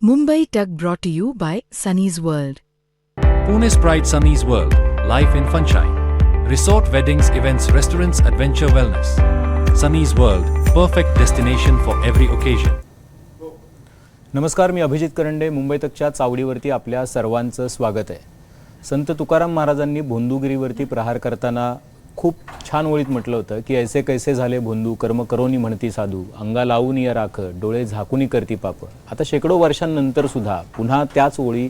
Mumbai Tug brought to you by Sunny's World. Pune's Pride Sunny's World, life in sunshine. Resort weddings, events, restaurants, adventure wellness. Sunny's World, perfect destination for every occasion. नमस्कार, मी अभिजित करंडे. मुंबई तकच्या चावडीवरती आपल्या सर्वांचं स्वागत आहे. संत तुकाराम महाराजांनी भोंदूगिरीवरती प्रहार करताना खूप छान ओळीत म्हटलं होतं की ऐसे कैसे झाले भोंदू, कर्म करोनी म्हणती साधू, अंगा लावून या राख, डोळे झाकूनी करती पाप. आता शेकडो वर्षांनंतर सुद्धा पुन्हा त्याच ओळी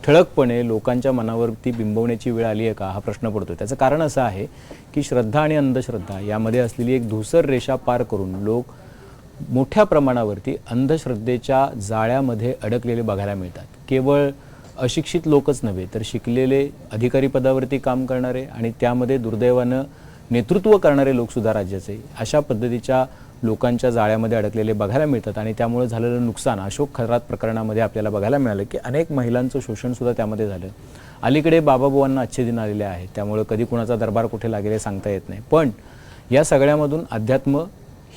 ठळकपणे लोकांच्या मनावरती बिंबवण्याची वेळ आली आहे का, हा प्रश्न पडतो. त्याचं कारण असं आहे की श्रद्धा आणि अंधश्रद्धा यामध्ये असलेली एक धूसर रेषा पार करून लोक मोठ्या प्रमाणावरती अंधश्रद्धेच्या जाळ्यामध्ये अडकलेले बघायला मिळतात. केवळ अशिक्षित लोकच नव्हे तर शिकलेले, अधिकारी पदावरती काम करणारे आणि त्यामध्ये दुर्दैवानं नेतृत्व करणारे लोकसुद्धा राज्याचे अशा पद्धतीच्या लोकांच्या जाळ्यामध्ये अडकलेले बघायला मिळतात. आणि त्यामुळे झालेलं नुकसान अशोक खरात प्रकरणामध्ये आपल्याला बघायला मिळालं की अनेक महिलांचं शोषणसुद्धा त्यामध्ये झालं. अलीकडे बाबाबुवांना अच्छे दिन आलेले आहेत, त्यामुळे कधी कुणाचा दरबार कुठे लागेल सांगता येत नाही. पण या सगळ्यामधून अध्यात्म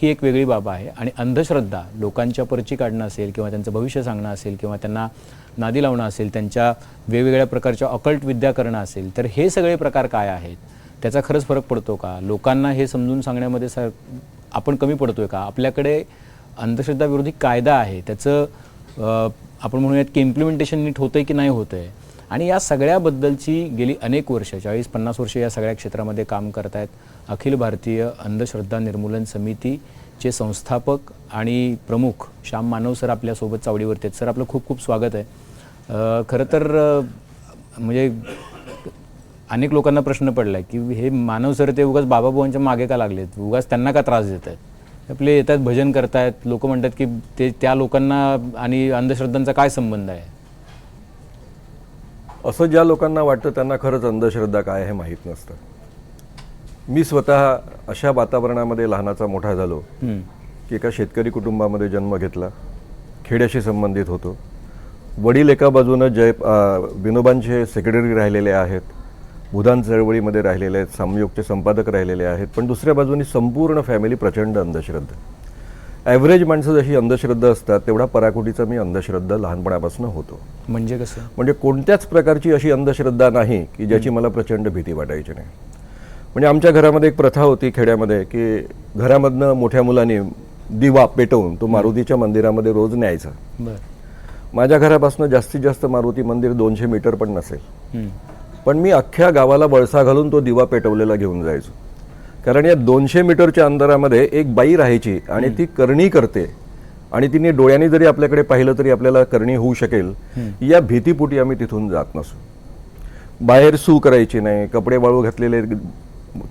ही एक वेगळी बाब आहे आणि अंधश्रद्धा लोकांच्या परची काढणं असेल किंवा त्यांचं भविष्य सांगणं असेल किंवा त्यांना नादी लावणं असेल, त्यांच्या वेगवेगळ्या प्रकारच्या ऑकल्ट विद्या करणं असेल, तर हे सगळे प्रकार काय आहेत, त्याचा खरंच फरक पडतो का, लोकांना हे समजून सांगण्यामध्ये आपण कमी पडतोय का, आपल्याकडे अंधश्रद्धा विरोधी कायदा आहे त्याचं आपण म्हणूयात की इम्प्लिमेंटेशन नीट होतंय की नाही होतंय. आणि या सगळ्याबद्दलची गेली अनेक वर्ष, 40-50 वर्ष या सगळ्या क्षेत्रामध्ये काम करत आहेत अखिल भारतीय अंधश्रद्धा निर्मूलन समितीचे संस्थापक आणि प्रमुख श्याम मानव सर आपल्यासोबत चावडीवरती आहेत. सर, आपलं खूप खूप स्वागत आहे. खरं तर म्हणजे अनेक लोकांना प्रश्न पडला की हे मानव सर ते उगाच बाबाबुवांच्या मागे का लागलेत, उगाच त्यांना का त्रास देत आहेत, आपले येतात भजन करतायत, लोक म्हणतात की ते त्या लोकांना आणि अंधश्रद्धांचा काय संबंध आहे. असं ज्या लोकांना वाटतं त्यांना खरंच अंधश्रद्धा काय हे माहीत नसतं. मी स्वतः अशा वातावरणामध्ये लहानाचा मोठा झालो की एका शेतकरी कुटुंबामध्ये जन्म घेतला, खेड्याशी संबंधित होतो. वडील एका बाजूनं विनोबांचे सेक्रेटरी राहिलेले आहेत, भूदान चळवळीमध्ये राहिलेले आहेत, सामयोगचे संपादक राहिलेले आहेत, पण दुसऱ्या बाजूनी संपूर्ण फॅमिली प्रचंड अंधश्रद्धा. ॲव्हरेज माणसं जशी अंधश्रद्धा असतात तेवढा पराकोटीचा मी अंधश्रद्धा लहानपणापासून होतो. म्हणजे कसं, म्हणजे कोणत्याच प्रकारची अशी अंधश्रद्धा नाही की ज्याची मला प्रचंड भीती वाटायची नाही. म्हणजे आमच्या घरामध्ये एक प्रथा होती खेड्यामध्ये की घरामधनं मोठ्या मुलांनी दिवा पेटवून तो मारुतीच्या मंदिरामध्ये रोज न्यायचा. माझ्या घरापासून जास्तीत जास्त मारुती मंदिर 200 मीटर पण नसेल, पण मी अख्ख्या गावाला वळसा घालून तो दिवा पेटवलेला घेऊन जायचो. कारण या 200 मीटरच्या अंतरामध्ये एक बाई राहायची आणि ती करणी करते आणि तिने डोळ्यांनी जरी आपल्याकडे पाहिलं तरी आपल्याला करणी होऊ शकेल या भीतीपोटी आम्ही तिथून जात नसू. बाहेर सू करायची नाही, कपडे वाळू घातलेले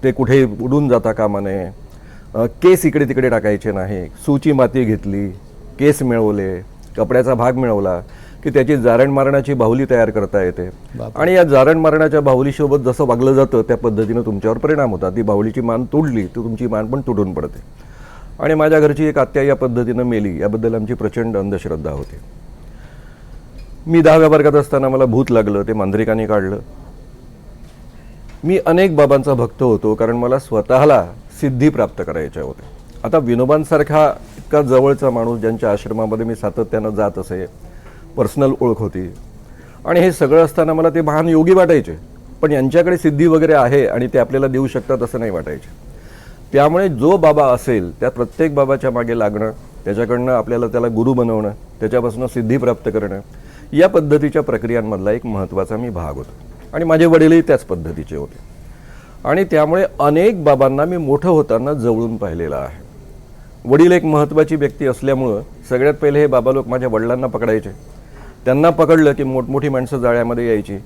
ते कुठे उडून जाता कामा नये, केस इकडे तिकडे टाकायचे नाही. सूची माती घेतली, केस मिळवले, कपड्याचा भाग मिळवला की त्याची जारण मारणाची बाहुली तयार करता येते. आणि या जारण मारणाच्या बाहुलीसोबत जसं वागलं जातं त्या पद्धतीनं तुमच्यावर परिणाम होतात. ती बाहुलीची मान तोडली तर तुमची मान पण तुटून पडते. आणि माझ्या घरची एक आत्या या पद्धतीनं मेली, याबद्दल आमची प्रचंड अंधश्रद्धा होती. मी 10व्या वर्गात असताना मला भूत लागलं, ते मांत्रिकांनी काढलं. मी अनेक बाबांचा भक्त होतो कारण मला स्वतःला सिद्धी प्राप्त करायच्या होत्या. आता विनोबांसारखा इतका जवळचा माणूस ज्यांच्या आश्रमामध्ये मी सातत्यानं जात असे, पर्सनल ओळख होती आणि हे सगळं असताना मला ते महान योगी वाटायचे, पण यांच्याकडे सिद्धी वगैरे आहे आणि ते आपल्याला देऊ शकतात असं नाही वाटायचे. त्यामुळे जो बाबा असेल त्या प्रत्येक बाबाच्या मागे लागणं, त्याच्याकडनं आपल्याला त्याला गुरु बनवणं, त्याच्यापासून सिद्धी प्राप्त करणं, या पद्धतीच्या प्रक्रियांमधला एक महत्त्वाचा मी भाग होतो. आणि माझे वडीलही त्याच पद्धतीचे होते आणि त्यामुळे अनेक बाबांना मी मोठं होताना जवळून पाहिलेलं आहे. वडील एक महत्त्वाची व्यक्ती असल्यामुळं सगळ्यात पहिले हे बाबा लोक माझ्या वडिलांना पकडायचे. त्यांना पकडलं की मोठमोठी माणसं जाळ्यामध्ये यायची,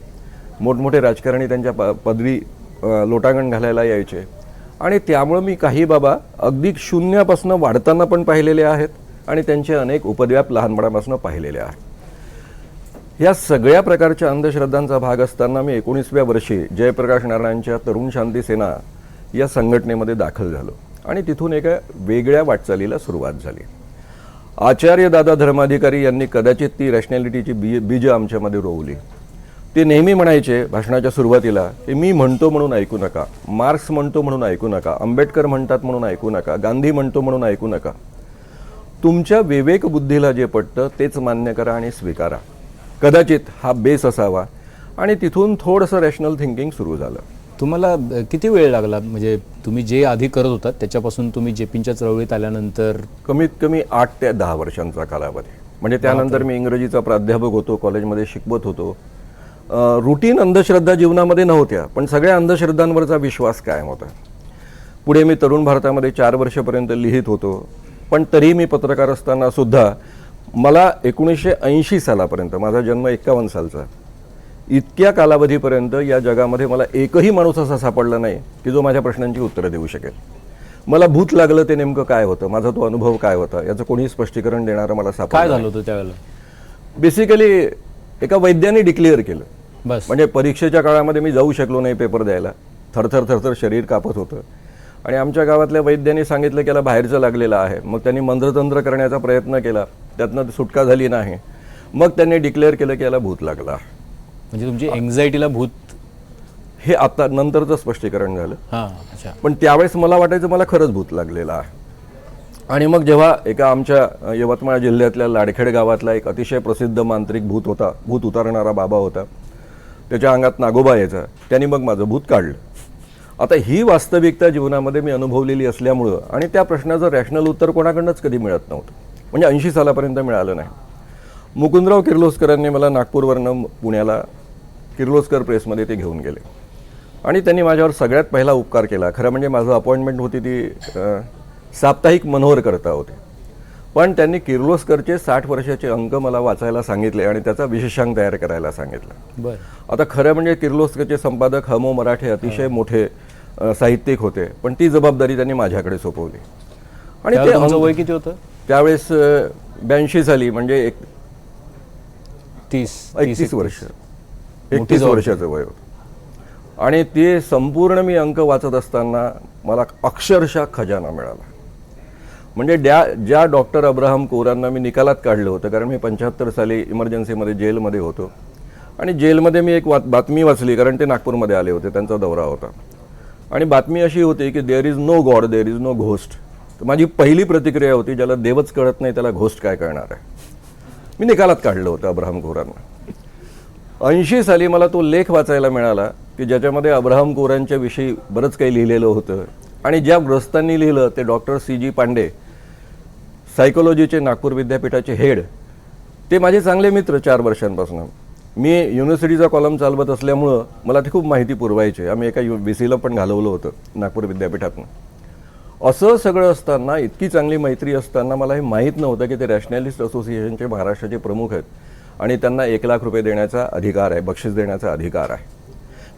मोठमोठे राजकारणी त्यांच्या पदवी लोटांगण घालायला यायचे. आणि त्यामुळं मी काही बाबा अगदी शून्यापासून वाढताना पण पाहिलेले आहेत आणि त्यांचे अनेक उपद्व्याप लहानपणापासून पाहिलेले आहेत. या सगळ्या प्रकारच्या अंधश्रद्धांचा भाग असताना मी 19व्या वर्षी जयप्रकाश नारायणच्या तरुण शांती सेना या संघटनेमध्ये दाखल झालो आणि तिथून एका वेगळ्या वाटचालीला सुरुवात झाली. आचार्य दादा धर्माधिकारी यांनी कदाचित ती रॅशनॅलिटीची बीज आमच्यामध्ये रोवली. ते नेहमी म्हणायचे भाषणाच्या सुरुवातीला की मी म्हणतो म्हणून ऐकू नका, मार्क्स म्हणतो म्हणून ऐकू नका, आंबेडकर म्हणतात म्हणून ऐकू नका, गांधी म्हणतो म्हणून ऐकू नका. तुमच्या विवेक बुद्धीला जे पटतं तेच मान्य करा आणि स्वीकारा. कदाचित हा बेस असावा आणि तिथून थोडंसं रॅशनल थिंकिंग सुरू झालं. तुम्हाला किती वेळ लागला, म्हणजे तुम्ही जे आधी करत होतात त्याच्यापासून तुम्ही जेपींच्या चळवळीत आल्यानंतर? कमीत कमी 8 ते 10 वर्षांचा कालावधी. म्हणजे त्यानंतर मी इंग्रजीचा प्राध्यापक होतो, कॉलेजमध्ये शिकवत होतो. रुटीन अंधश्रद्धा जीवनामध्ये नव्हत्या, पण सगळ्या अंधश्रद्धांवरचा विश्वास कायम होता. पुढे मी तरुण भारतामध्ये 4 वर्षापर्यंत लिहित होतो, पण तरीही मी पत्रकार असताना सुद्धा मला 1980 सालापर्यंत, माझा जन्म 51 सालचा, इतक्या कालावधीपर्यंत या जगामध्ये मला एकही माणूस असा सापडला नाही की जो माझ्या प्रश्नांची उत्तरं देऊ शकेल. मला भूत लागलं ते नेमकं काय होतं, माझा तो अनुभव काय होता, याचं कोणीही स्पष्टीकरण देणारं मला सापडलं. काय झालं होतं त्यावेळेला? बेसिकली एका वैद्याने डिक्लेअर केलं. बस. म्हणजे परीक्षेच्या काळामध्ये मी जाऊ शकलो नाही पेपर द्यायला, थरथर शरीर कापत होतं. आणि आमच्या गावातल्या वैद्यांनी सांगितलं की याला बाहेरचं लागलेलं आहे. मग त्यांनी मंत्रतंत्र करण्याचा प्रयत्न केला, त्यातनं सुटका झाली नाही. मग त्यांनी डिक्लेअर केलं की याला भूत लागला. म्हणजे तुमची एन्झायटीला भूत? हे आता नंतरचं स्पष्टीकरण झालं. हां, अच्छा. पण त्यावेळेस मला वाटायचं मला खरंच भूत लागलेलं आहे. आणि मग जेव्हा एका आमच्या यवतमाळ जिल्ह्यातल्या लाडखेड गावातला एक अतिशय प्रसिद्ध मांत्रिक भूत होता, भूत उतारणारा बाबा होता, त्याच्या अंगात नागोबा यायचा, त्यांनी मग माझं भूत काढलं. आता ही वास्तविकता जीवनामध्ये मी अनुभवलेली असल्यामुळं आणि त्या प्रश्नाचं रॅशनल उत्तर कोणाकडनंच कधी मिळत नव्हतं. म्हणजे 80 सालापर्यंत मिळालं नाही. मुकुंदराव किर्लोस्करांनी मला नागपूरवरनं पुण्याला किर्लोस्कर प्रेसमध्ये ते घेऊन गेले आणि त्यांनी माझ्यावर सगळ्यात पहिला उपकार केला. खरं म्हणजे माझं अपॉइंटमेंट होती ती साप्ताहिक मनोहर करता होते, पण त्यांनी किर्लोस्करचे 60 वर्षाचे अंक मला वाचायला सांगितले आणि त्याचा विशेषांक तयार करायला सांगितलं. बरं. आता खरं म्हणजे किर्लोस्करचे संपादक हमो मराठे अतिशय मोठे साहित्यिक होते, पण ती जबाबदारी त्यांनी माझ्याकडे सोपवली. आणि ते तुमचं वय किती होतं त्यावेळेस? 82 साली, म्हणजे 31 वर्ष, 31 वर्षाचं वय होतं. आणि ते संपूर्ण मी अंक वाचत असताना मला अक्षरशः खजाना मिळाला. म्हणजे ज्या डॉक्टर अब्राहम कोरांना मी निकालात काढलं होतं, कारण मी 75 साली इमर्जन्सीमध्ये जेलमध्ये होतो आणि जेलमध्ये मी एक बातमी वाचली, कारण ते नागपूरमध्ये आले होते, त्यांचा दौरा होता. आणि बातमी अशी होती की there is no God, there is no ghost. तर माझी पहिली प्रतिक्रिया होती, ज्याला देवच कळत नाही त्याला घोस्ट काय कळणार आहे. मी निकालात काढलं होतं अब्राहम कोरांना. 80 साली मला तो लेख वाचायला मिळाला की ज्याच्यामध्ये अब्राहम कोरांच्या विषयी बरंच काही लिहिलेलं होतं. आणि ज्या ग्रस्तांनी लिहिलं ते डॉक्टर CG पांडे, सायकोलॉजीचे नागपूर विद्यापीठाचे हेड, ते माझे चांगले मित्र 4 वर्षांपासून. मी युनिव्हर्सिटीचा कॉलम चालवत असल्यामुळं मला ते खूप माहिती पुरवायचे. आम्ही एका VCला पण घालवलं होतं नागपूर विद्यापीठातनं. असं सगळं असताना, इतकी चांगली मैत्री असताना मला हे माहीत नव्हतं की ते रॅशनॅलिस्ट असोसिएशनचे महाराष्ट्राचे प्रमुख आहेत आणि त्यांना 1 लाख रुपये देण्याचा अधिकार आहे, बक्षीस देण्याचा अधिकार आहे.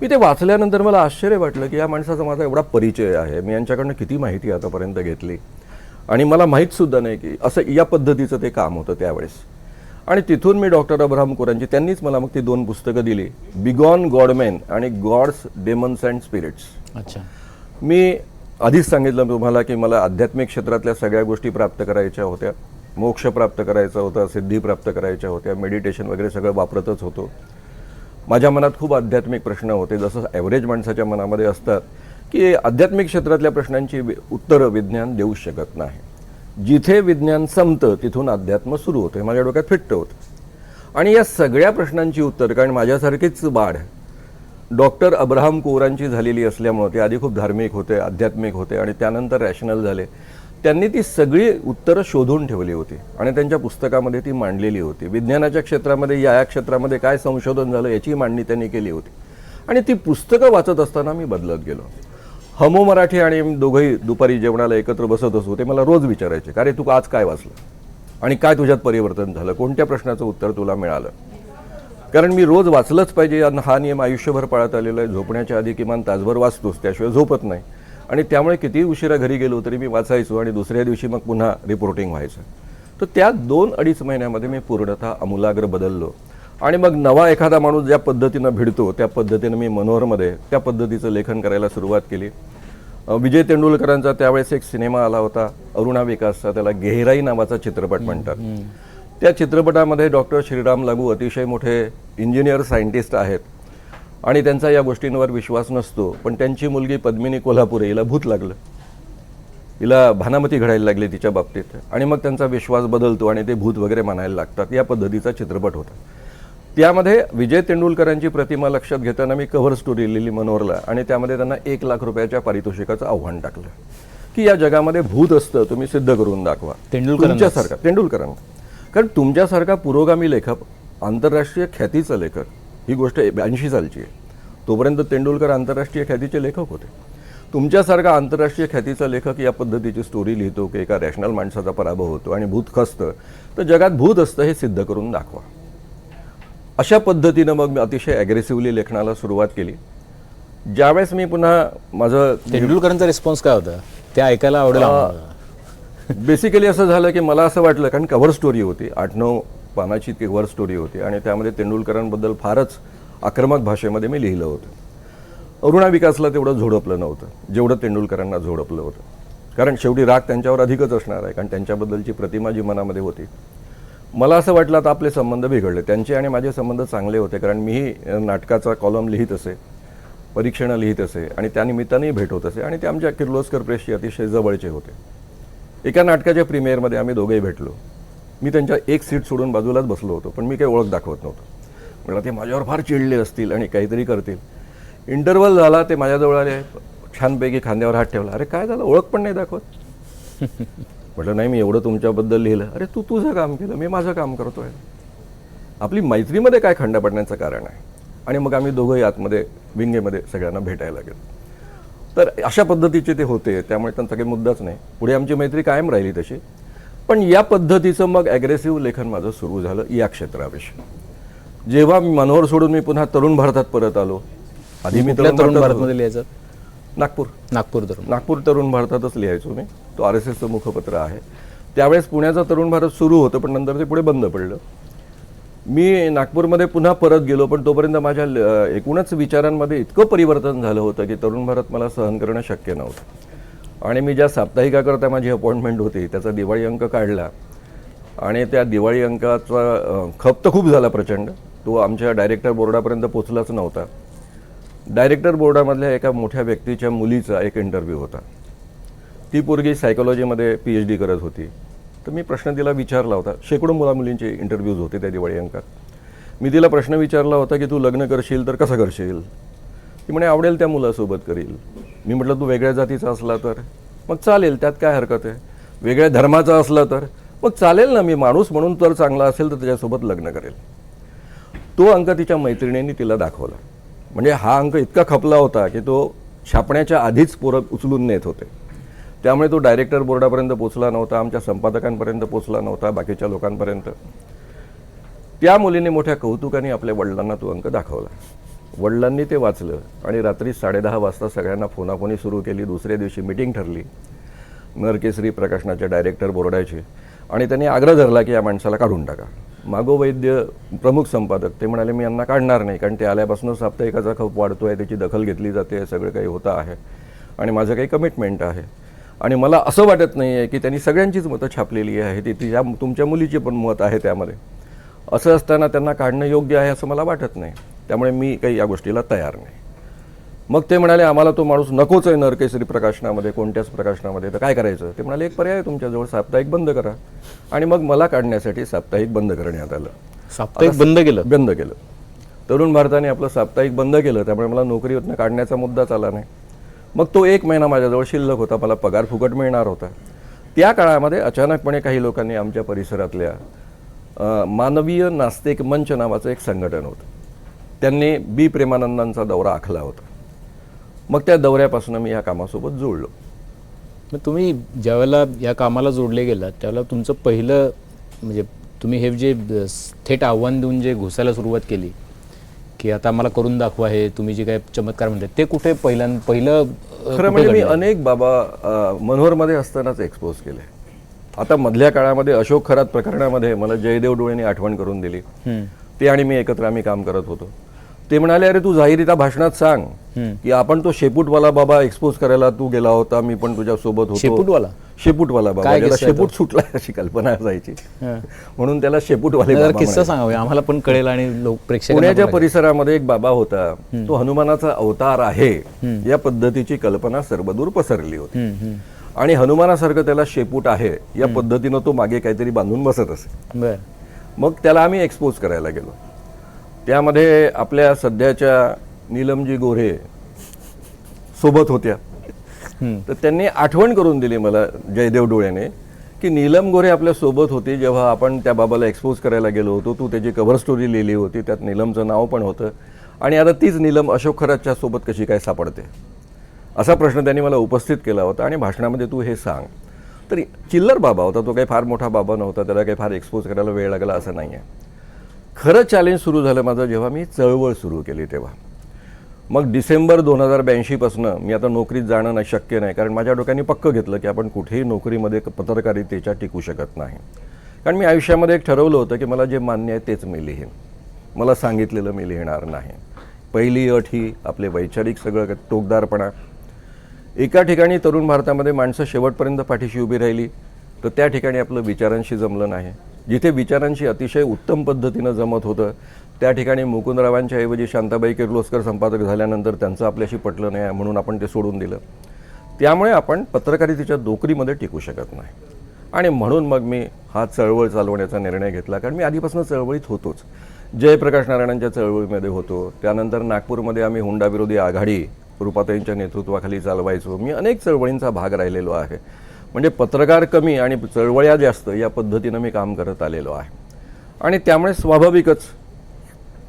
मी ते वाचल्यानंतर मला आश्चर्य वाटलं की या माणसाचा माझा एवढा परिचय आहे, मी यांच्याकडनं किती माहिती आतापर्यंत घेतली आणि मला माहीतसुद्धा नाही की असं या पद्धतीचं ते काम होतं त्यावेळेस. आणि तिथून मी डॉक्टर अब्राहम कोरांची, त्यांनीच मला मग ती 2 पुस्तकं दिली, बिगॉन गॉडमॅन आणि गॉड्स डेमन्स अँड स्पिरिट्स. अच्छा. मी आधीच सांगितलं तुम्हाला की मला आध्यात्मिक क्षेत्रातल्या सगळ्या गोष्टी प्राप्त करायच्या होत्या, मोक्ष प्राप्त करायचा होता, सिद्धी प्राप्त करायच्या होत्या, मेडिटेशन वगैरे सगळं वापरतच होतो. माझ्या मनात खूप आध्यात्मिक प्रश्न होते, जसं ॲव्हरेज माणसाच्या मनामध्ये असतात की आध्यात्मिक क्षेत्रातल्या प्रश्नांची उत्तरं विज्ञान देऊ शकत नाही. जिथे विज्ञान संपतं तिथून अध्यात्म सुरू होतं, माझ्या डोक्यात फिट्ट होतं. आणि या सगळ्या प्रश्नांची उत्तर, कारण माझ्यासारखीच वाढ डॉक्टर अब्राहम कोरांची झालेली असल्यामुळं, ते आधी खूप धार्मिक होते, आध्यात्मिक होते आणि त्यानंतर रॅशनल झाले, त्यांनी ती सगळी उत्तरं शोधून ठेवली होती आणि त्यांच्या पुस्तकामध्ये ती मांडलेली होती. विज्ञानाच्या क्षेत्रामध्ये, या क्षेत्रामध्ये काय संशोधन झालं याची मांडणी त्यांनी केली होती. आणि ती पुस्तकं वाचत असताना मी बदलत गेलो. हमो मराठे आणि दोघंही दुपारी जेवणाला एकत्र बसत असो, ते मला रोज विचारायचे, का रे तू आज काय वाचलं आणि काय तुझ्यात परिवर्तन झालं, कोणत्या प्रश्नाचं उत्तर तुला मिळालं. कारण मी रोज वाचलंच पाहिजे हा नियम आयुष्यभर पाळत आलेला आहे. झोपण्याच्या आधी किमान तासभर वाचतोस, त्याशिवाय झोपत नाही. आणि त्यामुळे कितीही उशिरा घरी गेलो तरी मी वाचायचो आणि दुसऱ्या दिवशी मग पुन्हा रिपोर्टिंग व्हायचं. तर त्या 2-2.5 महिन्यामध्ये मी पूर्णतः आमूलाग्र बदललो. आणि मग नवा एखादा माणूस ज्या पद्धतीनं भिडतो त्या पद्धतीनं मी मनोहरमध्ये त्या पद्धतीचं लेखन करायला सुरुवात केली. विजय तेंडुलकरांचा त्यावेळेस एक सिनेमा आला होता अरुणा विकासचा, त्याला गेहराई नावाचा चित्रपट म्हणतात. त्या चित्रपटामध्ये डॉक्टर श्रीराम लागू अतिशय मोठे इंजिनियर सायंटिस्ट आहेत आणि त्यांचा या गोष्टींवर विश्वास नसतो, पण त्यांची मुलगी पद्मिनी कोल्हापुरे हिला भूत लागलं. हिला भानामती घडायला लागली तिच्या बाबतीत आणि मग त्यांचा विश्वास बदलतो आणि ते भूत वगैरे मानायला लागतात. या पद्धतीचा चित्रपट होता. त्यामध्ये विजय तेंडुलकरांची प्रतिमा लक्षात घेताना मी कव्हर स्टोरी लिहिली मनोहरला आणि त्यामध्ये त्यांना 1 लाख रुपयाच्या पारितोषिकाचं आव्हान टाकलं की या जगामध्ये भूत असतं, तुम्ही सिद्ध करून दाखवा. तेंडुलकरांना कारण तुमच्यासारखा पुरोगामी लेखक, आंतरराष्ट्रीय ख्यातीचा लेखक, ही गोष्ट 82 सालची आहे. तोपर्यंत तेंडुलकर आंतरराष्ट्रीय ख्यातीचे लेखक होते. तुमच्यासारखा आंतरराष्ट्रीय ख्यातीचा लेखक या पद्धतीची स्टोरी लिहितो की एका रॅशनल माणसाचा पराभव होतो आणि भूत खसतं, तर जगात भूत असतं हे सिद्ध करून दाखवा. अशा पद्धतीनं मग मी अतिशय ॲग्रेसिव्हली लेखनाला सुरुवात केली. ज्यावेळेस मी पुन्हा माझं तेंडुलकरांचा रिस्पॉन्स काय होता ते ऐकायला आवडेल आम्हाला. बेसिकली असं झालं की मला असं वाटलं, कारण कव्हर स्टोरी होती, 8-9 पानाची कव्हर स्टोरी होती आणि त्यामध्ये तेंडुलकरांबद्दल फारच आक्रमक भाषेमध्ये मी लिहिलं होतं. अरुणा विकासला तेवढं झोडपलं नव्हतं जेवढं तेंडुलकरांना झोडपलं होतं. कारण शेवटी राग त्यांच्यावर अधिकच असणार आहे, कारण त्यांच्याबद्दलची प्रतिमा जी मनामध्ये होती. मला असं वाटलं आता आपले संबंध बिघडले. त्यांचे आणि माझे संबंध चांगले होते, कारण मीही नाटकाचा कॉलम लिहित असे, परीक्षणं लिहित असे आणि त्यानिमित्तानेही भेट होत असे आणि ते आमच्या किर्लोस्कर प्रेसचे अतिशय जवळचे होते. एका नाटकाच्या प्रीमियरमध्ये आम्ही दोघेही भेटलो. मी त्यांच्या एक सीट सोडून बाजूलाच बसलो होतो, पण मी काही ओळख दाखवत नव्हतो. म्हटलं ते माझ्यावर फार चिडले असतील आणि काहीतरी करतील. इंटरव्हल झाला, ते माझ्याजवळ आले, छानपैकी खांद्यावर हात ठेवला. अरे काय झालं, ओळख पण नाही दाखवत. म्हटलं नाही, मी एवढं तुमच्याबद्दल लिहिलं. अरे तू तुझं काम केलं, मी माझं काम करतोय. आपली मैत्रीमध्ये काय खंड पडण्याचं कारण आहे. आणि मग आम्ही दोघंही आतमध्ये विंगेमध्ये सगळ्यांना भेटायला गेलो. तर अशा पद्धतीचे ते होते, त्यामुळे त्यांचा काही मुद्दाच नाही. पुढे आमची मैत्री कायम राहिली तशी. पण या पद्धतीचं मग ॲग्रेसिव्ह लेखन माझं सुरू झालं या क्षेत्राविषयी. जेव्हा मी मनोहर सोडून मी पुन्हा तरुण भारतात परत आलो. आधी मी तरुण भारतमध्ये लिहायचं. नागपूर तरुण भारतातच लिहायचो मी. तो RSSचं मुखपत्र आहे. त्यावेळेस पुण्याचा तरुण भारत सुरू होतं, पण नंतर ते पुढे बंद पडलं. मी नागपूरमध्ये पुन्हा परत गेलो, पण तोपर्यंत माझ्या एकूणच विचारांमध्ये इतकं परिवर्तन झालं होतं की तरुण भारत मला सहन करणं शक्य नव्हतं. आणि मी ज्या साप्ताहिकाकरता माझी अपॉइंटमेंट होती त्याचा दिवाळी अंक काढला आणि त्या दिवाळी अंकाचा खप तर खूप झाला प्रचंड. तो आमच्या डायरेक्टर बोर्डापर्यंत पोचलाच नव्हता. डायरेक्टर बोर्डामधल्या एका मोठ्या व्यक्तीच्या मुलीचा एक इंटरव्ह्यू होता. ती पोरगी सायकोलॉजीमध्ये PhD करत होती. तर मी प्रश्न तिला विचारला होता. शेकडो मुलामुलींचे इंटरव्ह्यूज होते त्या दिवाळी अंकात. मी तिला प्रश्न विचारला होता की तू लग्न करशील तर कसं करशील. ती म्हणे आवडेल त्या मुलासोबत करील. मी म्हटलं तू वेगळ्या जातीचा असला तर मग चालेल, त्यात काय हरकत आहे. वेगळ्या धर्माचा असला तर मग चालेल ना, मी माणूस म्हणून तर चांगला असेल तर त्याच्यासोबत लग्न करेल. तो अंक तिच्या मैत्रिणींनी तिला दाखवला. म्हणजे हा अंक इतका खपला होता की तो छापण्याच्या आधीच पोरं उचलून नेत होते. त्यामुळे तो डायरेक्टर बोर्डापर्यंत पोचला नव्हता, आमच्या संपादकांपर्यंत पोचला नव्हता, बाकीच्या लोकांपर्यंत. त्या मुलीने मोठ्या कौतुकाने आपल्या वडिलांना तो अंक दाखवला. वडिलांनी ते वाचलं आणि रात्री 10:30 वाजता सगळ्यांना फोनाफोनी सुरू केली. दुसऱ्या दिवशी मीटिंग ठरली नरकेसरी प्रकाशनाच्या डायरेक्टर बोर्डाची आणि त्यांनी आग्रह धरला की या माणसाला काढून टाका. मागो वैद्य प्रमुख संपादक ते म्हणाले मी यांना काढणार नाही, कारण ते आल्यापासून साप्ताहिकाचा खप वाढतो आहे, त्याची दखल घेतली जाते, सगळं काही होतं आहे आणि माझं काही कमिटमेंट आहे. आणि मला असं वाटत नाही आहे की त्यांनी सगळ्यांचीच मतं छापलेली आहे, ती तुमच्या मुलीची पण मत आहे त्यामध्ये. असं असताना त्यांना काढणं योग्य आहे असं मला वाटत नाही. त्यामुळे मी काही या गोष्टीला तयार नाही. मग ते म्हणाले आम्हाला तो माणूस नकोच आहे नरकेसरी प्रकाशनामध्ये, कोणत्याच प्रकाशनामध्ये. तर काय करायचं. ते म्हणाले एक पर्याय आहे तुमच्याजवळ, साप्ताहिक बंद करा. आणि मग मला काढण्यासाठी साप्ताहिक बंद करण्यात आलं. साप्ताहिक बंद केलं. तरुण भारताने आपलं साप्ताहिक बंद केलं, त्यामुळे मला नोकरीवरनं काढण्याचा मुद्दाच आला नाही. मग तो 1 महिना माझ्याजवळ शिल्लक होता, मला पगार फुकट मिळणार होता. त्या काळामध्ये अचानकपणे काही लोकांनी आमच्या परिसरातल्या मानवीय नास्तिक मंच नावाचं एक संघटन होतं, त्यांनी B प्रेमानंदांचा दौरा आखला होता. मग त्या दौऱ्यापासून मी या कामासोबत जोडलो. मग तुम्ही ज्यावेळेला या कामाला जोडले गेलात त्यावेळेला तुमचं पहिलं म्हणजे तुम्ही हे जे थेट आव्हान देऊन जे घुसायला सुरुवात केली की आता मला करून दाखवा, हे तुम्ही जे काय चमत्कार म्हणतात ते कुठे पहिलं खरं म्हणजे मी अनेक बाबा मनोहरमध्ये असतानाच एक्सपोज केले. आता मधल्या काळामध्ये अशोक खरात प्रकरणामध्ये मला जयदेव डोळेंनी आठवण करून दिली. ते आणि मी एकत्र आम्ही काम करत होतो. ते म्हणाले अरे तू जाहीरिता भाषणात सांग की आपण तो शेपूटवाला बाबा एक्सपोज करायला तू गेला होता, मी पण तुझ्या सोबत होतो. शेपूटवाला बाबा, ज्याला शेपूट सुटला अशी कल्पना असायची म्हणून त्याला शेपूटवाले बाबा किस्सा सांगावे आम्हाला पण कळेल आणि लोक प्रेक्षक. पुण्याच्या परिसरामध्ये एक बाबा होता, तो हनुमानाचा अवतार आहे या पद्धतीची कल्पना सर्वदूर पसरली होती. आणि हनुमानासारखं त्याला शेपूट आहे या पद्धतीनं तो मागे काहीतरी बांधून बसत असे. बर. मग त्याला आम्ही एक्सपोज करायला गेलो. त्यामध्ये आपल्या सध्याच्या नीलमजी गोऱ्हे सोबत होत्या. तर त्यांनी आठवण करून दिली मला जयदेव डोळ्याने की नीलम गोऱ्हे आपल्या सोबत होती जेव्हा आपण त्या बाबाला एक्सपोज करायला गेलो होतो. तू त्याची कव्हर स्टोरी लिहिली होती, त्यात नीलमचं नाव पण होतं. आणि आता तीच नीलम अशोक खरातच्या सोबत कशी काय सापडते, असा प्रश्न त्यांनी मला उपस्थित केला होता. आणि भाषणामध्ये तू हे सांग. तरी चिल्लर बाबा होता तो, काही फार मोठा बाबा नव्हता, त्याला काही फार एक्सपोज करायला वेळ लागला असं नाही आहे. खरं चॅलेंज सुरू झालं माझं जेव्हा मी चळवळ सुरू केली तेव्हा. मग डिसेंबर 2082 मी आता नोकरीत जाणं नाही, शक्य नाही, कारण माझ्या डोक्याने पक्कं घेतलं की आपण कुठेही नोकरीमध्ये पत्रकारितेच्या टिकू शकत नाही. कारण मी आयुष्यामध्ये एक ठरवलं होतं की मला जे मान्य आहे तेच मी लिहीन, मला सांगितलेलं मी लिहिणार नाही. पहिली अट ही आपले वैचारिक सगळं टोकदारपणा. एका ठिकाणी तरुण भारतामध्ये माणसं शेवटपर्यंत पाठीशी उभी राहिली तर त्या ठिकाणी आपलं विचारांशी जमलं नाही. जिथे विचारांशी अतिशय उत्तम पद्धतीनं जमत होतं त्या ठिकाणी मुकुंदरावांच्या ऐवजी शांताबाई किर्लोस्कर संपादक झाल्यानंतर त्यांचं आपल्याशी पटलं नाही म्हणून आपण ते सोडून दिलं. त्यामुळे आपण पत्रकारितेच्या नोकरीमध्ये टिकू शकत नाही. आणि म्हणून मग मी हा चळवळ चालवण्याचा निर्णय घेतला. कारण मी आधीपासून चळवळीत होतोच. जयप्रकाश नारायणांच्या चळवळीमध्ये होतो. त्यानंतर नागपूरमध्ये आम्ही हुंडा विरोधी आघाडी रुपाताईंच्या नेतृत्वाखाली चालवायचो. मी अनेक चळवळींचा भाग राहिलेलो आहे. म्हणजे पत्रकार कमी आणि चळवळ्या जास्त या पद्धतीनं मी काम करत आलेलो आहे. आणि त्यामुळे स्वाभाविकच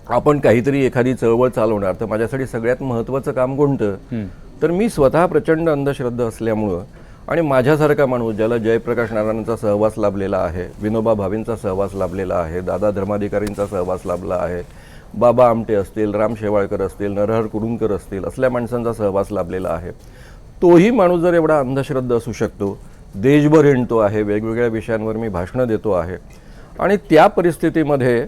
आपण काहीतरी एखादी चळवळ चालवणार तर माझ्यासाठी सगळ्यात महत्त्वाचं काम कोणतं, तर मी स्वतः प्रचंड अंधश्रद्धा असल्यामुळं आणि माझ्यासारखा माणूस ज्याला जयप्रकाश नारायणांचा सहवास लाभलेला आहे, विनोबा भावेंचा सहवास लाभलेला आहे, दादा धर्माधिकारींचा सहवास लाभला आहे, बाबा आमटे असतील, राम शेवाळकर असतील, नरहर कुरुंदकर असतील, असल्या माणसांचा सहवास लाभलेला आहे. तोही माणूस जर एवढा अंधश्रद्धा असू शकतो, देशभर हिंडतो आहे, वेगवेगळ्या विषयांवर मी भाषणं देतो आहे, आणि त्या परिस्थितीमध्ये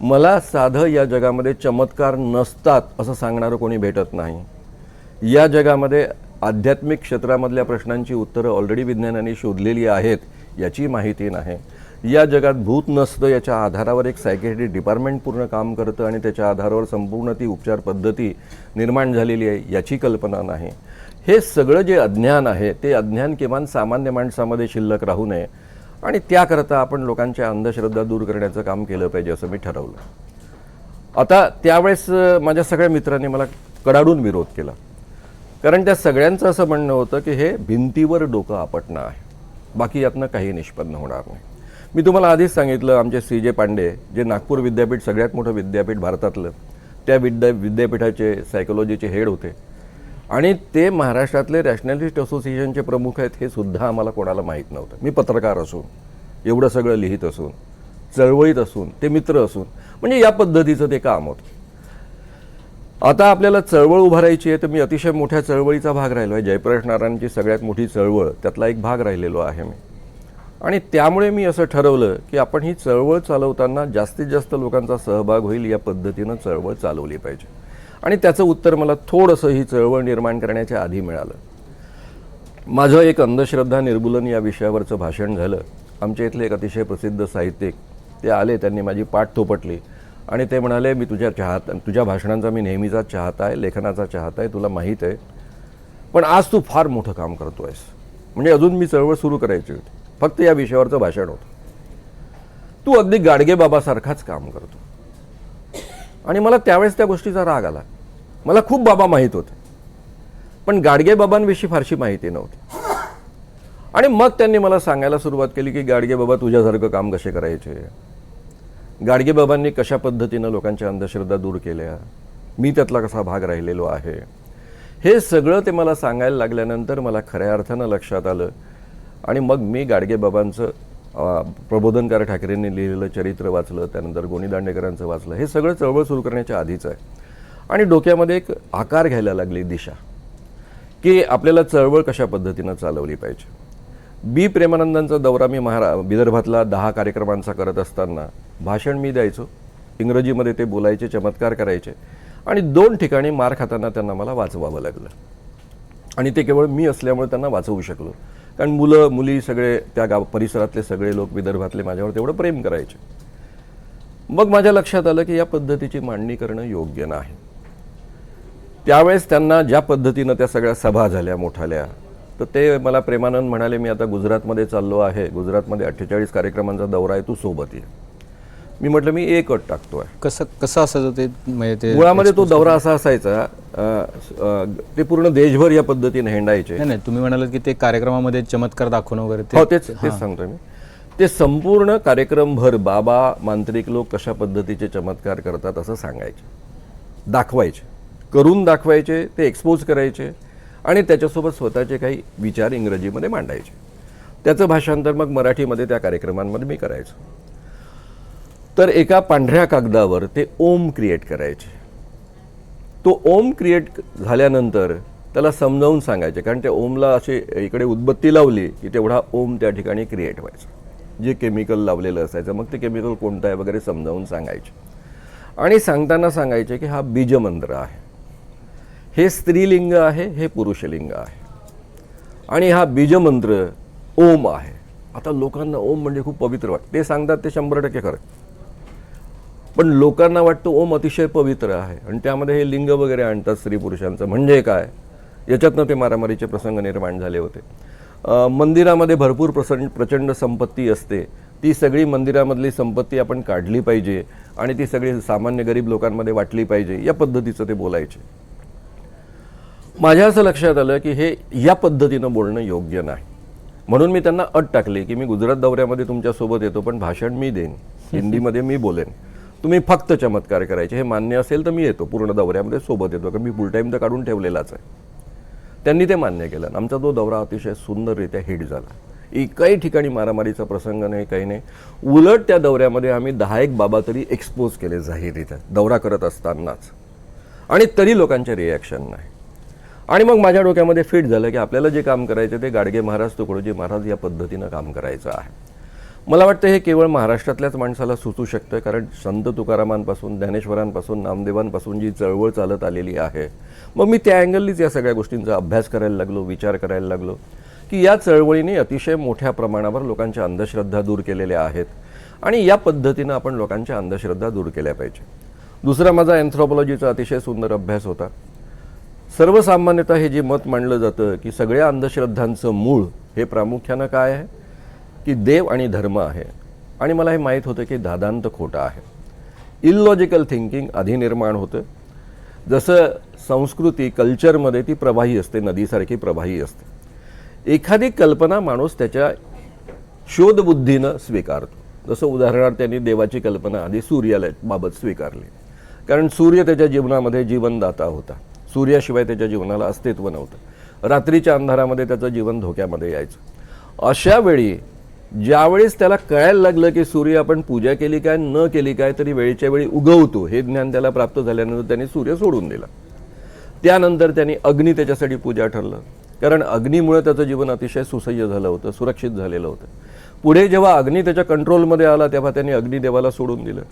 मला साधं या जगामध्ये चमत्कार नसतात असं सांगणारं कोणी भेटत नाही. या जगामध्ये आध्यात्मिक क्षेत्रामधल्या प्रश्नांची उत्तरं ऑलरेडी विज्ञानाने शोधलेली आहेत याची माहिती नाही. या जगात भूत नसतं याच्या आधारावर एक सायकेट्रिक डिपार्टमेंट पूर्ण काम करतं आणि त्याच्या आधारावर संपूर्ण ती उपचार पद्धती निर्माण झालेली आहे याची कल्पना नाही. हे सगळं जे अज्ञान आहे ते अज्ञान किमान सामान्य माणसामध्ये शिल्लक राहू नये आणि त्याकरता आपण लोकांच्या अंधश्रद्धा दूर करण्याचं काम केलं पाहिजे असं मी ठरवलं. आता त्यावेळेस माझ्या सगळ्या मित्रांनी मला कडाडून विरोध केला. कारण त्या सगळ्यांचं असं म्हणणं होतं की हे भिंतीवर डोकं आपटणं आहे, बाकी यातनं काही निष्पन्न होणार नाही. मी तुम्हाला आधीच सांगितलं आमचे CJ पांडे जे नागपूर विद्यापीठ सगळ्यात मोठं विद्यापीठ भारतातलं, त्या विद्यापीठाचे सायकोलॉजीचे हेड होते आणि ते महाराष्ट्रातले रॅशनलिस्ट असोसिएशनचे प्रमुख आहेत हे सुद्धा आम्हाला कोणाला माहीत नव्हतं. मी पत्रकार असून, एवढं सगळं लिहित असून, चळवळीत असून, ते मित्र असून, म्हणजे या पद्धतीचं ते काम होतं. आता आपल्याला चळवळ उभारायची आहे तर मी अतिशय मोठ्या चळवळीचा भाग राहिलो आहे. जयप्रकाश नारायणांची सगळ्यात मोठी चळवळ त्यातला एक भाग राहिलेलो आहे मी. आणि त्यामुळे मी असं ठरवलं की आपण ही चळवळ चालवताना जास्तीत जास्त लोकांचा सहभाग होईल या पद्धतीनं चळवळ चालवली पाहिजे. आणि त्याचं उत्तर मला थोडंसं ही चळवळ निर्माण करण्याच्या आधी मिळालं. माझं एक अंधश्रद्धा निर्मूलन या विषयावरचं भाषण झालं. आमच्या इथले एक अतिशय प्रसिद्ध साहित्यिक ते आले, त्यांनी माझी पाठ थोपटली आणि ते म्हणाले मी तुझ्या भाषणांचा मी नेहमीचा चाहता आहे, लेखनाचा चाहता आहे, तुला माहीत आहे, पण आज तू फार मोठं काम करतो आहेस. म्हणजे अजून मी चळवळ सुरू करायची होती, फक्त या विषयावरचं भाषण होतं. तू अगदी गाडगेबाबासारखाच काम करतो. आणि मला त्यावेळेस त्या गोष्टीचा राग आला. मला खूप बाबा माहीत होते पण गाडगेबाबांविषयी फारशी माहिती नव्हती. आणि मग त्यांनी मला सांगायला सुरुवात केली की गाडगेबाबा तुझ्यासारखं काम कसे करायचे, गाडगेबाबांनी कशा पद्धतीनं लोकांच्या अंधश्रद्धा दूर केल्या, मी त्यातला कसा भाग राहिलेलो आहे. हे सगळं ते मला सांगायला लागल्यानंतर मला खऱ्या अर्थानं लक्षात आलं. आणि मग मी गाडगेबाबांचं प्रबोधनकार ठाकरेंनी लिहिलेलं चरित्र वाचलं, त्यानंतर गोनी दांडेकरांचं वाचलं. हे सगळं चळवळ सुरू करण्याच्या आधीच आहे. आणि डोक्यामध्ये एक आकार घ्यायला लागली दिशा की आपल्याला चळवळ कशा पद्धतीनं चालवली पाहिजे. बी प्रेमानंदांचा दौरा मी विदर्भातला 10 कार्यक्रमांचा करत असताना भाषण मी द्यायचो, इंग्रजीमध्ये ते बोलायचे, चमत्कार करायचे आणि 2 ठिकाणी मार खाताना त्यांना मला वाचवावं लागलं. आणि ते केवळ मी असल्यामुळे त्यांना वाचवू शकलो, कारण मुलं मुली सगळे त्या परिसरातले सगळे लोक विदर्भातले माझ्यावर तेवढं प्रेम करायचे. मग माझ्या लक्षात आलं की या पद्धतीची मांडणी करणं योग्य नाही. त्यावेळेस त्यांना ज्या पद्धतीनं त्या सगळ्या सभा झाल्या मोठाल्या तर ते मला प्रेमानंद म्हणाले, मी आता गुजरातमध्ये चाललो आहे, गुजरातमध्ये 48 कार्यक्रमांचा दौरा आहे, तू सोबत ये. मी म्हटलं मी एक अट टाकतो आहे. कसं असायचं ते म्हणजे ते मुळामध्ये तो दौरा असा असायचा, ते पूर्ण देशभर या पद्धतीने हिंडायचे. नाही, तुम्ही म्हणालात की ते कार्यक्रमामध्ये चमत्कार दाखवणं वगैरे हो, तेच सांगतोय मी. ते संपूर्ण कार्यक्रमभर बाबा मांत्रिक लोक कशा पद्धतीचे चमत्कार करतात असं सांगायचे, दाखवायचे, करून दाखवायचे, ते एक्सपोज करायचे आणि त्याच्यासोबत स्वतःचे काही विचार इंग्रजीमध्ये मांडायचे. त्याचं भाषांतर मग मराठीमध्ये त्या कार्यक्रमांमध्ये मी करायचो. तर एका पांढऱ्या कागदावर ते ओम क्रिएट करायचे. तो ओम क्रिएट झाल्यानंतर त्याला समजावून सांगायचे, कारण त्या ओमला अशी इकडे उदबत्ती लावली की तेवढा ओम त्या ठिकाणी क्रिएट व्हायचा, जे केमिकल लावलेलं असायचं. मग ते केमिकल कोणतं आहे वगैरे समजावून सांगायचे आणि सांगताना सांगायचे की हा बीजमंत्र आहे, हे स्त्रीलिंग आहे, हे पुरुषलिंग आहे आणि हा बीजमंत्र ओम आहे. आता लोकांना ओम म्हणजे खूप पवित्र वाटतं, ते सांगतात ते 100% खरं, पण लोकांना वाटतं ओम अतिशय पवित्र आहे आणि त्यामध्ये हे लिंग वगैरे आणतात स्त्री पुरुषांचं. म्हणजे काय, याच्यातनं ते मारामारीचे प्रसंग निर्माण झाले होते. मंदिरामध्ये भरपूर प्रचंड संपत्ती असते, ती सगळी मंदिरामधली संपत्ती आपण काढली पाहिजे आणि ती सगळी सामान्य गरीब लोकांमध्ये वाटली पाहिजे, या पद्धतीचं ते बोलायचे. माझ्या असं लक्षात आलं की हे या पद्धतीनं बोलणं योग्य नाही. म्हणून मी त्यांना अट टाकली की मी गुजरात दौऱ्यामध्ये तुमच्यासोबत येतो, पण भाषण मी देईन, हिंदीमध्ये मी बोलेन, तुम्ही फक्त चमत्कार करायचे. हे मान्य असेल तर मी येतो, पूर्ण दौऱ्यामध्ये सोबत येतो, कारण मी फुल टाईम तर काढून ठेवलेलाच आहे. त्यांनी ते मान्य केलं. आमचा तो दौरा अतिशय सुंदररित्या हिट झाला. एकही ठिकाणी मारामारीचा प्रसंग नाही, काही नाही. उलट त्या दौऱ्यामध्ये आम्ही 10-1 बाबा तरी एक्सपोज केले जाहीररित्या दौरा करत असतानाच, आणि तरी लोकांचे रिॲक्शन नाही. आणि मग माझ्या डोक्यामध्ये फिट झालं की आपल्याला जे काम करायचं ते गाडगे महाराज तुकडोजी महाराज या पद्धतीनं काम करायचं आहे. मला वाटतं हे केवळ महाराष्ट्रातल्याच माणसाला सुचू शकतं, कारण संत तुकारामांपासून, ज्ञानेश्वरांपासून, नामदेवांपासून जी चळवळ चालत आलेली आहे, मग मी त्या अँगलनीच या सगळ्या गोष्टींचा अभ्यास करायला लागलो, विचार करायला लागलो की या चळवळीने अतिशय मोठ्या प्रमाणावर लोकांच्या अंधश्रद्धा दूर केलेल्या आहेत आणि या पद्धतीनं आपण लोकांच्या अंधश्रद्धा दूर केल्या पाहिजे. दुसरा माझा अँथ्रोपॉलॉजीचा अतिशय सुंदर अभ्यास होता. सर्वसामान्यतः हे जे मत मांडलं जातं की सगळ्या अंधश्रद्धांचं मूळ हे प्रामुख्यानं काय आहे की देव आणि धर्म आहे, आणि मला हे माहीत होतं की दादांत खोटं आहे. इलॉजिकल थिंकिंग आधी निर्माण होतं. जसं संस्कृती कल्चरमध्ये ती प्रवाही असते, नदीसारखी प्रवाही असते. एखादी कल्पना माणूस त्याच्या शोधबुद्धीनं स्वीकारतो. जसं उदाहरणार्थ त्यांनी देवाची कल्पना आधी सूर्याला बाबत स्वीकारली, कारण सूर्य त्याच्या जीवनामध्ये जीवनदाता होता. सूर्याशिवाय त्याच्या जीवनाला अस्तित्व नव्हतं. रात्रीच्या अंधारामध्ये त्याचं जीवन धोक्यामध्ये यायचं. अशा वेळी ज्यावेळेस त्याला कळायला लागलं की सूर्य आपण पूजा केली काय न केली काय तरी वेळेच्या वेळी उगवतो, हे ज्ञान त्याला प्राप्त झाल्यानंतर त्यांनी सूर्य सोडून दिला. त्यानंतर त्यांनी अग्नी त्याच्यासाठी पूजा ठरलं, कारण अग्नीमुळे त्याचं जीवन अतिशय सुसह्य झालं होतं, सुरक्षित झालेलं होतं. पुढे जेव्हा अग्नी त्याच्या कंट्रोलमध्ये आला तेव्हा त्यांनी अग्निदेवाला सोडून दिलं.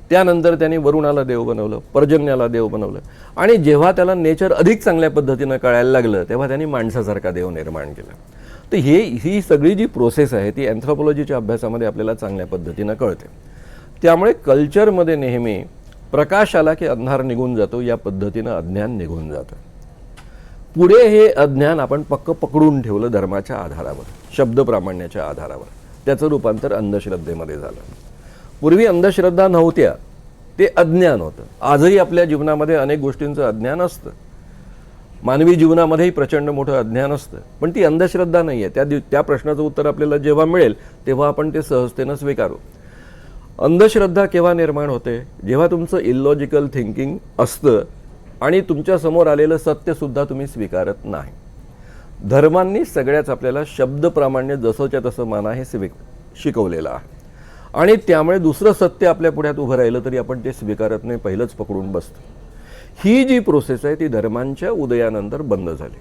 त्यानंतर त्यांनी वरुणाला देव बनवलं, पर्जन्याला देव बनवलं, आणि जेव्हा त्याला नेचर अधिक चांगल्या पद्धतीनं कळायला लागलं तेव्हा त्यांनी माणसासारखा देव निर्माण केला. तर ही सगळी जी प्रोसेस आहे ती अँथ्रोपॉलॉजीच्या अभ्यासामध्ये आपल्याला चांगल्या पद्धतीनं कळते. त्यामुळे कल्चरमध्ये नेहमी प्रकाश आला की अंधार निघून जातो, या पद्धतीनं अज्ञान निघून जातं. पुढे हे अज्ञान आपण पक्क पकडून ठेवलं धर्माच्या आधारावर, शब्दप्रामाण्याच्या आधारावर. त्याचं रूपांतर अंधश्रद्धेमध्ये झालं. पूर्वी अंधश्रद्धा नव्हत्या, ते अज्ञान होतं. आजही आपल्या जीवनामध्ये अनेक गोष्टींचं अज्ञान असतं, मानवी जीवनामध्येही प्रचंड मोठं अज्ञान असतं, पण ती अंधश्रद्धा नाही आहे. त्या प्रश्नाचं उत्तर आपल्याला जेव्हा मिळेल तेव्हा आपण ते सहजतेनं स्वीकारू. अंधश्रद्धा केव्हा निर्माण होते, जेव्हा तुमचं इलॉजिकल थिंकिंग असतं आणि तुमच्यासमोर आलेलं सत्यसुद्धा तुम्ही स्वीकारत नाही. धर्मांनी सगळ्याच आपल्याला शब्दप्रामाण्य जसंच्या तसं माना हे शिकवलेलं आहे, आणि त्यामुळे दुसरं सत्य आपल्या पुढ्यात उभं राहिलं तरी आपण ते स्वीकारत नाही, पहिलंच पकडून बसतो. ही जी प्रोसेस आहे ती धर्मांच्या उदयानंतर बंद झाली.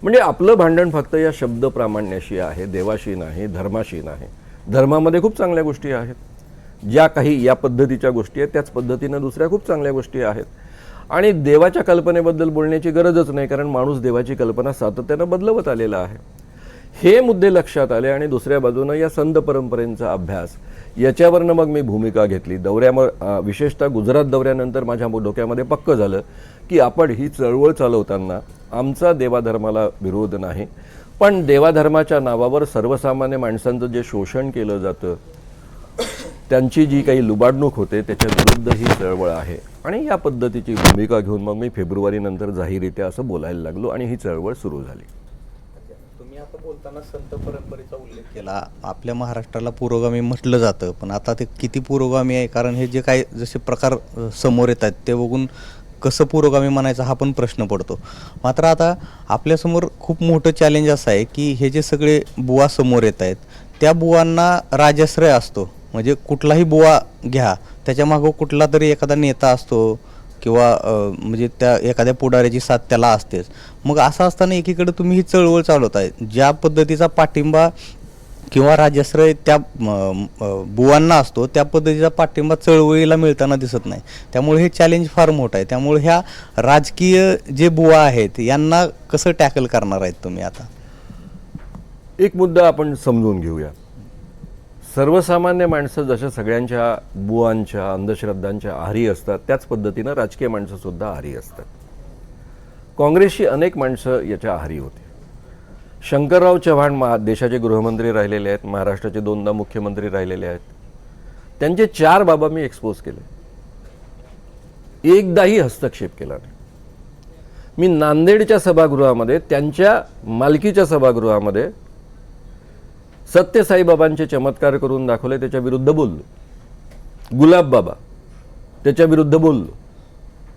म्हणजे आपलं भांडण फक्त या शब्दप्रामाण्याशी आहे, देवाशी नाही, धर्माशी नाही. धर्मामध्ये खूप चांगल्या गोष्टी आहेत, ज्या काही या पद्धतीच्या गोष्टी आहेत त्याच पद्धतीनं दुसऱ्या खूप चांगल्या गोष्टी आहेत, आणि देवाच्या कल्पनेबद्दल बोलण्याची गरजच नाही, कारण माणूस देवाची कल्पना सातत्यानं बदलवत आलेला आहे. हे मुद्दे लक्षात आले, आणि दुसऱ्या बाजूनं या संत परंपरेचा अभ्यास, याच्यावरनं मग मी भूमिका घेतली. विशेषतः गुजरात दौऱ्यानंतर माझ्या डोक्यामध्ये पक्क झालं की आपण ही चळवळ चालवताना आमचा देवाधर्माला विरोध नाही, पण देवाधर्माच्या नावावर सर्वसामान्य माणसांचं जे शोषण केलं जातं, त्यांची जी काही लुबाडणूक होते त्याच्या विरुद्ध ही चळवळ आहे. आणि या पद्धतीची भूमिका घेऊन मग मी फेब्रुवारीनंतर जाहीररित्या असं बोलायला लागलो आणि ही चळवळ सुरू झाली. तुम्ही आता बोलताना संत परंपरेचा उल्लेख केला. आपल्या महाराष्ट्राला पुरोगामी म्हटलं जातं, पण आता ते किती पुरोगामी आहे? कारण हे जे काही जसे प्रकार समोर येत आहेत ते बघून कसं पुरोगामी म्हणायचा हा पण प्रश्न पडतो. मात्र आता आपल्यासमोर खूप मोठं चॅलेंज असं आहे की हे जे सगळे बुवा समोर येत आहेत त्या बुवांना राजाश्रय असतो. म्हणजे कुठलाही बुवा घ्या, त्याच्यामागं कुठला तरी एखादा नेता असतो किंवा म्हणजे त्या एखाद्या पुढाऱ्याची साथ त्याला असतेच. मग असं असताना एकीकडे तुम्ही ही चळवळ चालवत आहे, ज्या पद्धतीचा पाठिंबा किंवा राजाश्रय त्या बुवांना असतो त्या पद्धतीचा पाठिंबा चळवळीला मिळताना दिसत नाही. त्यामुळे हे चॅलेंज फार मोठं आहे. त्यामुळे ह्या राजकीय जे बुवा आहेत यांना कसं टॅकल करणार आहेत तुम्ही? आता एक मुद्दा आपण समजून घेऊया. सर्वसामान्य माणसं जशा सगळ्यांच्या बुवांच्या अंधश्रद्धांच्या आहारी असतात, त्याच पद्धतीनं राजकीय माणसंसुद्धा आहारी असतात. काँग्रेसची अनेक माणसं याच्या आहारी होती. शंकरराव चव्हाण देशाचे गृहमंत्री राहिलेले आहेत, महाराष्ट्राचे 2दा मुख्यमंत्री राहिलेले आहेत. त्यांचे 4 बाबा मी एक्सपोज केले, एकदाही हस्तक्षेप केला नाही. मी नांदेडच्या सभागृहामध्ये, त्यांच्या मालकीच्या सभागृहामध्ये सत्य साईबाबांचे चमत्कार करून दाखवले, त्याच्या विरुद्ध बोललो. गुलाब बाबा त्याच्या विरुद्ध बोललो,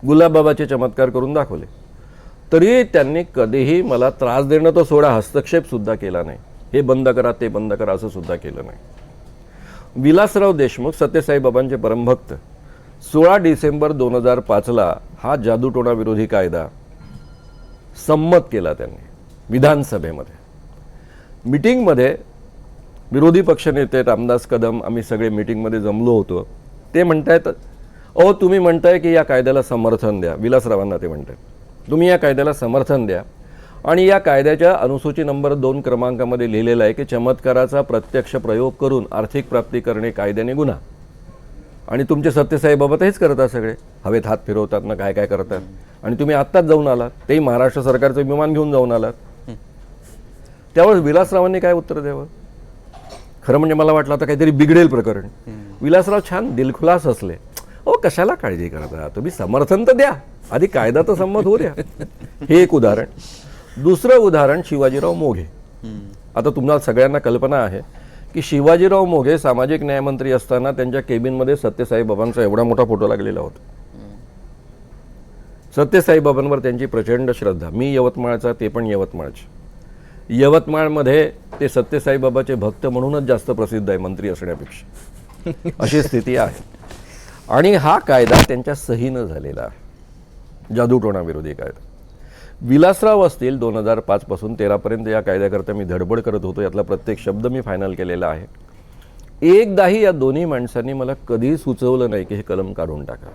गुलाब बाबाचे चमत्कार करून दाखवले. तरी त्यांनी कधीही मला त्रास देणं तो सोडा, हस्तक्षेप सुद्धा केला नाही. हे बंद करा, ते बंद करा असं सुद्धा केलं नाही. विलासराव देशमुख सत्यसाईबाबांचे परमभक्त 16 डिसेंबर 2005ला हा जादूटोणा विरोधी कायदा संमत केला त्यांनी विधानसभेमध्ये. मीटिंगमध्ये विरोधी पक्षनेते रामदास कदम आम्ही सगळे मीटिंगमध्ये जमलो होतो. ते म्हणतायत, अहो तुम्ही म्हणताय की या कायद्याला समर्थन द्या. विलासरावांना ते म्हणतायत, तुम्ही या कायद्याला समर्थन द्या आणि या कायद्याच्या अनुसूची नंबर 2 क्रमांकामध्ये लिहिलेलं आहे की चमत्काराचा प्रत्यक्ष प्रयोग करून आर्थिक प्राप्ती करणे कायद्याने गुन्हा. आणि तुमचे सत्यसाईबाबा तेच करतात, सगळे हवेत हात फिरवतात ना, काय काय करतात. आणि तुम्ही आत्ताच जाऊन आलात, तेही महाराष्ट्र सरकारचं विमान घेऊन जाऊन आलात. त्यावेळेस विलासरावांनी काय उत्तर द्यावं? खरं म्हणजे मला वाटलं आता काहीतरी बिघडेल प्रकरण. विलासराव छान दिलखुलास असले, ओ कशाला काळजी करता, तुम्ही समर्थन तर द्या, आधी कायदा तर संमत होऊ द्या. हे एक उदाहरण. दुसरं उदाहरण शिवाजीराव मोघे. आता तुम्हाला सगळ्यांना कल्पना आहे की शिवाजीराव मोघे सामाजिक न्यायमंत्री असताना त्यांच्या केबिनमध्ये सत्यसाईबाबांचा एवढा मोठा फोटो लागलेला होता. सत्यसाईबाबांवर त्यांची प्रचंड श्रद्धा. मी यवतमाळचा, ते पण यवतमाळचे. यवतमाळमध्ये ते सत्यसाईबाबाचे भक्त म्हणूनच जास्त प्रसिद्ध आहे मंत्री असण्यापेक्षा, अशी स्थिती आहे. आणि हा कायदा त्यांच्या सहीनं झालेला आहे, जादूटोणा विरोधी कायदा. विलासराव असतील 2005 पासून 13 पर्यंत या कायद्याकरता मी धडपड करत होतो. यातला प्रत्येक शब्द मी फायनल केलेला आहे. एकदाही या दोन्ही माणसांनी मला कधीही सुचवलं नाही की हे कलम काढून टाका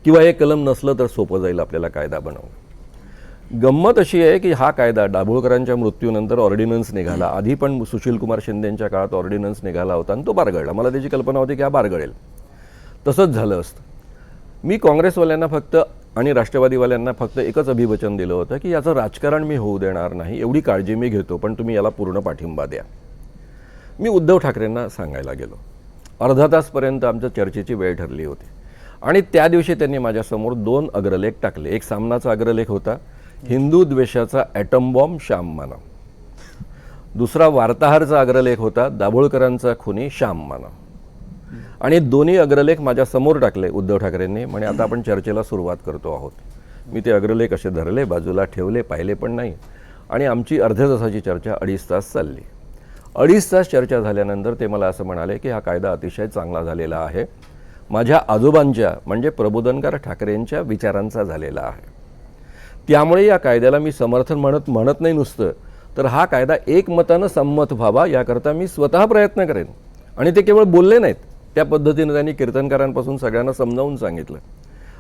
किंवा हे कलम नसलं तर सोपं जाईल आपल्याला कायदा बनवणं. गंमत अशी आहे की हा कायदा दाभोळकरांच्या मृत्यूनंतर ऑर्डिनन्स निघाला. आधी पण सुशीलकुमार शिंदेंच्या काळात ऑर्डिनन्स निघाला होता आणि तो बारगळला. मला त्याची कल्पना होती की हा बारगळेल. तसंच झालं असतं. मी काँग्रेसवाल्यांना फक्त आणि राष्ट्रवादीवाल्यांना फक्त एकच अभिवचन दिलं होतं की याचं राजकारण मी होऊ देणार नाही, एवढी काळजी मी घेतो, पण तुम्ही याला पूर्ण पाठिंबा द्या. मी उद्धव ठाकरेंना सांगायला गेलो. अर्धा तासपर्यंत आमच्या चर्चेची वेळ ठरली होती आणि त्या दिवशी त्यांनी माझ्यासमोर 2 अग्रलेख टाकले. एक सामनाचा अग्रलेख होता, हिंदू द्वेषाचा ॲटम बॉम्ब श्याम मानव. दुसरा वार्ताहरचा अग्रलेख होता, दाभोळकरांचा खुनी श्याम मानव. आणि दोन्ही अग्रलेख माझ्या समोर टाकले उद्धव ठाकरेंनी. म्हणे आता आपण चर्चेला सुरुवात करतो आहोत. मी ते अग्रलेख असे धरले, बाजूला ठेवले, पाहिले पण नाही. आणि आमची अर्ध्या तासाची चर्चा 2.5 तास चालली. 2.5 तास चर्चा झाल्यानंतर ते मला असं म्हणाले की हा कायदा अतिशय चांगला झालेला आहे, माझ्या आजोबांच्या म्हणजे प्रबोधनकार ठाकरेंच्या विचारांचा झालेला आहे. त्यामुळे या कायद्याला मी समर्थन म्हणत नाही नुसतं, तर हा कायदा एकमतानं संमत व्हावा याकरता मी स्वतः प्रयत्न करेन. आणि ते केवळ बोलले नाहीत, त्या पद्धतीनं त्यांनी कीर्तनकारांपासून सगळ्यांना समजावून सांगितलं.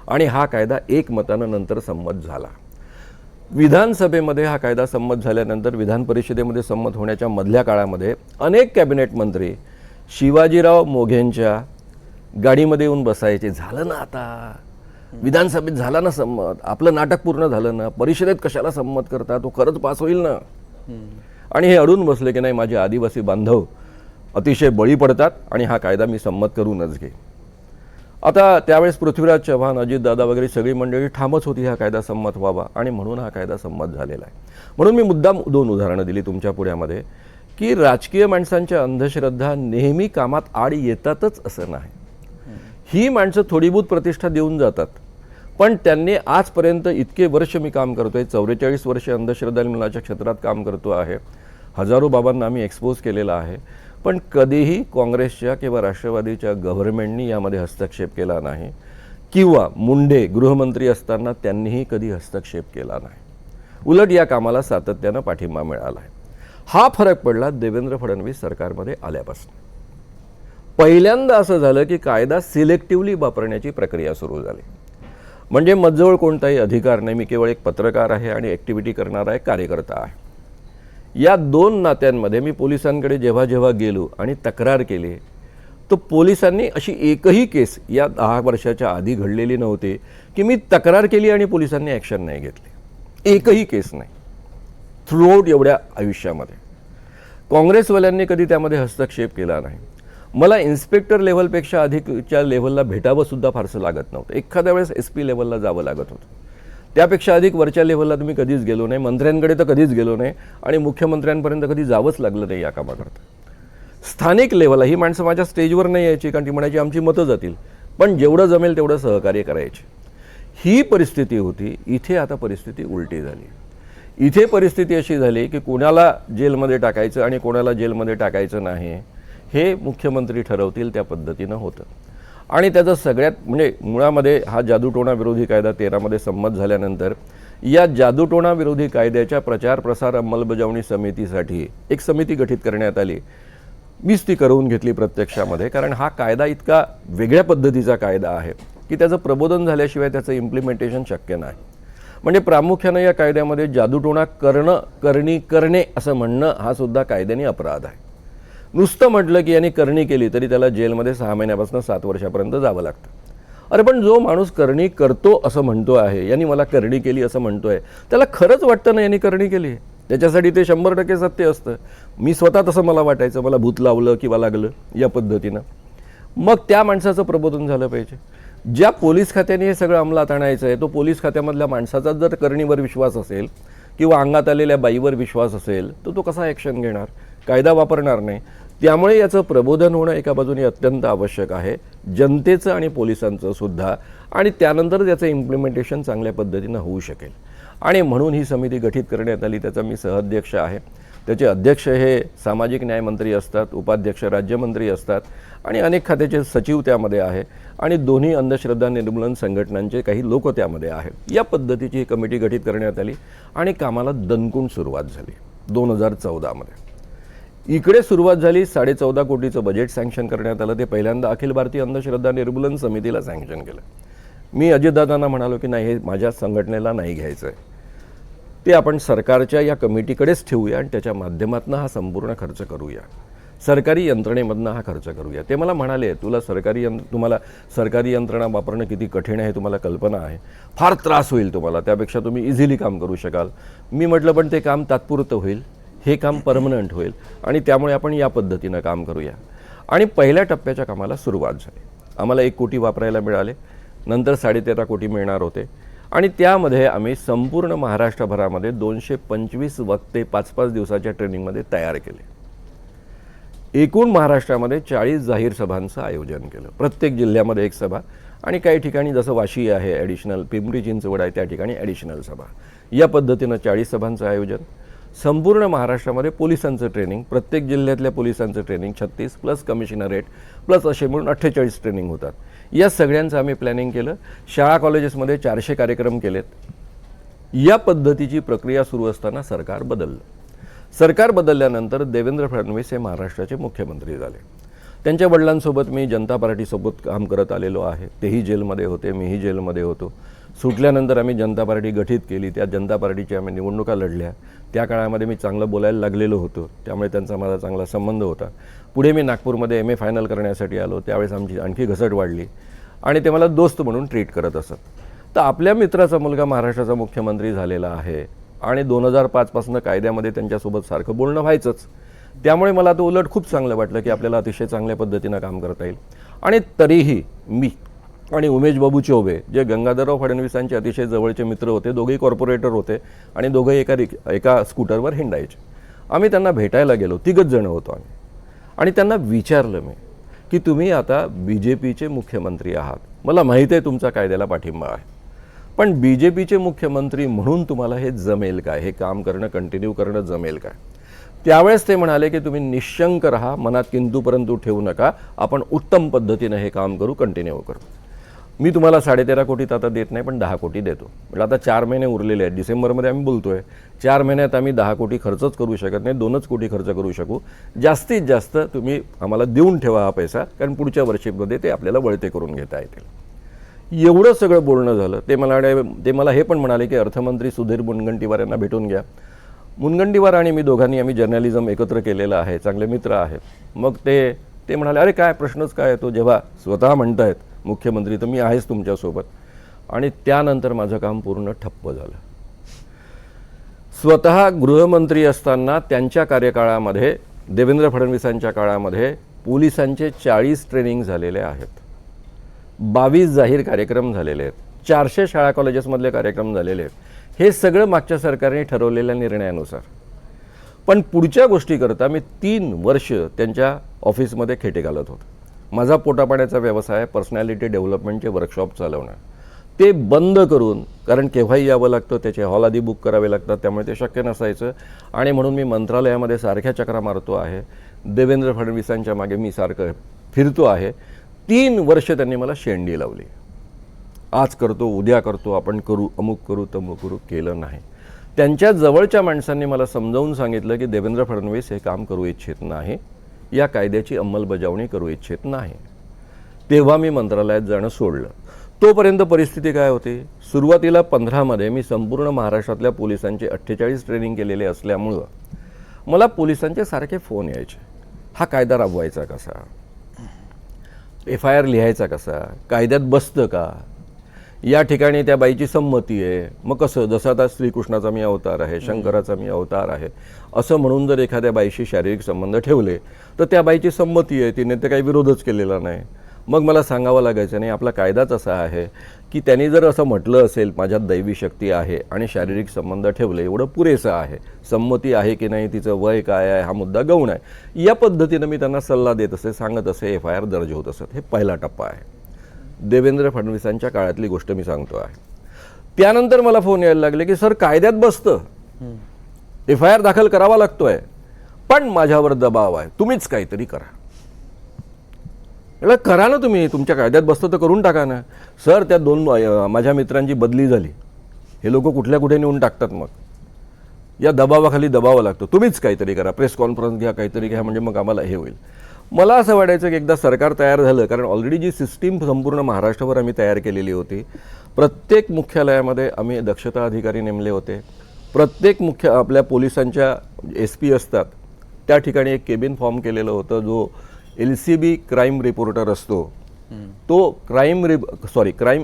आणि हा कायदा एकमतानं नंतर संमत झाला. विधानसभेमध्ये हा कायदा संमत झाल्यानंतर विधान परिषदेमध्ये संमत होण्याच्या मधल्या काळामध्ये अनेक कॅबिनेट मंत्री शिवाजीराव मोघेंच्या गाडीमध्ये येऊन बसायचे. झालं ना आता विधानसभेत, झाला ना संमत, आपलं नाटक पूर्ण झालं ना, परिषदेत कशाला संमत करता, तो खरंच पास होईल ना. आणि हे अडून बसले की नाही माझे आदिवासी बांधव अतिशय बळी पडतात आणि हा कायदा मी संमत करूनच घे. आता त्यावेळेस पृथ्वीराज चव्हाण, अजितदादा वगैरे सगळी मंडळी ठामच होती हा कायदा संमत व्हावा आणि म्हणून हा कायदा संमत झालेला आहे. म्हणून मी मुद्दाम 2 उदाहरणं दिली तुमच्या पुढ्यामध्ये की राजकीय माणसांच्या अंधश्रद्धा नेहमी कामात आड येतातच असं नाही. ही माणसं थोडीबहुत प्रतिष्ठा देऊन जातात, पण त्यांनी आजपर्यंत इतके वर्ष मी काम करतोय, 44 वर्ष अंधश्रद्धा निर्मूलनाच्या क्षेत्रात काम करतो आहे, हजारो बाबांना आम्ही एक्सपोज केलेला आहे, पण कधीही काँग्रेसच्या किंवा राष्ट्रवादीच्या गव्हर्नमेंटनी यामध्ये हस्तक्षेप केला नाही किंवा मुंडे गृहमंत्री असताना त्यांनीही कधी हस्तक्षेप केला नाही. उलट या कामाला सातत्यानं पाठिंबा मिळाला आहे. हा फरक पडला देवेंद्र फडणवीस सरकारमध्ये आल्यापासून. पहिल्यांदा असं झालं की कायदा सिलेक्टिव्हली वापरण्याची प्रक्रिया सुरू झाली. म्हणजे माझजवळ कोणताही अधिकार नाही, मी केवळ एक पत्रकार आहे आणि ॲक्टिव्हिटी करणारा एक कार्यकर्ता आहे. या 2 नात्यांमध्ये मी पोलिसांकडे जेव्हा जेव्हा गेलो आणि तक्रार केली तर पोलिसांनी अशी एकही केस या 10 वर्षाच्या आधी घडलेली नव्हती की मी तक्रार केली आणि पोलिसांनी ॲक्शन नाही घेतली. एकही केस नाही थ्रूआउट एवढ्या आयुष्यामध्ये. काँग्रेसवाल्यांनी कधी त्यामध्ये हस्तक्षेप केला नाही. मला इन्स्पेक्टर लेव्हलपेक्षा अधिकच्या लेव्हलला भेटावंसुद्धा फारसं लागत नव्हतं. एखाद्या वेळेस SP लेव्हलला जावं लागत होतं. त्यापेक्षा अधिक वरच्या लेव्हलला तुम्ही कधीच गेलो नाही, मंत्र्यांकडे तर कधीच गेलो नाही आणि मुख्यमंत्र्यांपर्यंत कधी जावंच लागलं नाही या कामाकरता. स्थानिक लेव्हलला ही माणसं माझ्या स्टेजवर नाही यायची कारण ती म्हणायची आमची मतं जातील, पण जेवढं जमेल तेवढं सहकार्य करायचे. ही परिस्थिती होती. इथे आता परिस्थिती उलटी झाली. इथे परिस्थिती अशी झाली की कोणाला जेलमध्ये टाकायचं आणि कोणाला जेलमध्ये टाकायचं नाही हे मुख्यमंत्री ठरवतील त्या पद्धतीनं होतं. आणि त्याचं सगळ्यात म्हणजे मुळामध्ये हा जादूटोणा विरोधी कायदा 13 मध्ये संमत झाल्यानंतर या जादूटोणा विरोधी कायद्याच्या प्रचार प्रसार अंमलबजावणी समितीसाठी एक समिती गठीत करण्यात आली. मीच ती करून घेतली प्रत्यक्षामध्ये, कारण हा कायदा इतका वेगळ्या पद्धतीचा कायदा आहे की त्याचं प्रबोधन झाल्याशिवाय त्याचं इम्प्लिमेंटेशन शक्य नाही. म्हणजे प्रामुख्यानं या कायद्यामध्ये जादूटोणा करणे असं म्हणणं हा सुद्धा कायद्याने अपराध आहे. नुसतं म्हटलं की यांनी करणी केली तरी त्याला जेलमध्ये 6 महिन्यापासून 7 वर्षापर्यंत जावं लागतं. अरे पण जो माणूस करणी करतो असं म्हणतो आहे, यांनी मला करणी केली असं म्हणतोय, त्याला खरंच वाटतं ना यांनी करणी केली, त्याच्यासाठी ते 100% सत्य असतं. मी स्वतः तसं मला वाटायचं, मला भूत लावलं किंवा लागलं या पद्धतीनं. मग त्या माणसाचं प्रबोधन झालं पाहिजे. ज्या पोलीस खात्याने हे सगळं अंमलात आणायचं आहे तो पोलीस खात्यामधल्या माणसाचा जर करणीवर विश्वास असेल किंवा अंगात आलेल्या बाईवर विश्वास असेल तर तो कसा ॲक्शन घेणार, कायदा वापरणार नाही. त्यामुळे याचं प्रबोधन होणं एका बाजूने अत्यंत आवश्यक आहे, जनतेचं आणि पोलिसांचं सुद्धा, आणि त्यानंतर त्याचं इम्प्लिमेंटेशन चांगल्या पद्धतीनं होऊ शकेल. आणि म्हणून ही समिती गठीत करण्यात आली. त्याचा मी सहअध्यक्ष आहे. त्याचे अध्यक्ष हे सामाजिक न्यायमंत्री असतात, उपाध्यक्ष राज्यमंत्री असतात आणि अनेक खात्याचे सचिव त्यामध्ये आहे आणि दोन्ही अंधश्रद्धा निर्मूलन संघटनांचे काही लोक त्यामध्ये आहेत. या पद्धतीची ही कमिटी गठीत करण्यात आली आणि कामाला दणकून सुरुवात झाली 2014 मध्ये. इकडे सुरुवात झाली, 14.5 कोटीचं बजेट सँक्शन करण्यात आलं. ते पहिल्यांदा अखिल भारतीय अंधश्रद्धा निर्मूलन समितीला सँक्शन केलं. मी अजितदादांना म्हणालो की नाही, हे माझ्या संघटनेला नाही घ्यायचं आहे, ते आपण सरकारच्या या कमिटीकडेच ठेवूया आणि त्याच्या माध्यमातून हा संपूर्ण खर्च करूया, सरकारी यंत्रणेमधनं हा खर्च करूया. ते मला म्हणाले तुम्हाला सरकारी यंत्रणा वापरणं किती कठीण आहे तुम्हाला कल्पना आहे, फार त्रास होईल तुम्हाला, त्यापेक्षा तुम्ही इझिली काम करू शकाल. मी म्हटलं पण ते काम तात्पुरतं होईल, हे काम परमनंट होईल आणि त्यामुळे आपण या पद्धतीनं काम करूया. आणि पहिल्या टप्प्याच्या कामाला सुरुवात झाली. आम्हाला 1 कोटी वापरायला मिळाले, नंतर 13.5 कोटी मिळणार होते आणि त्यामध्ये आम्ही संपूर्ण महाराष्ट्रभरामध्ये 225 वक्ते 5-5 दिवसाच्या ट्रेनिंगमध्ये तयार केले. एकूण महाराष्ट्रामध्ये 40 जाहीर सभांचं आयोजन केलं. प्रत्येक जिल्ह्यामध्ये 1 सभा आणि काही ठिकाणी जसं वाशी आहे ॲडिशनल, पिंपरी चिंचवड आहे त्या ठिकाणी ॲडिशनल सभा. या पद्धतीनं 40 सभांचं आयोजन. संपूर्ण महाराष्ट्रामध्ये पोलिसांचं ट्रेनिंग, प्रत्येक जिल्ह्यातल्या पोलिसांचं ट्रेनिंग 36 प्लस कमिशनरेट प्लस असे म्हणून 48 ट्रेनिंग होतात. या सगळ्यांचं आम्ही प्लॅनिंग केलं. शाळा कॉलेजेसमध्ये 400 कार्यक्रम केलेत. या पद्धतीची प्रक्रिया सुरू असताना सरकार बदललं. सरकार बदलल्यानंतर देवेंद्र फडणवीस हे महाराष्ट्राचे मुख्यमंत्री झाले. त्यांच्या वडिलांसोबत मी जनता पार्टीसोबत काम करत आलेलो आहे. तेही जेलमध्ये होते, मीही जेलमध्ये होतो. सुटल्यानंतर आम्ही जनता पार्टी गठीत केली. त्या जनता पार्टीची आम्ही निवडणुका लढल्या. त्या काळामध्ये मी चांगलं बोलायला लागलेलो होतो, त्यामुळे त्यांचा माझा चांगला संबंध होता. पुढे मी नागपूरमध्ये MA फायनल करण्यासाठी आलो. त्यावेळेस आमची आणखी घसट वाढली आणि ते मला दोस्त म्हणून ट्रीट करत असत. तर आपल्या मित्राचा मुलगा महाराष्ट्राचा मुख्यमंत्री झालेला आहे आणि 2005 पासून कायद्यामध्ये त्यांच्यासोबत सारखं बोलणं व्हायचंच. त्यामुळे मला तो उलट खूप चांगलं वाटलं की आपल्याला अतिशय चांगल्या पद्धतीनं काम करता येईल. आणि तरीही मी आणि उमेश बाबू चौबे जे गंगाधरराव फडणवीसांचे अतिशय जवळचे मित्र होते, दोघेही कॉर्पोरेटर होते आणि दोघंही एका स्कूटरवर हिंडायचे. आम्ही त्यांना भेटायला गेलो, 3 जण होतो आम्ही. आणि त्यांना विचारलं मी की तुम्ही आता BJPचे मुख्यमंत्री आहात, मला माहीत आहे तुमचा कायद्याला पाठिंबा आहे, पण BJPचे मुख्यमंत्री म्हणून तुम्हाला हे जमेल काय, हे काम करणं कंटिन्यू करणं जमेल काय? त्यावेळेस ते म्हणाले की तुम्ही निशंक राहा, मनात किंतु परंतु ठेवू नका, आपण उत्तम पद्धतीनं हे काम करू, कंटिन्यू करू. मी तुम्हाला 13.5 कोटी आता देत नाही, पण 10 कोटी देतो. म्हणजे आता 4 महिने उरलेले आहेत, डिसेंबरमध्ये आम्ही बोलतोय, 4 महिन्यात आम्ही 10 कोटी खर्चच करू शकत नाही, 2च कोटी खर्च करू शकू. जास्तीत जास्त तुम्ही आम्हाला देऊन ठेवा हा पैसा, कारण पुढच्या वर्षीमध्ये ते आपल्याला वळते करून घेता येतील. एवढं सगळं बोलणं झालं. ते मला हे पण म्हणाले की अर्थमंत्री सुधीर मुनगंटीवार यांना भेटून घ्या. मुनगंटीवार आणि मी दोघांनी आम्ही जर्नलिझम एकत्र केलेलं आहे, चांगले मित्र आहेत. मग ते म्हणाले अरे काय प्रश्नच काय येतो, जेव्हा स्वतः म्हणतायत मुख्यमंत्री तर मी आहेच तुमच्यासोबत. आणि त्यानंतर माझं काम पूर्ण ठप्प झालं. स्वतः गृहमंत्री असताना त्यांच्या कार्यकाळामध्ये, देवेंद्र फडणवीसांच्या काळामध्ये पोलिसांचे 40 ट्रेनिंग झालेले आहेत, 22 जाहीर कार्यक्रम झालेले आहेत, 400 शाळा कॉलेजेसमधले कार्यक्रम झालेले आहेत. हे सगळं मागच्या सरकारने ठरवलेल्या निर्णयानुसार. पण पुढच्या गोष्टीकरता मी 3 वर्ष त्यांच्या ऑफिसमध्ये खेटे घालत होतो. माझा पोटापाण्याचा व्यवसाय आहे, पर्सनॅलिटी डेव्हलपमेंटचे वर्कशॉप चालवणं. ते बंद करून, कारण केव्हाही यावं लागतं, त्याचे हॉल आधी बुक करावे लागतात, त्यामुळे ते शक्य नसायचं. आणि म्हणून मी मंत्रालयामध्ये सारख्या चक्रा मारतो आहे, देवेंद्र फडणवीसांच्या मागे मी सारखं फिरतो आहे. 3 वर्ष त्यांनी मला शेंडी लावली. आज करतो, उद्या करतो, आपण करू, अमुक करू, तमुक करू, केलं नाही. त्यांच्या जवळच्या माणसांनी मला समजावून सांगितलं की देवेंद्र फडणवीस हे काम करू इच्छित नाही, या कायद्याची अंमलबजावणी करू इच्छित नाही. तेव्हा मी मंत्रालयात जाणं सोडलं. तोपर्यंत परिस्थिती काय होती, सुरुवातीला 15मध्ये मी संपूर्ण महाराष्ट्रातल्या पोलिसांचे 48 ट्रेनिंग केलेले असल्यामुळं मला पोलिसांचे सारखे फोन यायचे. हा कायदा राबवायचा कसा, FIR लिहायचा कसा, कायद्यात बसतं का, या ठिकाणी त्या बाईची संमती आहे. मग कसं, जसं आता श्रीकृष्णाचा मी अवतार आहे, शंकराचा मी अवतार आहे, असं म्हणून जर एखाद्या बाईशी शारीरिक संबंध ठेवले तर त्या बाईची संमती आहे, तिने तर काही विरोधच केलेला नाही. मग मला सांगावं लागायचं नाही, आपला कायदाच असा आहे की त्यांनी जर असं म्हटलं असेल माझ्यात दैवी शक्ती आहे आणि शारीरिक संबंध ठेवले एवढं पुरेसं आहे, संमती आहे की नाही, तिचं वय काय आहे, हा मुद्दा गौण आहे. या पद्धतीनं मी त्यांना सल्ला देत असे, सांगत असे, FIR दर्ज होत असत. हे पहिला टप्पा आहे. देवेंद्र फडणवीसांच्या काळातली गोष्ट मी सांगतो आहे. त्यानंतर मला फोन यायला लागले की सर कायद्यात बसतं, FIR दाखल करावा लागतोय, पण माझ्यावर दबाव आहे, तुम्हीच काहीतरी करा. करा ना, तुम्ही तुमच्या कायद्यात बसतं तर करून टाका ना. सर त्या 2 माझ्या मित्रांची बदली झाली, हे लोक कुठल्या कुठे नेऊन टाकतात, मग या दबावाखाली दबावं लागतं, तुम्हीच काहीतरी करा, प्रेस कॉन्फरन्स घ्या, काहीतरी घ्या, म्हणजे मग आम्हाला हे होईल. मला असं वाटायचं की एकदा सरकार तयार झालं, कारण ऑलरेडी जी सिस्टीम संपूर्ण महाराष्ट्रावर आम्ही तयार केलेली होती. प्रत्येक मुख्यालयामध्ये आम्ही दक्षता अधिकारी नेमले होते. प्रत्येक आपल्या पोलिसांच्या SP असतात त्या ठिकाणी एक केबिन फॉर्म केलेलं होतं, जो LCB क्राईम रिपोर्टर असतो, तो क्राईम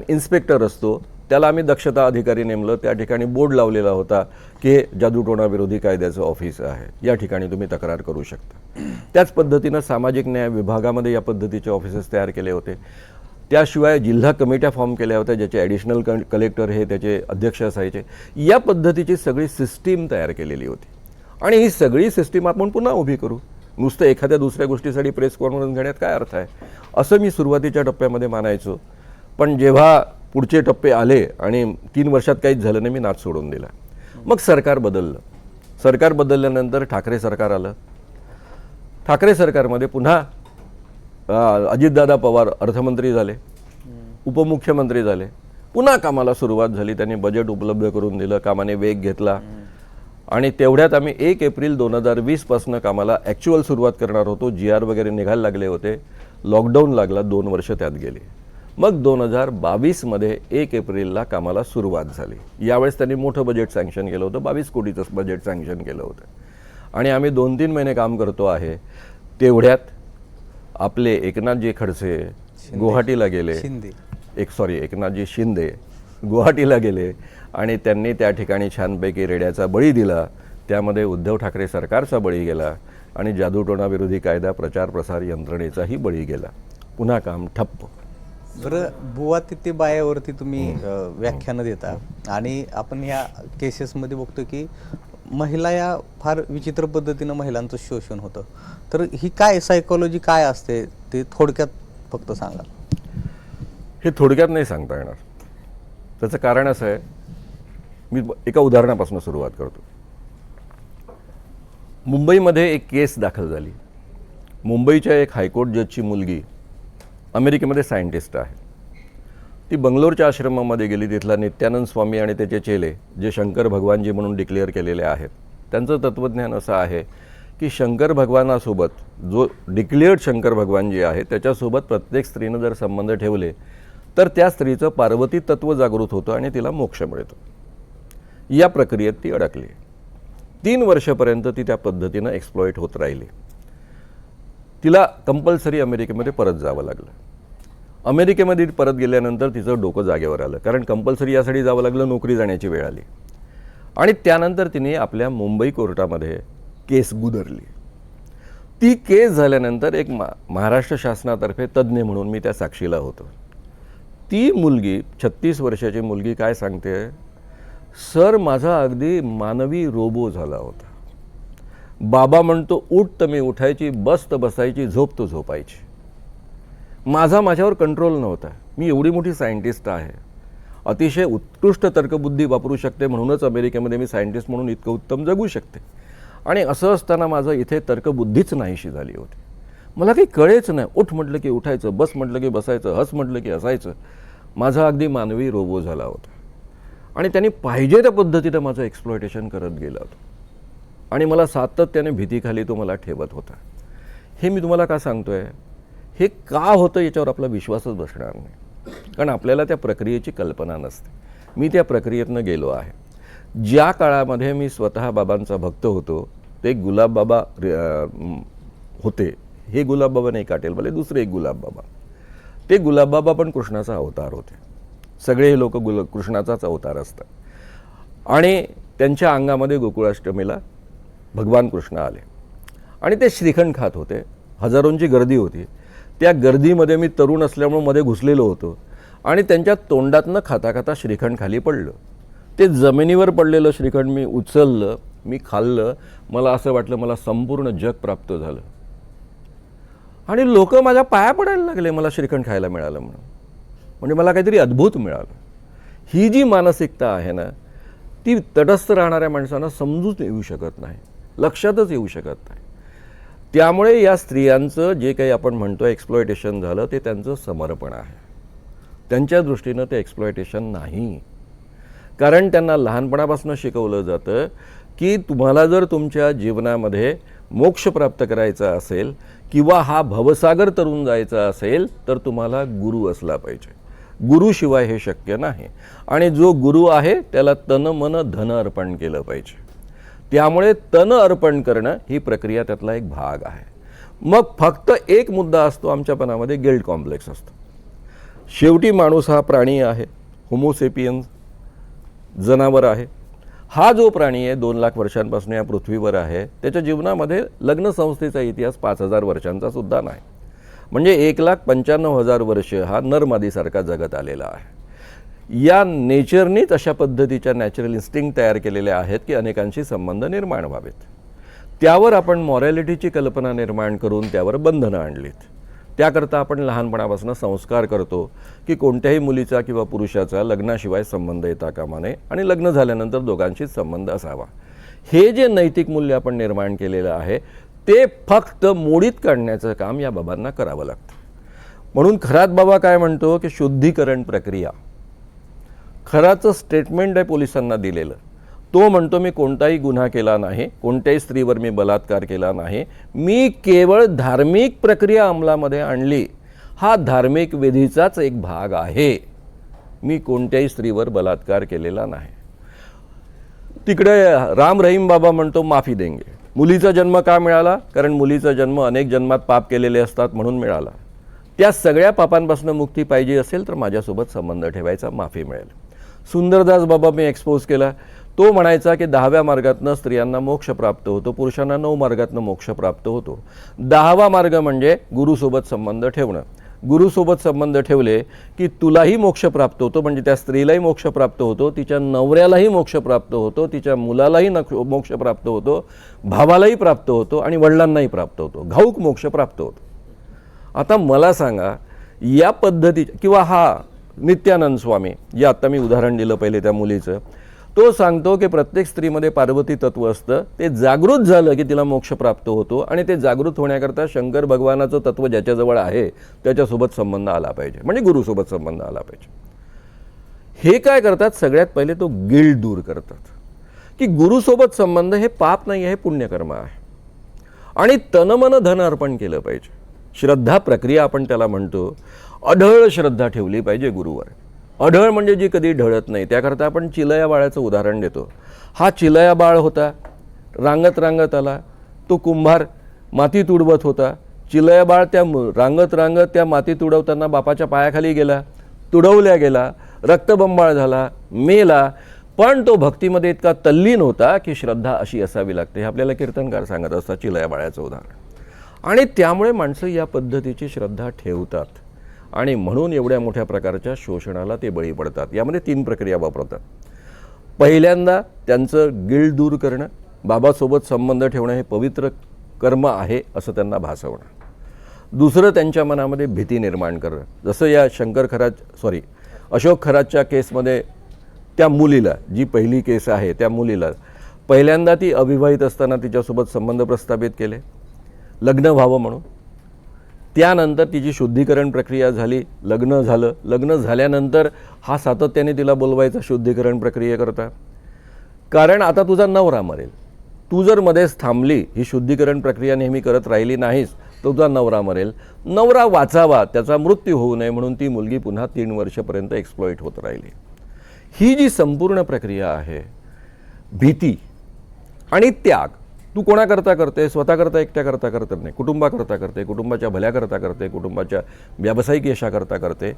इन्स्पेक्टर असतो, त्याला आम्ही दक्षता अधिकारी नेमलं. त्या ठिकाणी बोर्ड लावलेला होता की जादूटोणा विरोधी कायद्याचं ऑफिस आहे, या ठिकाणी तुम्ही तक्रार करू शकता. त्याच पद्धतीनं सामाजिक न्याय विभागामध्ये या पद्धतीचे ऑफिसेस तयार केले होते. त्याशिवाय जिल्हा कमिट्या फॉर्म केल्या होत्या, ज्याचे ॲडिशनल कलेक्टर हे त्याचे अध्यक्ष असायचे. या पद्धतीची सगळी सिस्टीम तयार केलेली होती. आणि ही सगळी सिस्टीम आपण पुन्हा उभी करू, नुसतं एखाद्या दुसऱ्या गोष्टीसाठी प्रेस कॉन्फरन्स घेण्यात काय अर्थ आहे, असं मी सुरुवातीच्या टप्प्यामध्ये मानायचो. पण जेव्हा पुढचे टप्पे आले आणि 3 वर्षात काहीच झालं नाही, मी नाच सोडून दिला. मग सरकार बदललं. सरकार बदलल्यानंतर ठाकरे सरकार आलं. ठाकरे सरकारमध्ये पुन्हा अजितदादा पवार अर्थमंत्री झाले, उपमुख्यमंत्री झाले. पुन्हा कामाला सुरुवात झाली. त्यांनी बजेट उपलब्ध करून दिलं, कामाने वेग घेतला. आणि तेवढ्यात आम्ही 1 एप्रिल 2020 पासून कामाला ॲक्च्युअल सुरुवात करणार होतो. GR वगैरे निघायला लागले होते. लॉकडाऊन लागला, 2 वर्ष त्यात गेली. मग 2022मध्ये 1 एप्रिलला कामाला सुरुवात झाली. यावेळेस त्यांनी मोठं बजेट सँक्शन केलं होतं, 22 कोटीचं बजेट सँक्शन केलं होतं. आणि आम्ही 2-3 महिने काम करतो आहे. तेवढ्यात आपले एकनाथजी खडसे गुवाहाटीला गेले, एकनाथजी शिंदे गुवाहाटीला गेले आणि त्यांनी त्या ठिकाणी छानपैकी रेड्याचा बळी दिला. त्यामध्ये उद्धव ठाकरे सरकारचा बळी गेला आणि जादूटोणाविरोधी कायदा प्रचार प्रसार यंत्रणेचाही बळी गेला. पुन्हा काम ठप्प. बरं, बुवा तिथे बायावरती तुम्ही व्याख्यानं देता आणि आपण या केसेसमध्ये बघतो की महिला या फार विचित्र पद्धतीनं महिलांचं शोषण होतं. तर ही काय सायकोलॉजी काय असते ते थोडक्यात फक्त सांगा. हे थोडक्यात नाही सांगता येणार. त्याचं कारण असं आहे, मी एका उदाहरणापासून सुरुवात करतो. मुंबईमध्ये एक केस दाखल झाली. मुंबईच्या एक हायकोर्ट जजची मुलगी अमेरिकेमध्ये सायंटिस्ट आहे. ती बंगलोरच्या आश्रमामध्ये गेली. तिथला नित्यानंद स्वामी आणि त्याचे चेले, जे शंकर भगवानजी म्हणून डिक्लेअर केलेले आहेत, त्यांचं तत्त्वज्ञान असं आहे की शंकर भगवानासोबत, जो डिक्लेअर्ड शंकर भगवान जे आहे त्याच्यासोबत प्रत्येक स्त्रीनं जर संबंध ठेवले तर त्या स्त्रीचं पार्वती तत्त्व जागृत होतं आणि तिला मोक्ष मिळतो. या प्रक्रियेत ती अडकली. 3 वर्षापर्यंत ती त्या पद्धतीनं एक्सप्लॉइट होत राहिली. तिला कंपल्सरी अमेरिकेमध्ये परत जावं लागलं. अमेरिकेमध्ये परत गेल्यानंतर तिचं डोकं जागेवर आलं, कारण कंपल्सरी यासाठी जावं लागलं, नोकरी जाण्याची वेळ आली. आणि त्यानंतर तिने आपल्या मुंबई कोर्टामध्ये केस गुदरली. ती केस झाल्यानंतर एक महाराष्ट्र शासनातर्फे तज्ज्ञ म्हणून मी त्या साक्षीला होतो. ती मुलगी, 36 वर्षाची मुलगी काय सांगते, सर माझा अगदी मानवी रोबो झाला होता. बाबा म्हणतो उठ तर मी उठायची, बस तर बसायची, झोप तर झोपायची. माझ्यावर कंट्रोल नव्हता. मी एवढी मोठी सायंटिस्ट आहे, अतिशय उत्कृष्ट तर्कबुद्धी वापरू शकते, म्हणूनच अमेरिकेमध्ये मी सायंटिस्ट म्हणून इतकं उत्तम जगू शकते. आणि असं असताना माझं इथे तर्कबुद्धीच नाहीशी झाली होती. मला काही कळेच नाही. उठ म्हटलं की उठायचं, बस म्हटलं की बसायचं, हस म्हटलं की हसायचं. माझा अगदी मानवी रोबो झाला होता. आणि त्यांनी पाहिजे त्या पद्धतीनं माझं एक्सप्लॉयटेशन करत गेला होता. आणि मला सातत्याने भीतीखाली तो मला ठेवत होता. हे मी तुम्हाला का सांगतोय, हे का होतं याच्यावर आपला विश्वासच बसणार नाही, कारण आपल्याला त्या प्रक्रियेची कल्पना नसते. मी त्या प्रक्रियेतनं गेलो आहे. ज्या काळामध्ये मी स्वतः बाबांचा भक्त होतो, ते गुलाब बाबा होते. हे गुलाब बाबा नाही काटेल भले, दुसरे एक गुलाब बाबा. ते गुलाब बाबा पण कृष्णाचा अवतार होते. सगळे हे लोक कृष्णाचाच अवतार असतात. आणि त्यांच्या अंगामध्ये गोकुळाष्टमीला भगवान कृष्ण आले आणि ते श्रीखंड खात होते. हजारोंची गर्दी होती. त्या गर्दीमध्ये मी तरुण असल्यामुळे मध्ये घुसलेलो होतो आणि त्यांच्या तोंडातनं खाता खाता श्रीखंड खाली पडलं. ते जमिनीवर पडलेलं श्रीखंड मी उचललं, मी खाल्लं. मला असं वाटलं मला संपूर्ण जग प्राप्त झालं. आणि लोक माझ्या पाया पडायला लागले मला श्रीखंड खायला मिळालं म्हणून. म्हणजे मला काहीतरी अद्भुत मिळालं. ही जी मानसिकता आहे ना, ती तटस्थ राहणाऱ्या माणसांना समजून येऊ शकत नाही, लक्षातच येऊ शकत नाही. त्यामुळे या स्त्रियांचं जे काही आपण म्हणतो एक्सप्लॉयटेशन झालं, ते त्यांचं समर्पण आहे. त्यांच्या दृष्टीनं ते एक्सप्लॉयटेशन नाही. कारण त्यांना लहानपणापासून शिकवलं जातं की तुम्हाला जर तुमच्या जीवनामध्ये मोक्ष प्राप्त करायचा असेल किंवा हा भवसागर तरून जायचा असेल तर तुम्हाला गुरु असला पाहिजे. गुरुशिवाय हे शक्य नाही. आणि जो गुरु आहे त्याला तन मन धन अर्पण केलं पाहिजे. त्यामुळे तन अर्पण करणं ही प्रक्रिया त्यातला एक भाग आहे. मग फक्त एक मुद्दा असतो आमच्यापणामध्ये, गिल्ट कॉम्प्लेक्स असतो. शेवटी माणूस हा प्राणी आहे, होमोसेपियन्स जनावर आहे. हा जो प्राणी आहे 2 लाख वर्षांपासून या पृथ्वीवर आहे, त्याच्या जीवनामध्ये लग्नसंस्थेचा इतिहास 5000 वर्षांचा सुद्धा नाही. म्हणजे 1,95,000 वर्ष हा नरमादीसारखा जगत आलेला आहे. या नेचरनीच अशा पद्धतीच्या नॅचरल इन्स्टिंक्ट तयार केलेल्या आहेत की अनेकांशी संबंध निर्माण व्हावेत. त्यावर आपण मॉरॅलिटीची कल्पना निर्माण करून त्यावर बंधनं आणलीत. त्याकरता आपण लहानपणापासून संस्कार करतो की कोणत्याही मुलीचा किंवा पुरुषाचा लग्नाशिवाय संबंध येता कामा नये आणि लग्न झाल्यानंतर दोघांशीच संबंध असावा. हे जे नैतिक मूल्य आपण निर्माण केलेलं आहे ते फक्त मोडीत काढण्याचं काम या बाबांना करावं लागतं. म्हणून खरात बाबा काय म्हणतो की शुद्धीकरण प्रक्रिया, खराचं स्टेटमेंट आहे पोलिसांना दिलेलं. तो म्हणतो मी कोणताही गुन्हा केला नाही, कोणत्याही स्त्रीवर मी बलात्कार केला नाही, मी केवळ धार्मिक प्रक्रिया अंमलामध्ये आणली. हा धार्मिक विधीचाच एक भाग आहे. मी कोणत्याही स्त्रीवर बलात्कार केलेला नाही. तिकडे राम रहीम बाबा म्हणतो माफी देंगे. मुलीचा जन्म का मिळाला? कारण मुलीचा जन्म अनेक जन्मात पाप केलेले असतात म्हणून मिळाला. त्या सगळ्या पापांपासून मुक्ती पाहिजे असेल तर माझ्यासोबत संबंध ठेवायचा, माफी मिळेल. सुंदरदास बाबा मी एक्सपोज केला, तो म्हणायचा की 10व्या मार्गातनं स्त्रियांना मोक्ष प्राप्त होतो, पुरुषांना 9 मार्गातनं मोक्ष प्राप्त होतो. 10वा मार्ग म्हणजे गुरुसोबत संबंध ठेवणं. गुरुसोबत संबंध ठेवले की तुलाही मोक्ष प्राप्त होतो, म्हणजे त्या स्त्रीलाही मोक्ष प्राप्त होतो, तिच्या नवऱ्यालाही मोक्ष प्राप्त होतो, तिच्या मुलालाही मोक्ष प्राप्त होतो, भावालाही प्राप्त होतो आणि वडिलांनाही प्राप्त होतो, घाऊक मोक्ष प्राप्त होतो. आता मला सांगा, या पद्धती किंवा हा नित्यानंद स्वामी, जे आत्ता मी उदाहरण दिलं पहिले त्या मुलीचं, तो सांगतो की प्रत्येक स्त्रीमध्ये पार्वती तत्व असतं, ते जागृत झालं की तिला मोक्ष प्राप्त होतो आणि ते जागृत होण्याकरता शंकर भगवानाचं तत्व ज्याच्याजवळ आहे त्याच्यासोबत संबंध आला पाहिजे, म्हणजे गुरुसोबत संबंध आला पाहिजे. हे काय करतात, सगळ्यात पहिले तो गिल्ट दूर करतात की गुरुसोबत संबंध हे पाप नाही आहे, पुण्यकर्म आहे आणि तनमन धन अर्पण केलं पाहिजे. श्रद्धा प्रक्रिया आपण त्याला म्हणतो, अढळ श्रद्धा ठेवली पाहिजे गुरुवर. अढळ म्हणजे जी कधी ढळत नाही. त्याकरता आपण चिलया बाळाचं उदाहरण देतो. हा चिलया बाळ होता, रांगत रांगत आला, तो कुंभार माती तुडवत होता. चिलया बाळ त्या रांगत रांगत त्या माती तुडवताना बापाच्या पायाखाली गेला, तुडवल्या गेला, रक्तबंबाळ झाला, मेला, पण तो भक्तीमध्ये इतका तल्लीन होता की श्रद्धा अशी असावी लागते. हे आपल्याला कीर्तनकार सांगत असतात चिलया बाळाचं उदाहरण. आणि त्यामुळे माणसं या पद्धतीची श्रद्धा ठेवतात आणि म्हणून एवढ्या मोठ्या प्रकारच्या शोषणाला ते बळी पडतात. यामध्ये 3 प्रक्रिया वापरतात. पहिल्यांदा त्यांचं गिल्ट दूर करणं, बाबासोबत संबंध ठेवणं हे पवित्र कर्म आहे असं त्यांना भासवणं. दुसरं त्यांच्या मनामध्ये भीती निर्माण करणं, जसं या अशोक खरातच्या केसमध्ये त्या मुलीला, जी पहिली केस आहे त्या मुलीला पहिल्यांदा ती अविवाहित असताना तिच्यासोबत संबंध प्रस्थापित केले, लग्न व्हावं म्हणून. त्यानंतर तिची शुद्धीकरण प्रक्रिया झाली, लग्न झालं. लग्न झाल्यानंतर हा सातत्याने तिला बोलवायचा शुद्धीकरण प्रक्रियेकरता, कारण आता तुझा नवरा मरेल. तू जर मध्येच थांबली, ही शुद्धीकरण प्रक्रिया नेहमी करत राहिली नाहीस, तर तुझा नवरा मरेल. नवरा वाचावा, त्याचा मृत्यू होऊ नये म्हणून ती मुलगी पुन्हा 3 वर्षापर्यंत एक्सप्लॉइट होत राहिली. ही जी संपूर्ण प्रक्रिया आहे, भीती आणि त्याग, तू कोणाकरता करते, स्वतःकरता एकट्याकरता करत नाही, कुटुंबाकरता करते, कुटुंबाच्या भल्याकरता करते, कुटुंबाच्या व्यावसायिक यशाकरता करते.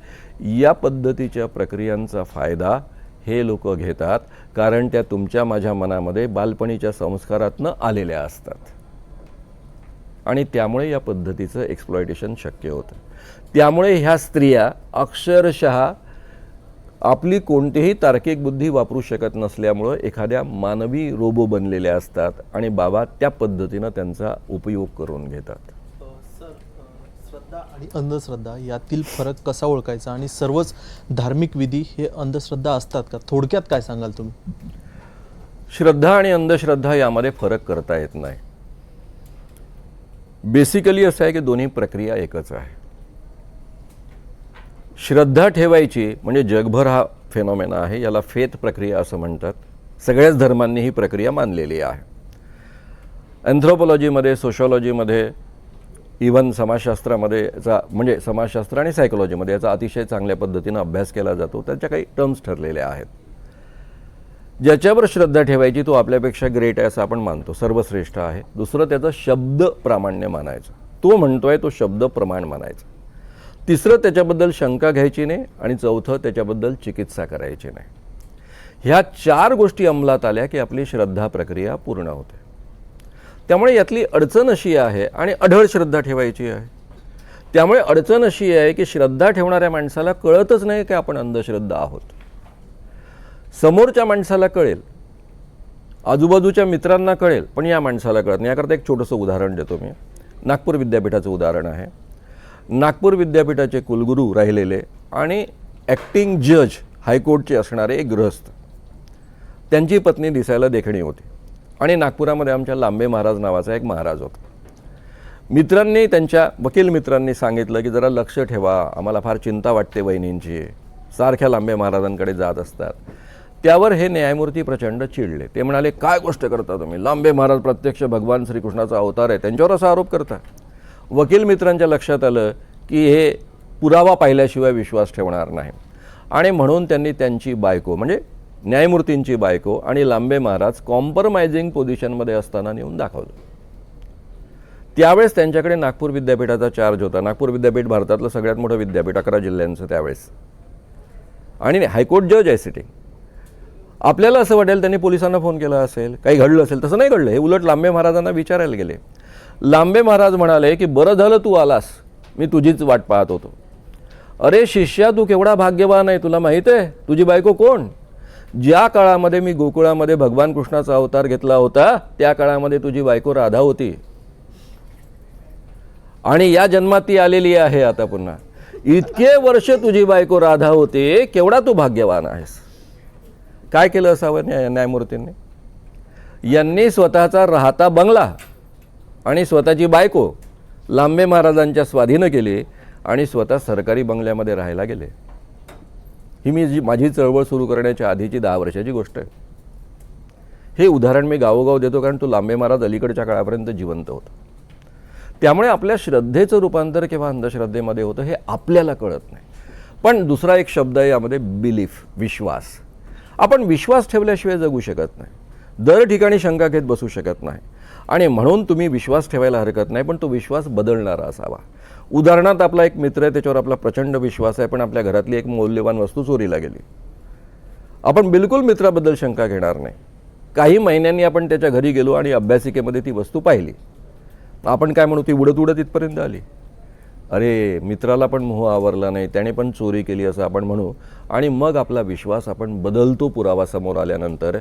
या पद्धतीच्या प्रक्रियांचा फायदा हे लोक घेतात, कारण त्या तुमच्या माझ्या मनामध्ये बालपणीच्या संस्कारातनं आलेल्या असतात आणि त्यामुळे या पद्धतीचं एक्सप्लॉयटेशन शक्य होतं. त्यामुळे ह्या स्त्रिया अक्षरशः आपली कोणतीही तार्किक बुद्धी वापरू शकत नसल्यामुळं एखाद्या मानवी रोबो बनलेल्या असतात आणि बाबा त्या पद्धतीनं त्यांचा उपयोग करून घेतात. सर, श्रद्धा आणि अंधश्रद्धा यातील फरक कसा ओळखायचा आणि सर्वच धार्मिक विधी हे अंधश्रद्धा असतात का? थोडक्यात काय सांगाल तुम्ही? श्रद्धा आणि अंधश्रद्धा यामध्ये फरक करता येत नाही. बेसिकली असं आहे की दोन्ही प्रक्रिया एकच आहे. श्रद्धा ठेवायची म्हणजे जगभर हा फेनॉमेना आहे, याला फेथ प्रक्रिया असं म्हणतात. सगळ्याच धर्मांनी ही प्रक्रिया मानलेली आहे. अँथ्रोपॉलॉजीमध्ये, सोशॉलॉजीमध्ये, इव्हन समाजशास्त्रामध्ये याचा म्हणजे समाजशास्त्र आणि सायकोलॉजीमध्ये याचा अतिशय चांगल्या पद्धतीनं अभ्यास केला जातो. त्याच्या काही टर्म्स ठरलेल्या आहेत. ज्याच्यावर श्रद्धा ठेवायची तो आपल्यापेक्षा ग्रेट आहे असं आपण मानतो, सर्वश्रेष्ठ आहे. दुसरं त्याचं शब्द प्रामाण्य मानायचं, तो म्हणतोय तो शब्द प्रमाण मानायचं. तिसरं त्याच्याबद्दल शंका घ्यायची नाही आणि चौथं त्याच्याबद्दल चिकित्सा करायची नाही. ह्या 4 गोष्टी अंमलात आल्या की आपली श्रद्धा प्रक्रिया पूर्ण होते. त्यामुळे यातली अडचण अशी आहे आणि अढळ श्रद्धा ठेवायची आहे. त्यामुळे अडचण अशी आहे की श्रद्धा ठेवणाऱ्या माणसाला कळतच नाही की आपण अंधश्रद्धा आहोत. समोरच्या माणसाला कळेल, आजूबाजूच्या मित्रांना कळेल, पण या माणसाला कळत नाही. याकरता एक छोटंसं उदाहरण देतो मी. नागपूर विद्यापीठाचं उदाहरण आहे. नागपूर विद्यापीठाचे कुलगुरू राहिलेले आणि ॲक्टिंग जज हायकोर्टचे असणारे एक गृहस्थ, त्यांची पत्नी दिसायला देखणी होती आणि नागपुरामध्ये आमच्या लांबे महाराज नावाचा एक महाराज होता. मित्रांनी, त्यांच्या वकील मित्रांनी सांगितलं की जरा लक्ष ठेवा, आम्हाला फार चिंता वाटते वहिनींची, सारख्या लांबे महाराजांकडे जात असतात. त्यावर हे न्यायमूर्ती प्रचंड चिडले. ते म्हणाले, काय गोष्ट करता तुम्ही, लांबे महाराज प्रत्यक्ष भगवान श्रीकृष्णाचा अवतार आहे, त्यांच्यावर असा आरोप करता. वकील मित्रांच्या लक्षात आलं की हे पुरावा पाहिल्याशिवाय विश्वास ठेवणार नाही आणि म्हणून त्यांनी त्यांची बायको म्हणजे न्यायमूर्तींची बायको आणि लांबे महाराज कॉम्प्रोमाइजिंग पोझिशनमध्ये असताना नेऊन दाखवलं. त्यावेळेस त्यांच्याकडे नागपूर विद्यापीठाचा चार्ज होता. नागपूर विद्यापीठ भारतातलं सगळ्यात मोठं विद्यापीठ, 11 जिल्ह्यांचं त्यावेळेस, आणि हायकोर्ट जज आहे सिटिंग. आपल्याला असं वाटेल त्यांनी पोलिसांना फोन केला असेल, काही घडलं असेल. तसं नाही घडलं. हे उलट लांबे महाराजांना विचारायला गेले. लांबे महाराज म्हणाले की बरं झालं तू आलास, मी तुझीच वाट पाहत होतो. अरे शिष्या, तू केवढा भाग्यवान आहे, तुला माहीत आहे तुझी बायको कोण? ज्या काळामध्ये मी गोकुळामध्ये भगवान कृष्णाचा अवतार घेतला होता त्या काळामध्ये तुझी बायको राधा होती आणि या जन्मात ती आलेली आहे आता पुन्हा. इतके वर्ष तुझी बायको राधा होते, केवढा तू भाग्यवान आहेस. काय केलं असावं न्यायमूर्तींनी? यांनी स्वतःचा राहता बंगला आणि स्वतःची बायको लांबे महाराजांच्या स्वाधीनं केली आणि स्वतः सरकारी बंगल्यामध्ये राहायला गेले. ही माझी चळवळ सुरू करण्याच्या आधीची 10 वर्षाची गोष्ट आहे. हे उदाहरण मी गावोगाव देतो कारण तो लांबे महाराज अलीकडच्या काळापर्यंत जिवंत होता. त्यामुळे आपल्या श्रद्धेचं रूपांतर केव्हा अंधश्रद्धेमध्ये होतं हे आपल्याला कळत नाही. पण दुसरा एक शब्द आहे यामध्ये, बिलीफ, विश्वास. आपण विश्वास ठेवल्याशिवाय जगू शकत नाही. दर ठिकाणी शंका घेत बसू शकत नाही. आणि म्हणून तुम्ही विश्वास ठेवायला हरकत नाही, पण तो विश्वास बदलणारा असावा. उदाहरणार्थ आपला एक मित्र आहे, त्याच्यावर आपला प्रचंड विश्वास आहे, पण आपल्या घरातली एक मौल्यवान वस्तू चोरीला गेली. आपण बिलकुल मित्राबद्दल शंका घेणार नाही. काही महिन्यांनी आपण त्याच्या घरी गेलो आणि अभ्यासिकेमध्ये ती वस्तू पाहिली. आपण काय म्हणू, ती उडत उडत इथपर्यंत आली. अरे मित्राला पण मोह आवरला नाही, त्याने पण चोरी केली असं आपण म्हणू. आणि मग आपला विश्वास आपण बदलतो पुरावा समोर आल्यानंतर.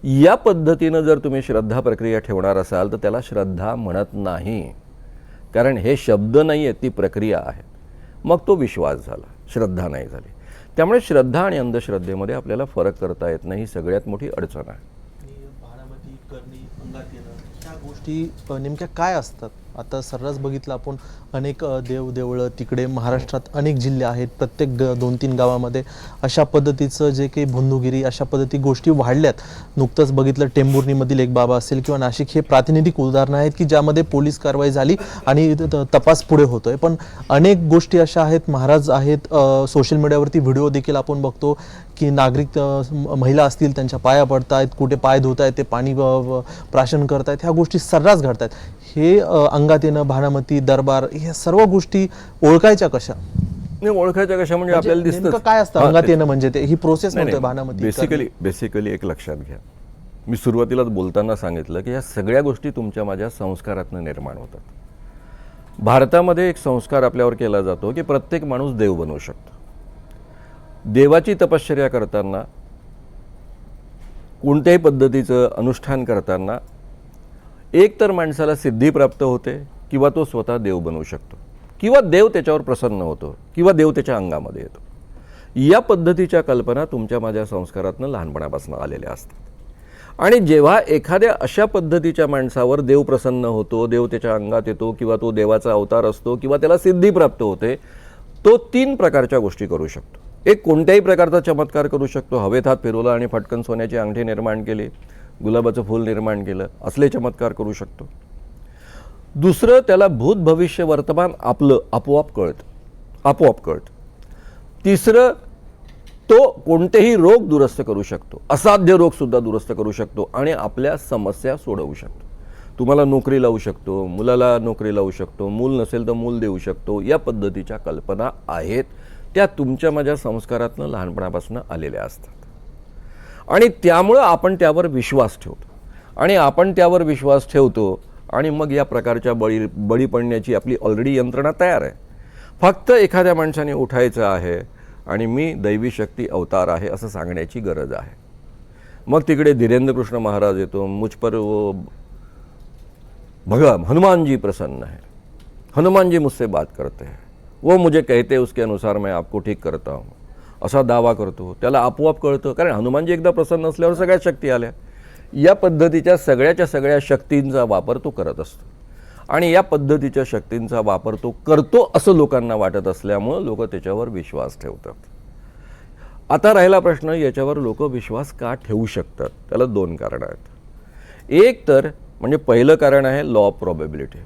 या पद्धतीनं जर तुम्ही श्रद्धा प्रक्रिया ठेवणार असाल तर त्याला श्रद्धा म्हणत नाही, कारण हे शब्द नाही आहेत, ती प्रक्रिया आहे. मग तो विश्वास झाला, श्रद्धा नाही झाली. त्यामुळे श्रद्धा आणि अंधश्रद्धेमध्ये आपल्याला फरक करता येत नाही, ही सगळ्यात मोठी अडचण आहे. भानामती, करणी, अंगात येणं, ह्या गोष्टी नेमक्या काय असतात? आता सर्रास बघितलं आपण, अनेक देवदेवळं तिकडे महाराष्ट्रात अनेक जिल्हे आहेत, प्रत्येक 2-3 गावामध्ये अशा पद्धतीचं जे काही भोंदूगिरी, अशा पद्धती गोष्टी वाढल्यात. नुकतंच बघितलं टेंभुर्णीमधील एक बाबा असेल किंवा नाशिक, हे प्रातिनिधिक उदाहरणं आहेत की ज्यामध्ये पोलीस कारवाई झाली आणि तपास पुढे होतोय. पण अनेक गोष्टी अशा आहेत, महाराज आहेत, सोशल मीडियावरती व्हिडिओ देखील आपण बघतो की नागरिक, महिला असतील, त्यांच्या पाया पडतायत, कुठे पाय धुत आहेत, ते पाणी प्राशन करतायत. ह्या गोष्टी सर्रास घडतायत. हे अंगात येणं, भानामती, दरबार, ह्या सर्व गोष्टी ओळखायच्या कशा? नाही, ओळखायच्या कशा म्हणजे आपल्याला दिसतं काय असतं अंगात येणं म्हणजे? ते ही प्रोसेस नव्हते भानामती. बेसिकली एक लक्षात घ्या, मी सुरुवातीलाच बोलताना सांगितलं की या सगळ्या गोष्टी तुमच्या माझ्या संस्कारातनं निर्माण होतात. भारतामध्ये एक संस्कार आपल्यावर केला जातो की प्रत्येक माणूस देव बनवू शकतो. देवाची तपश्चर्या करताना, कोणत्याही पद्धतीचं अनुष्ठान करताना एक तर माणसाला सिद्धी प्राप्त होते किंवा तो स्वतः देव बनवू शकतो किंवा देव त्याच्यावर प्रसन्न होतो किंवा देव त्याच्या अंगामध्ये येतो. या पद्धतीच्या कल्पना तुमच्या माझ्या संस्कारातनं लहानपणापासून आलेल्या असतात. आणि जेव्हा एखाद्या अशा पद्धतीच्या माणसावर देव प्रसन्न होतो, देव त्याच्या अंगात येतो किंवा तो देवाचा अवतार असतो किंवा त्याला सिद्धी प्राप्त होते, तो 3 प्रकारच्या गोष्टी करू शकतो. एक, कोणत्याही प्रकारचा चमत्कार करू शकतो. हवेत हात फिरवला आणि फटकन सोन्याची अंगठी निर्माण केली, गुलाबाचं फूल निर्माण केलं, असले चमत्कार करू शकतो. दुसरं, त्याला भूत भविष्य वर्तमान आपलं आपोआप कळतं. तिसरं, तो कोणतेही रोग दुरुस्त करू शकतो, असाध्य रोगसुद्धा दुरुस्त करू शकतो आणि आपल्या समस्या सोडवू शकतो. तुम्हाला नोकरी लावू शकतो, मुलाला नोकरी लावू शकतो, मूल नसेल तर मूल देऊ शकतो. या पद्धतीच्या कल्पना आहेत, त्या तुमच्या माझ्या संस्कारातनं लहानपणापासून आलेल्या असतात. आणि त्यामुळं आपण त्यावर विश्वास ठेवतो आणि मग या प्रकारच्या बळी पडण्याची आपली ऑलरेडी यंत्रणा तयार आहे. फक्त एखाद्या माणसाने उठायचं आहे आणि मी दैवी शक्ती अवतार आहे असं सांगण्याची गरज आहे. मग तिकडे धीरेंद्र कृष्ण महाराज येतो, मुझ पर वो हनुमान जी प्रसन्न है, हनुमान जी मुझसे बात करते हैं, वो मुझे कहते हैं उसके अनुसार मैं आपको ठीक करता हूँ, असा दावा करतो. त्याला आपोआप कळतं, कारण हनुमानजी एकदा प्रसन्न असल्यावर सगळ्या शक्ती आल्या. या पद्धतीच्या सगळ्या शक्तींचा वापर तो करत असतो आणि या पद्धतीच्या शक्तींचा वापर तो करतो असं लोकांना वाटत असल्यामुळं लोक त्याच्यावर विश्वास ठेवतात. आता राहिला प्रश्न, याच्यावर लोक विश्वास का ठेवू शकतात? त्याला 2 कारणं आहेत. एक तर म्हणजे पहिलं कारण आहे लॉ ऑफ प्रॉबॅबिलिटी.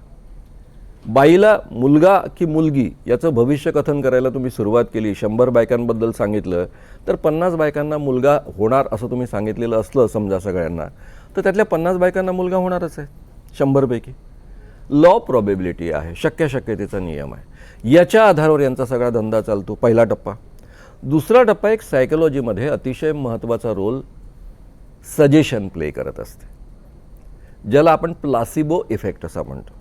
बाईला मुलगा की मुलगी याचं भविष्य कथन करायला तुम्ही सुरुवात केली, 100 बायकांबद्दल सांगितलं तर 50 बायकांना मुलगा होणार असं तुम्ही सांगितलेलं असलं समजा सगळ्यांना, तर त्यातल्या 50 बायकांना मुलगा होणारच आहे 100 पैकी. लॉ ऑफ प्रॉबॅबिलिटी आहे, शक्यतेचा नियम आहे. याच्या आधारावर यांचा सगळा धंदा चालतो. पहिला टप्पा. दुसरा टप्पा एक सायकोलॉजीमध्ये अतिशय महत्त्वाचा रोल सजेशन प्ले करत असते, ज्याला आपण प्लासिबो इफेक्ट असं म्हणतो.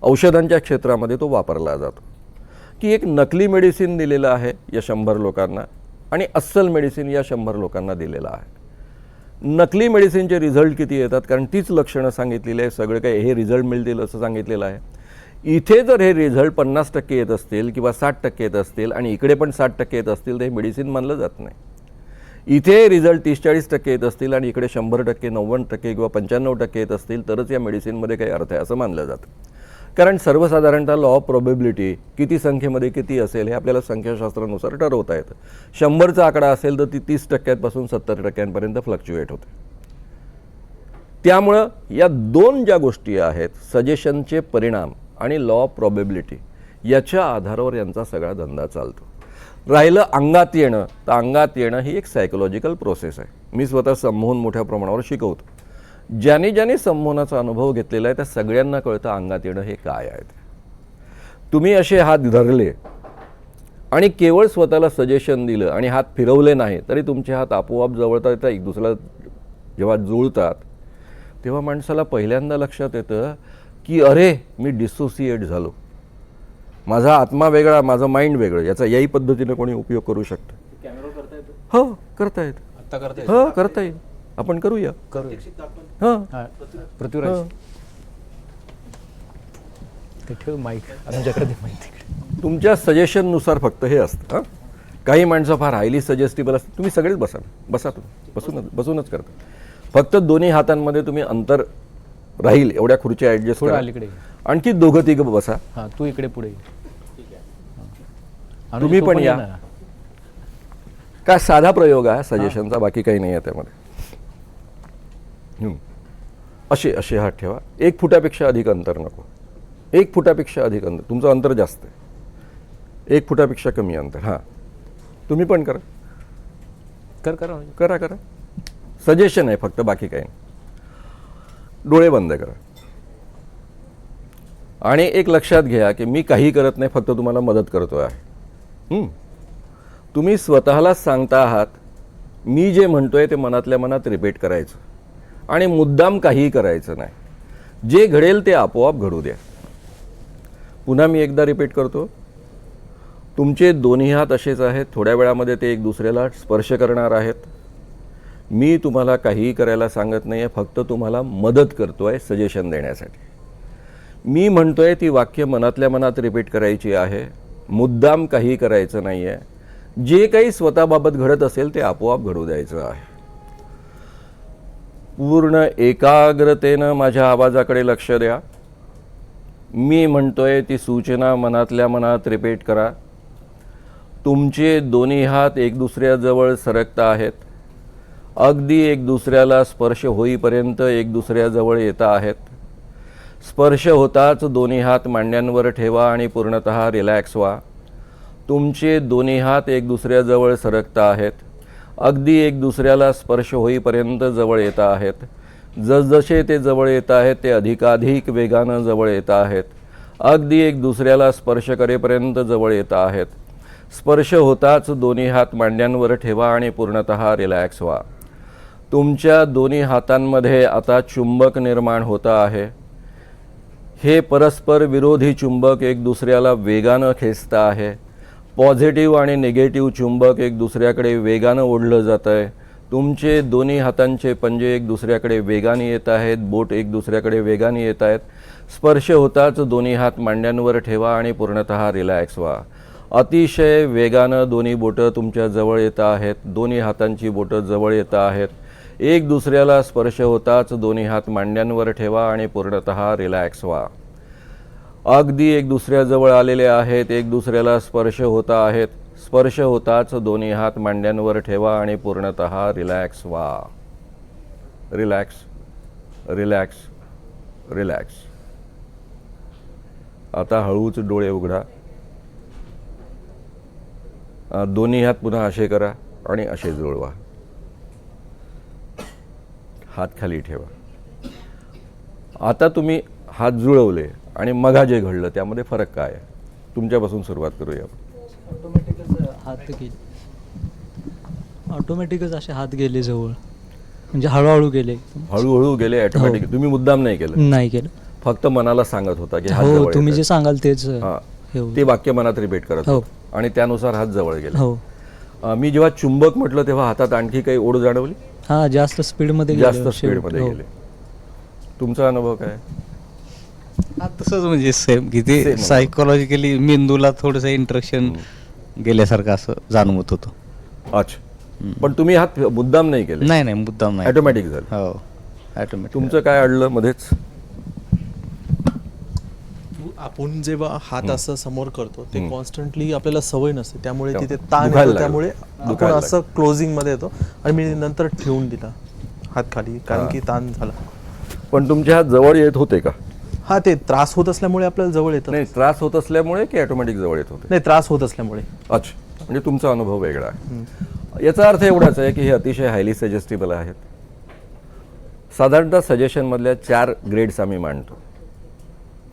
औषधांच्या क्षेत्रामध्ये तो वापरला जातो की एक नकली मेडिसिन दिलेलं आहे या 100 लोकांना आणि अस्सल मेडिसिन या 100 लोकांना दिलेलं आहे. नकली मेडिसिनचे रिझल्ट किती येतात, कारण तीच लक्षणं सांगितलेली आहे, सगळं काही हे रिझल्ट मिळतील असं सांगितलेलं आहे. इथे जर हे रिझल्ट 50% येत असतील किंवा 60% येत असतील आणि इकडे पण 60% येत असतील तर हे मेडिसिन मानलं जात नाही. इथे रिझल्ट 30-40% येत असतील आणि इकडे 100%, 90% किंवा 95% येत असतील तरच या मेडिसिनमध्ये काही अर्थ आहे असं मानलं जातं. कारण सर्वसाधारणतः लॉ ऑफ प्रोबेबिलिटी किती संख्येमध्ये किती असेल हे आपल्याला संख्याशास्त्रानुसार ठरवता येतं. 100चा आकडा असेल तर ती 30% 70% फ्लक्च्युएट होते. त्यामुळं या दोन ज्या गोष्टी आहेत, सजेशनचे परिणाम आणि लॉ ऑफ प्रोबेबिलिटी, याच्या आधारावर यांचा सगळा धंदा चालतो. राहिलं अंगात येणं, तर अंगात येणं ही एक सायकोलॉजिकल प्रोसेस आहे. मी स्वतः संमोहन मोठ्या प्रमाणावर शिकवतो. ज्याने संमोहनाचा अनुभव घेतलेला आहे त्या सगळ्यांना कळतं अंगात येणं हे काय आहे. तुम्ही असे हात धरले आणि केवळ स्वतःला सजेशन दिलं आणि हात फिरवले नाही तरी तुमचे हात आपोआप जवळता येतात. एक दुसऱ्याला जेव्हा जुळतात तेव्हा माणसाला पहिल्यांदा लक्षात येतं की अरे मी डिसोसिएट झालो, माझा आत्मा वेगळा, माझं माइंड वेगळं. याचा याही पद्धतीने कोणी उपयोग करू शकतं. हो, करता येतं. हो, करता येईल. आपण करूया. हां, पृथ्वीराज ते ठेव माईक, तुमच्याकडे माहिती. तुमच्या सजेशननुसार फक्त हे असतं. हां, काही माणसं फार हायली सजेस्टिबल असतात. तुम्ही सगळेच बसा, तुम्ही बसूनच करता. फक्त दोन्ही हातांमध्ये तुम्ही अंतर राहील एवढ्या खुर्च्या ॲडजस्ट थोडं करा. अलीकडे आणखी दोघं तिघं बसा. हां, तू इकडे पुढे ये. तुम्ही पण या. काय साधा प्रयोग आहे सजेशनचा, बाकी काही नाही आहे त्यामध्ये. असे हात ठेवा. 1 फुटापेक्षा अधिक अंतर नको. 1 फुटापेक्षा अधिक अंतर, तुमचं अंतर जास्त आहे. 1 फुटापेक्षा कमी अंतर. हां, तुम्ही पण करा. करा. सजेशन आहे फक्त, बाकी काही नाही. डोळे बंद करा आणि एक लक्षात घ्या की मी काही करत नाही, फक्त तुम्हाला मदत करतो आहे. तुम्ही स्वतःला सांगता आहात मी जे म्हणतोय ते मनातल्या मनात रिपीट करायचं आणि मुद्दाम काहीही करायचं नाही. जे घडेल ते आपोआप घडू द्या. पुन्हा मी एकदा रिपीट करतो. तुमचे दोन्ही हात असेच आहेत, थोड्या वेळामध्ये ते एक दुसऱ्याला स्पर्श करणार आहेत. मी तुम्हाला काहीही करायला सांगत नाही आहे, फक्त तुम्हाला मदत करतो आहे सजेशन देण्यासाठी. मी म्हणतोय ती वाक्य मनातल्या मनात रिपीट करायची आहे, मुद्दाम काही करायचं नाही आहे. जे काही स्वतःबाबत घडत असेल ते आपोआप घडू द्यायचं आहे. पूर्ण एकाग्रतेनं माझ्या आवाजाकडे लक्ष द्या. मी म्हणतोय ती सूचना मनातल्या मनात रिपीट करा. तुमचे दोन्ही हात एक दुसऱ्याजवळ सरकत आहेत. अगदी एक दुसऱ्याला स्पर्श होईपर्यंत एक दुसऱ्याजवळ येत आहेत. स्पर्श होताच दोन्ही हात मांड्यांवर ठेवा आणि पूर्णतः रिलॅक्स व्हा. तुमचे दोन्ही हात एक दुसऱ्याजवळ सरकत आहेत. अगदी एक दुसऱ्याला स्पर्श होईपर्यंत जवळ येत आहेत. जसजसे ते जवळ येत आहेत ते अधिकाधिक वेगानं जवळ येत आहेत. अगदी एक दुसऱ्याला स्पर्श करेपर्यंत जवळ येत आहेत. स्पर्श होताच दोन्ही हात मांड्यांवर ठेवा आणि पूर्णतः रिलॅक्स व्हा. तुमच्या दोन्ही हातांमध्ये आता चुंबक निर्माण होतं आहे. हे परस्पर विरोधी चुंबक एक दुसऱ्याला वेगानं खेचतं आहे. पॉझिटिव्ह आणि निगेटिव्ह चुंबक एक दुसऱ्याकडे वेगानं ओढलं जातं आहे. तुमचे दोन्ही हातांचे पंजे एक दुसऱ्याकडे वेगाने येत आहेत. बोट एक दुसऱ्याकडे वेगाने येत आहेत. स्पर्श होताच दोन्ही हात मांड्यांवर ठेवा आणि पूर्णतः रिलॅक्स व्हा. अतिशय वेगानं दोन्ही बोटं तुमच्या जवळ येत आहेत. दोन्ही हातांची बोटं जवळ येत आहेत. एक दुसऱ्याला स्पर्श होताच दोन्ही हात मांड्यांवर ठेवा आणि पूर्णतः रिलॅक्स व्हा. अगदी एक दुसऱ्याजवळ आलेले आहेत. एक दुसऱ्याला स्पर्श होत आहेत. स्पर्श होताच दोन्ही हात मांड्यांवर ठेवा आणि पूर्णतः रिलॅक्स व्हा. Relax, relax, relax. आता हळूच डोळे उघडा. दोन्ही हात पुन्हा असे करा आणि असे जुळवा. हात खाली ठेवा. आता तुम्ही हात जुळवले आणि मघा जे घडलं त्यामध्ये फरक काय आहे? तुमच्यापासून सुरुवात करूया. ऑटोमॅटिकच असे हात गेले जवळ. म्हणजे हळूहळू गेले. हळूहळू गेले ऑटोमॅटिक. तुम्ही मुद्दाम नाही केलं, नाही केलं. फक्त मनाला सांगत होता की हात हो, जवळ तुम्ही येतोय. जे सांगाल तेच हा. हे होतं. ते वाक्य मनात रिपीट करत हो. होता आणि त्यानुसार हात जवळ गेले. हो. मी जेव्हा चुंबक म्हटलं तेव्हा हातात आणखी काही ओढ जाणवली? हा, जास्त स्पीडमध्ये जास्त स्पीडमध्ये गेले. तुमचा अनुभव काय? हा तसंच म्हणजे सेम की ते Same. सायकोलॉजिकली मेंदूला थोडंसं इंट्रक्शन गेल्यासारखं असं जाणवत होतं. अच्छा, पण तुम्ही हात मुद्दाम नाही केले, नाही नाही मुद्दाम नाही. ऑटोमॅटिक झालं. हो ऑटोमॅटिक. तुमचं काय अडलं मध्येच? आपण जेव्हा हात असं समोर करतो ते कॉन्स्टंटली आपल्याला सवय नसते, त्यामुळे तिथे ताण दुखायला येतो, त्यामुळे आपण दुखायला असं क्लोजिंग मध्ये येतो. आणि मी नंतर ठेवून दिला हात खाली, कारण की ताण झाला. पण तुमचे हात जवळ येत होते का? हा, ते त्रास होत असल्यामुळे आपल्याला जवळ येतं. नाही, त्रास होत असल्यामुळे की ऑटोमॅटिक जवळ येत होते? नाही, त्रास होत असल्यामुळे. अच्छा, म्हणजे तुमचा अनुभव वेगळा आहे. याचा अर्थ एवढाच आहे की हे अतिशय हायली सजेस्टिबल आहेत. साधारणतः सजेशनमधल्या 4 ग्रेड्स आम्ही मांडतो.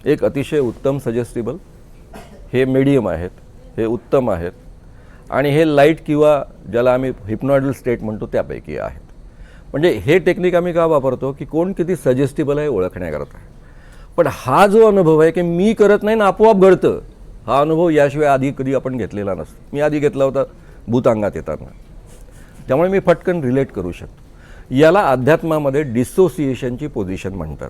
एक अतिशय उत्तम सजेस्टिबल, हे मीडियम आहेत, हे उत्तम आहेत, आणि हे लाईट किंवा ज्याला आम्ही हिप्नॉइडल स्टेट म्हणतो त्यापैकी आहेत. म्हणजे हे टेक्निक आम्ही का वापरतो की कोण किती सजेस्टिबल आहे ओळखण्याकरता. पण हा जो अनुभव आहे की मी करत नाही ना आपोआप घडतं, हा अनुभव याशिवाय आधी कधी आपण घेतलेला नसतो. मी आधी घेतला होता भूतांगात येताना, त्यामुळे मी फटकन रिलेट करू शकतो. याला अध्यात्मामध्ये डिसोसिएशनची पोझिशन म्हणतात.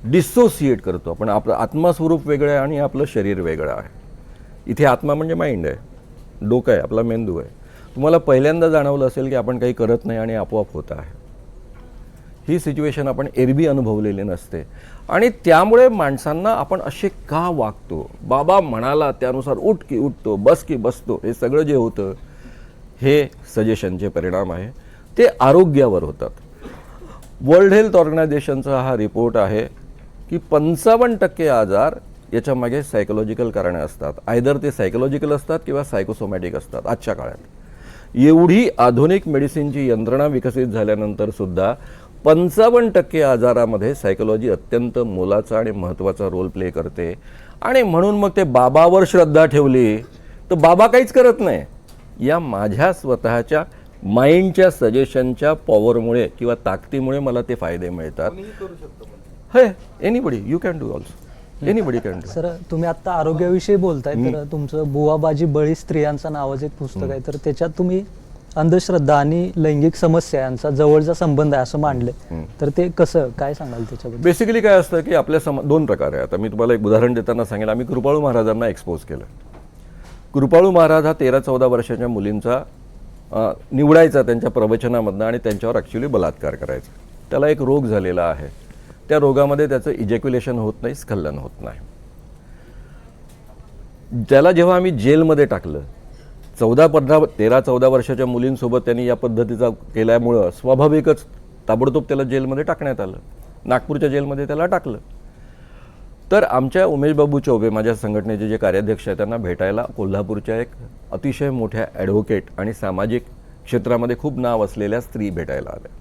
डिसोसिएट करतो आपण, आपलं आत्मस्वरूप वेगळं आहे आणि आपलं शरीर वेगळं आहे. इथे आत्मा म्हणजे माइंड आहे, डोकं आहे, आपला मेंदू आहे. तुम्हाला पहिल्यांदा जाणवलं असेल की आपण काही करत नाही आणि आपोआप होत आहे. ही सिच्युएशन आपण एरवी अनुभवलेली नसते आणि त्यामुळे माणसांना आपण असे का वागतो, बाबा म्हणाला त्यानुसार उठ की उठतो, बस की बसतो, हे सगळं जे होतं हे सजेशनचे परिणाम आहे. ते आरोग्यावर होतात. वर्ल्ड हेल्थ ऑर्गनायझेशनचा हा रिपोर्ट आहे की 55% आजार याच्यामागे सायकोलॉजिकल कारणे असतात. आयदर ते सायकोलॉजिकल असतात किंवा सायकोसोमॅटिक असतात. आजच्या काळात एवढी आधुनिक मेडिसिनची यंत्रणा विकसित झाल्यानंतर सुद्धा 55% आजारामध्ये सायकोलॉजी अत्यंत मोलाचा आणि महत्त्वाचा रोल प्ले करते. आणि म्हणून मग ते बाबावर श्रद्धा ठेवली तर बाबा काहीच करत नाही. या माझ्या स्वतःच्या माइंडच्या सजेशनच्या पॉवरमुळे किंवा ताकदीमुळे मला ते फायदे मिळतात. हे anybody you can do also, anybody can do. Sir, तुम्ही आता आरोग्याविषयी बोलताय, तर तुमचं बुवाबाजी बळी स्त्रियांचा नावाचं एक पुस्तक आहे, तर त्याच्यात तुम्ही अंधश्रद्धा आणि लैंगिक समस्या यांचा जवळचा संबंध आहे असं मांडलंय. तर ते कसं, काय सांगाल त्याच्याबद्दल? बेसिकली काय असतं की आपल्या 2 प्रकार आहे. आता मी तुम्हाला एक उदाहरण देताना सांगेल. आम्ही कृपाळू महाराजांना एक्सपोज केलं. कृपाळू महाराज हा 13-14 वर्षाच्या मुलींचा निवडायचा त्यांच्या प्रवचनामधनं आणि त्यांच्यावर ॲक्च्युली बलात्कार करायचा. त्याला एक रोग झालेला आहे. त्या रोगामध्ये त्याचं इजॅक्युलेशन होत नाही, स्खलन होत नाही. त्याला जेव्हा आम्ही जेलमध्ये टाकलं, 13-14 वर्षाच्या मुलींसोबत त्यांनी या पद्धतीचा केल्यामुळं स्वाभाविकच ताबडतोब त्याला जेलमध्ये टाकण्यात आलं. नागपूरच्या जेलमध्ये त्याला टाकलं. तर आमच्या उमेश बाबू चौबे, माझ्या संघटनेचे जे कार्याध्यक्ष आहेत, त्यांना भेटायला कोल्हापूरच्या एक अतिशय मोठ्या ॲडव्होकेट आणि सामाजिक क्षेत्रामध्ये खूप नाव असलेल्या स्त्री भेटायला आल्या.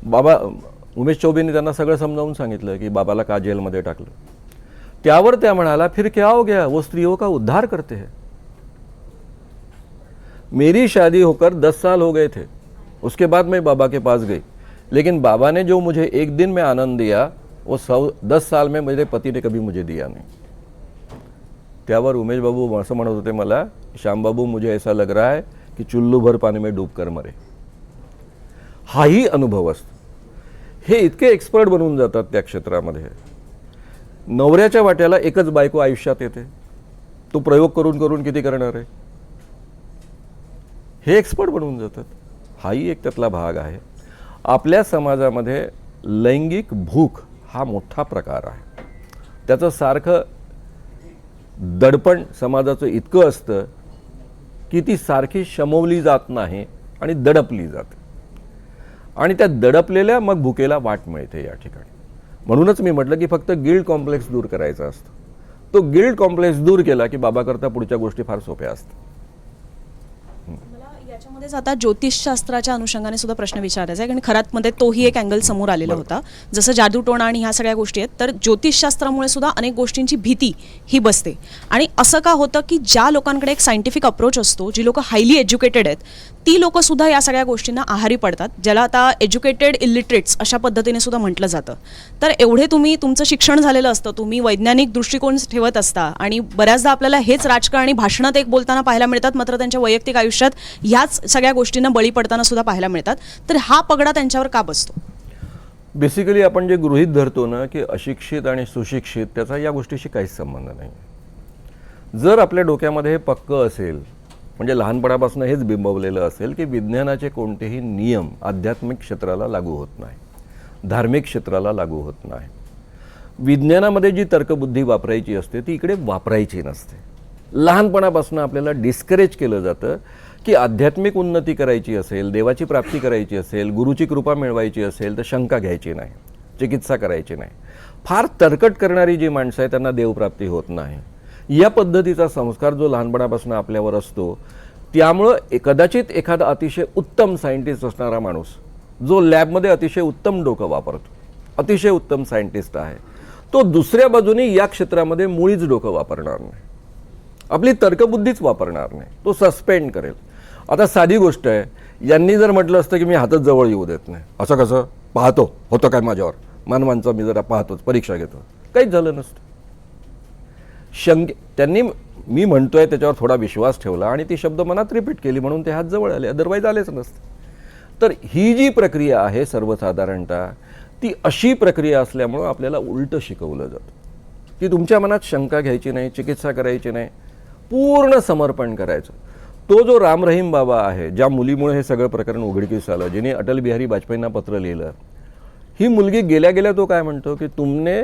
बाबा उमेश चौबेंनी त्यांना सगळं समजावून सांगितलं की बाबाला का जेलमध्ये टाकलं. त्यावर त्या म्हणाला, फिर क्या हो गया, वो स्त्रियों का उद्धार करते हैं. मेरी शादी होकर 10 साल हो गए थे, उसके बाद मैं बाबा के पास गई, लेकिन बाबा ने जो मुझे एक दिन में आनंद दिया वो 10 साल में मेरे पति ने कभी मुझे दिया नहीं. त्यावर उमेश बाबू असं म्हणत होते मला, श्याम बाबू मुझे ऐसा लग रहा है कि चुल्लू भर पानी में डूब कर मरे. हाही अनुभव असतो. हे इतके एक्सपर्ट बनवून जातात त्या क्षेत्रामध्ये. नवऱ्याच्या वाट्याला एकच बायको आयुष्यात येते, तो प्रयोग करून करून किती करणार आहे. हे एक्सपर्ट बनवून जातात. हाही एक त्यातला भाग आहे. आपल्या समाजामध्ये लैंगिक भूक हा मोठा प्रकार आहे. त्याचं सारखं दडपण समाजाचं इतकं असतं की ती सारखी शमवली जात नाही आणि दडपली जाते. आणि त्या दडपलेल्या मग भुकेला वाट मिळते या ठिकाणी. म्हणूनच मी म्हटलं की फक्त गिल्ट कॉम्प्लेक्स दूर करायचा असतो. तो गिल्ट कॉम्प्लेक्स दूर केला की बाबाकरता पुढच्या गोष्टी फार सोप्या असतात. याच्यामध्येच आता ज्योतिषशास्त्राच्या अनुषंगाने सुद्धा प्रश्न विचारायचा आहे, कारण खरात मध्ये तोही एक अँगल समोर आलेला होता. जसं जादूटोणा आणि ह्या सगळ्या गोष्टी आहेत, तर ज्योतिषशास्त्रामुळे सुद्धा अनेक गोष्टींची भीती ही बसते. आणि असं का होतं की ज्या लोकांकडे एक सायंटिफिक अप्रोच असतो, जी लोक हायली एज्युकेटेड आहेत, ती लोक सुद्धा या सगळ्या गोष्टींना आहारी पडतात, ज्याला आता एज्युकेटेड इलिटरेट्स अशा पद्धतीने सुद्धा म्हटलं जातं. तर एवढे तुम्ही तुमचं शिक्षण झालेलं असतं, तुम्ही वैज्ञानिक दृष्टिकोन ठेवत असता आणि बऱ्याचदा आपल्याला हेच राजकारणी भाषणात एक बोलताना पाहायला मिळतात, मात्र त्यांच्या वैयक्तिक आयुष्यात ह्याच सगळ्या गोष्टींना बळी पडताना सुद्धा पाहायला मिळतात. तर हा पगडा त्यांच्यावर का बसतो? बेसिकली आपण जे गृहीत धरतो ना की अशिक्षित आणि सुशिक्षित, त्याचा या गोष्टीशी काहीच संबंध नाही. जर आपल्या डोक्यामध्ये हे पक्क असेल, म्हणजे लहानपणापासून हेच बिंबवलेलं असेल की विज्ञानाचे कोणतेही नियम आध्यात्मिक क्षेत्राला लागू होत नाही, धार्मिक क्षेत्राला लागू होत नाही. विज्ञानामध्ये जी तर्कबुद्धी वापरायची असते ती इकडे वापरायची नसते. लहानपणापासून आपल्याला डिस्करेज केलं जातं की आध्यात्मिक उन्नती करायची असेल, देवाची प्राप्ती करायची असेल, गुरुची कृपा मिळवायची असेल तर शंका घ्यायची नाही, चिकित्सा करायची नाही. फार तर्कट करणारी जी माणसं आहे त्यांना देवप्राप्ती होत नाही. या पद्धतीचा संस्कार जो लहानपणापासून आपल्यावर असतो, त्यामुळं कदाचित एखादा अतिशय उत्तम सायंटिस्ट असणारा माणूस जो लॅबमध्ये अतिशय उत्तम डोकं वापरतो, अतिशय उत्तम सायंटिस्ट आहे, तो दुसऱ्या बाजूने या क्षेत्रामध्ये मुळीच डोकं वापरणार नाही, आपली तर्कबुद्धीच वापरणार नाही, तो सस्पेंड करेल. आता साधी गोष्ट आहे, यांनी जर म्हटलं असतं की मी हातच जवळ येऊ देत नाही, असं कसं पाहतो होतं काय माझ्यावर, मानवांचं मी जरा पाहतोच, परीक्षा घेतो, काहीच झालं नसतं. त्यांनी मी म्हणतोय त्याच्यावर थोडा विश्वास ठेवला आणि ती शब्द मनात रिपीट केली म्हणून ते हात जवळ आले, अदरवाईज आलेच नसते. तर ही जी प्रक्रिया आहे सर्वसाधारणतः ती अशी प्रक्रिया असल्यामुळं आपल्याला उलटं शिकवलं जातं की तुमच्या मनात शंका घ्यायची नाही, चिकित्सा करायची नाही, पूर्ण समर्पण करायचं. तो जो राम रहीम बाबा आहे, ज्या मुलीमुळे हे सगळं प्रकरण उघडकीस आलं, जिने अटल बिहारी वाजपेयींना पत्र लिहिलं, ही मुलगी गेल्या गेल्या तो काय म्हणतो की तुमने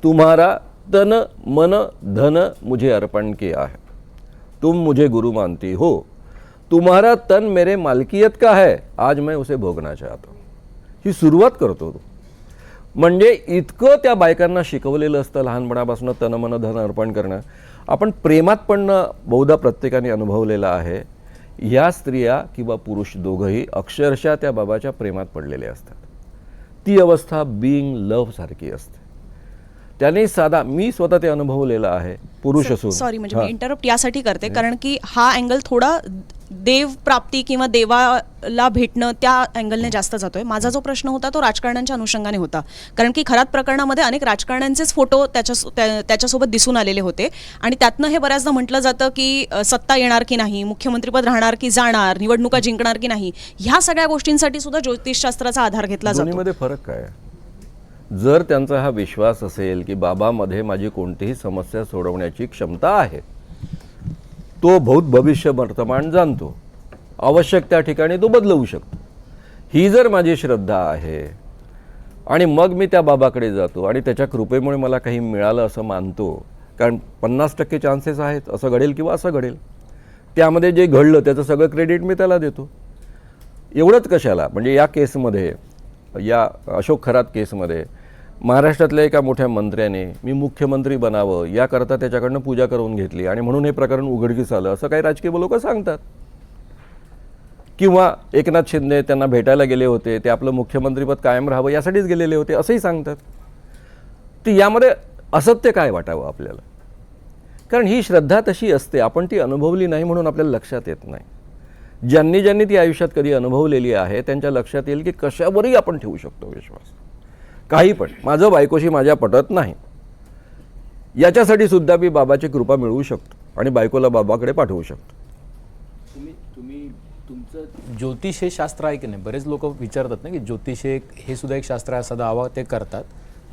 तुम्हारा तन मन धन मुझे अर्पण किया है, तुम मुझे गुरु मानती हो, तुम्हारा तन मेरे मालकियत का है, आज मैं उसे भोगना चाहता हूँ. ही सुरुवात करतो तो. म्हणजे इतकं त्या बायकांना शिकवलेलं असतं लहानपणापासून तन मन धन अर्पण करणं. आपण प्रेमात पण बहुधा प्रत्येकाने अनुभवलेलं आहे. या स्त्रिया किंवा पुरुष दोघंही अक्षरशः त्या बाबाच्या प्रेमात पडलेले असतात. ती अवस्था बीइंग लव्ह सारखी असते. त्याने साधा मी स्वतः ते अनुभवलेलं आहे, पुरुष असून. सॉरी, म्हणजे मी इंटरप्ट यासाठी करते कारण की हा अँगल थोडा देव प्राप्ती किंवा देवाला भेटणं त्या अँगलने जास्त जातोय. माझा जो प्रश्न होता तो राजकारण्यांच्या अनुषंगाने होता, कारण की खरात प्रकरणामध्ये अनेक राजकारण्यांचेच फोटो त्याच्यासोबत दिसून आलेले होते आणि त्यातनं हे बऱ्याचदा म्हटलं जातं की सत्ता येणार की नाही, मुख्यमंत्रीपद राहणार की जाणार, निवडणुका जिंकणार की नाही, ह्या सगळ्या गोष्टींसाठी सुद्धा ज्योतिषशास्त्राचा आधार घेतला जातो. दोन्हीमध्ये फरक काय? जर त्यांचा हा विश्वास असेल की बाबामध्ये माझी कोणतीही समस्या सोडवण्याची क्षमता आहे, तो भूत भविष्य वर्तमान जाणतो, आवश्यक त्या ठिकाणी तो बदलवू शकतो, ही जर माझी श्रद्धा आहे आणि मग मी त्या बाबाकडे जातो आणि त्याच्या कृपेमुळे मला काही मिळालं असं मानतो, कारण 50% चान्सेस आहेत असं घडेल किंवा असं घडेल, त्यामध्ये जे घडलं त्याचं सगळं क्रेडिट मी त्याला देतो. एवढंच कशाला, म्हणजे या केसमध्ये, या अशोक खरात केसमध्ये महाराष्ट्रातल्या एका मोठ्या मंत्र्याने मी मुख्यमंत्री बनावं याकरता त्याच्याकडनं पूजा करून घेतली आणि म्हणून हे प्रकरण उघडकीस आलं असं काही राजकीय लोक सांगतात. किंवा एकनाथ शिंदे त्यांना भेटायला गेले होते, ते आपलं मुख्यमंत्रीपद कायम राहावं यासाठीच गेलेले होते असंही सांगतात. ती यामध्ये असत्य काय वाटावं आपल्याला? कारण ही श्रद्धा तशी असते, आपण ती अनुभवली नाही म्हणून आपल्याला लक्षात येत नाही. ज्यांनी ज्यांनी ती आयुष्यात कधी अनुभवलेली आहे त्यांच्या लक्षात येईल की कशावरही आपण ठेवू शकतो विश्वास, काही पण. माझं बायकोशी माझ्या पटत नाही, याच्यासाठी सुद्धा मी बाबाची कृपा मिळवू शकतो आणि बायकोला बाबाकडे पाठवू शकतो. तुम्ही तुमचं ज्योतिष हे शास्त्र आहे की नाही? बरेच लोक विचारतात ना की ज्योतिष हे सुद्धा एक शास्त्र आहे, असा दावा ते करतात.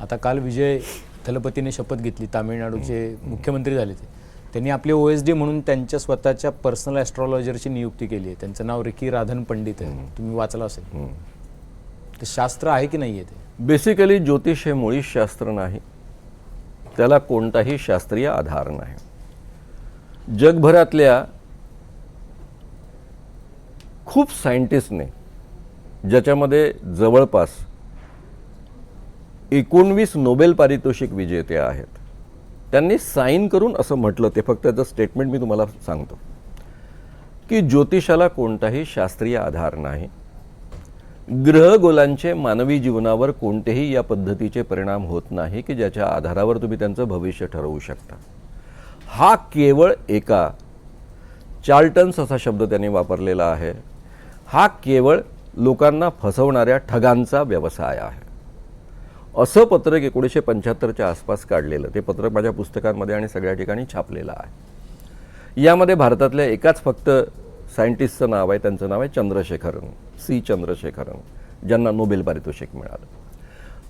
आता काल विजय थलपतीने शपथ घेतली, तामिळनाडूचे मुख्यमंत्री झाले ते. त्यांनी आपले OSD म्हणून त्यांच्या स्वतःच्या पर्सनल ॲस्ट्रॉलॉजरची नियुक्ती केली आहे. त्यांचं नाव रिकी राधन पंडित आहे, तुम्ही वाचलं असेल. ते शास्त्र आहे की नाही आहे ते? बेसिकली ज्योतिष हे मुळीच शास्त्र नाही, त्याला कोणताही शास्त्रीय आधार नाही. जगभरातल्या खूप सायंटिस्टने, ज्याच्यामध्ये जवळपास 19 नोबेल पारितोषिक विजेते आहेत, त्यांनी साईन करून असं म्हटलं, ते फक्त त्याचं स्टेटमेंट मी तुम्हाला सांगतो, की ज्योतिषाला कोणताही शास्त्रीय आधार नाही. ग्रहगोलांचे मानवी जीवनावर कोणतेही या पद्धतीचे परिणाम होत नाही की ज्याच्या आधारावर तुम्ही त्यांचं भविष्य ठरवू शकता. हा केवळ एका चार्लटन्स असा शब्द त्यांनी वापरलेला आहे. हा केवळ लोकांना फसवणाऱ्या ठगांचा व्यवसाय आहे. असं पत्रक 1975च्या आसपास काढलेलं, ते पत्रक माझ्या पुस्तकांमध्ये आणि सगळ्या ठिकाणी छापलेलं आहे. यामध्ये भारतातल्या एकाच फक्त सायंटिस्टचं नाव आहे, त्यांचं नाव आहे चंद्रशेखरन, सी चंद्रशेखरन, ज्यांना नोबेल पारितोषिक मिळालं.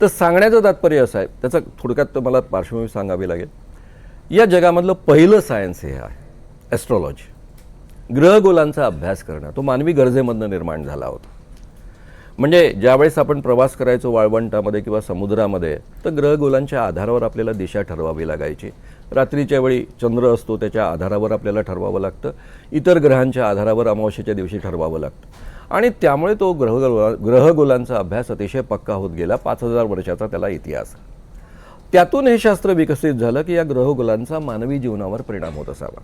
तर सांगण्याचं तात्पर्य असं आहे, त्याचं थोडक्यात मला पार्श्वभूमी सांगावी लागेल. या जगामधलं पहिलं सायन्स हे आहे ॲस्ट्रॉलॉजी. ग्रहगोलांचा अभ्यास करणं, तो मानवी गरजेमधनं निर्माण झाला होता. म्हणजे ज्यावेळेस आपण प्रवास करायचो वाळवंटामध्ये किंवा समुद्रामध्ये, तर ग्रहगोलांच्या आधारावर आपल्याला दिशा ठरवावी लागायची. रात्रीच्या वेळी चंद्र असतो, त्याच्या आधारावर आपल्याला ठरवावं लागतं. इतर ग्रहांच्या आधारावर अमावस्येच्या दिवशी ठरवावं लागतं. आणि त्यामुळे तो ग्रहगोलांचा अभ्यास अतिशय पक्का होत गेला. 5000 वर्षाचा त्याला इतिहास. त्यातून हे शास्त्र विकसित झालं की या ग्रहगोलांचा मानवी जीवनावर परिणाम होत असावा.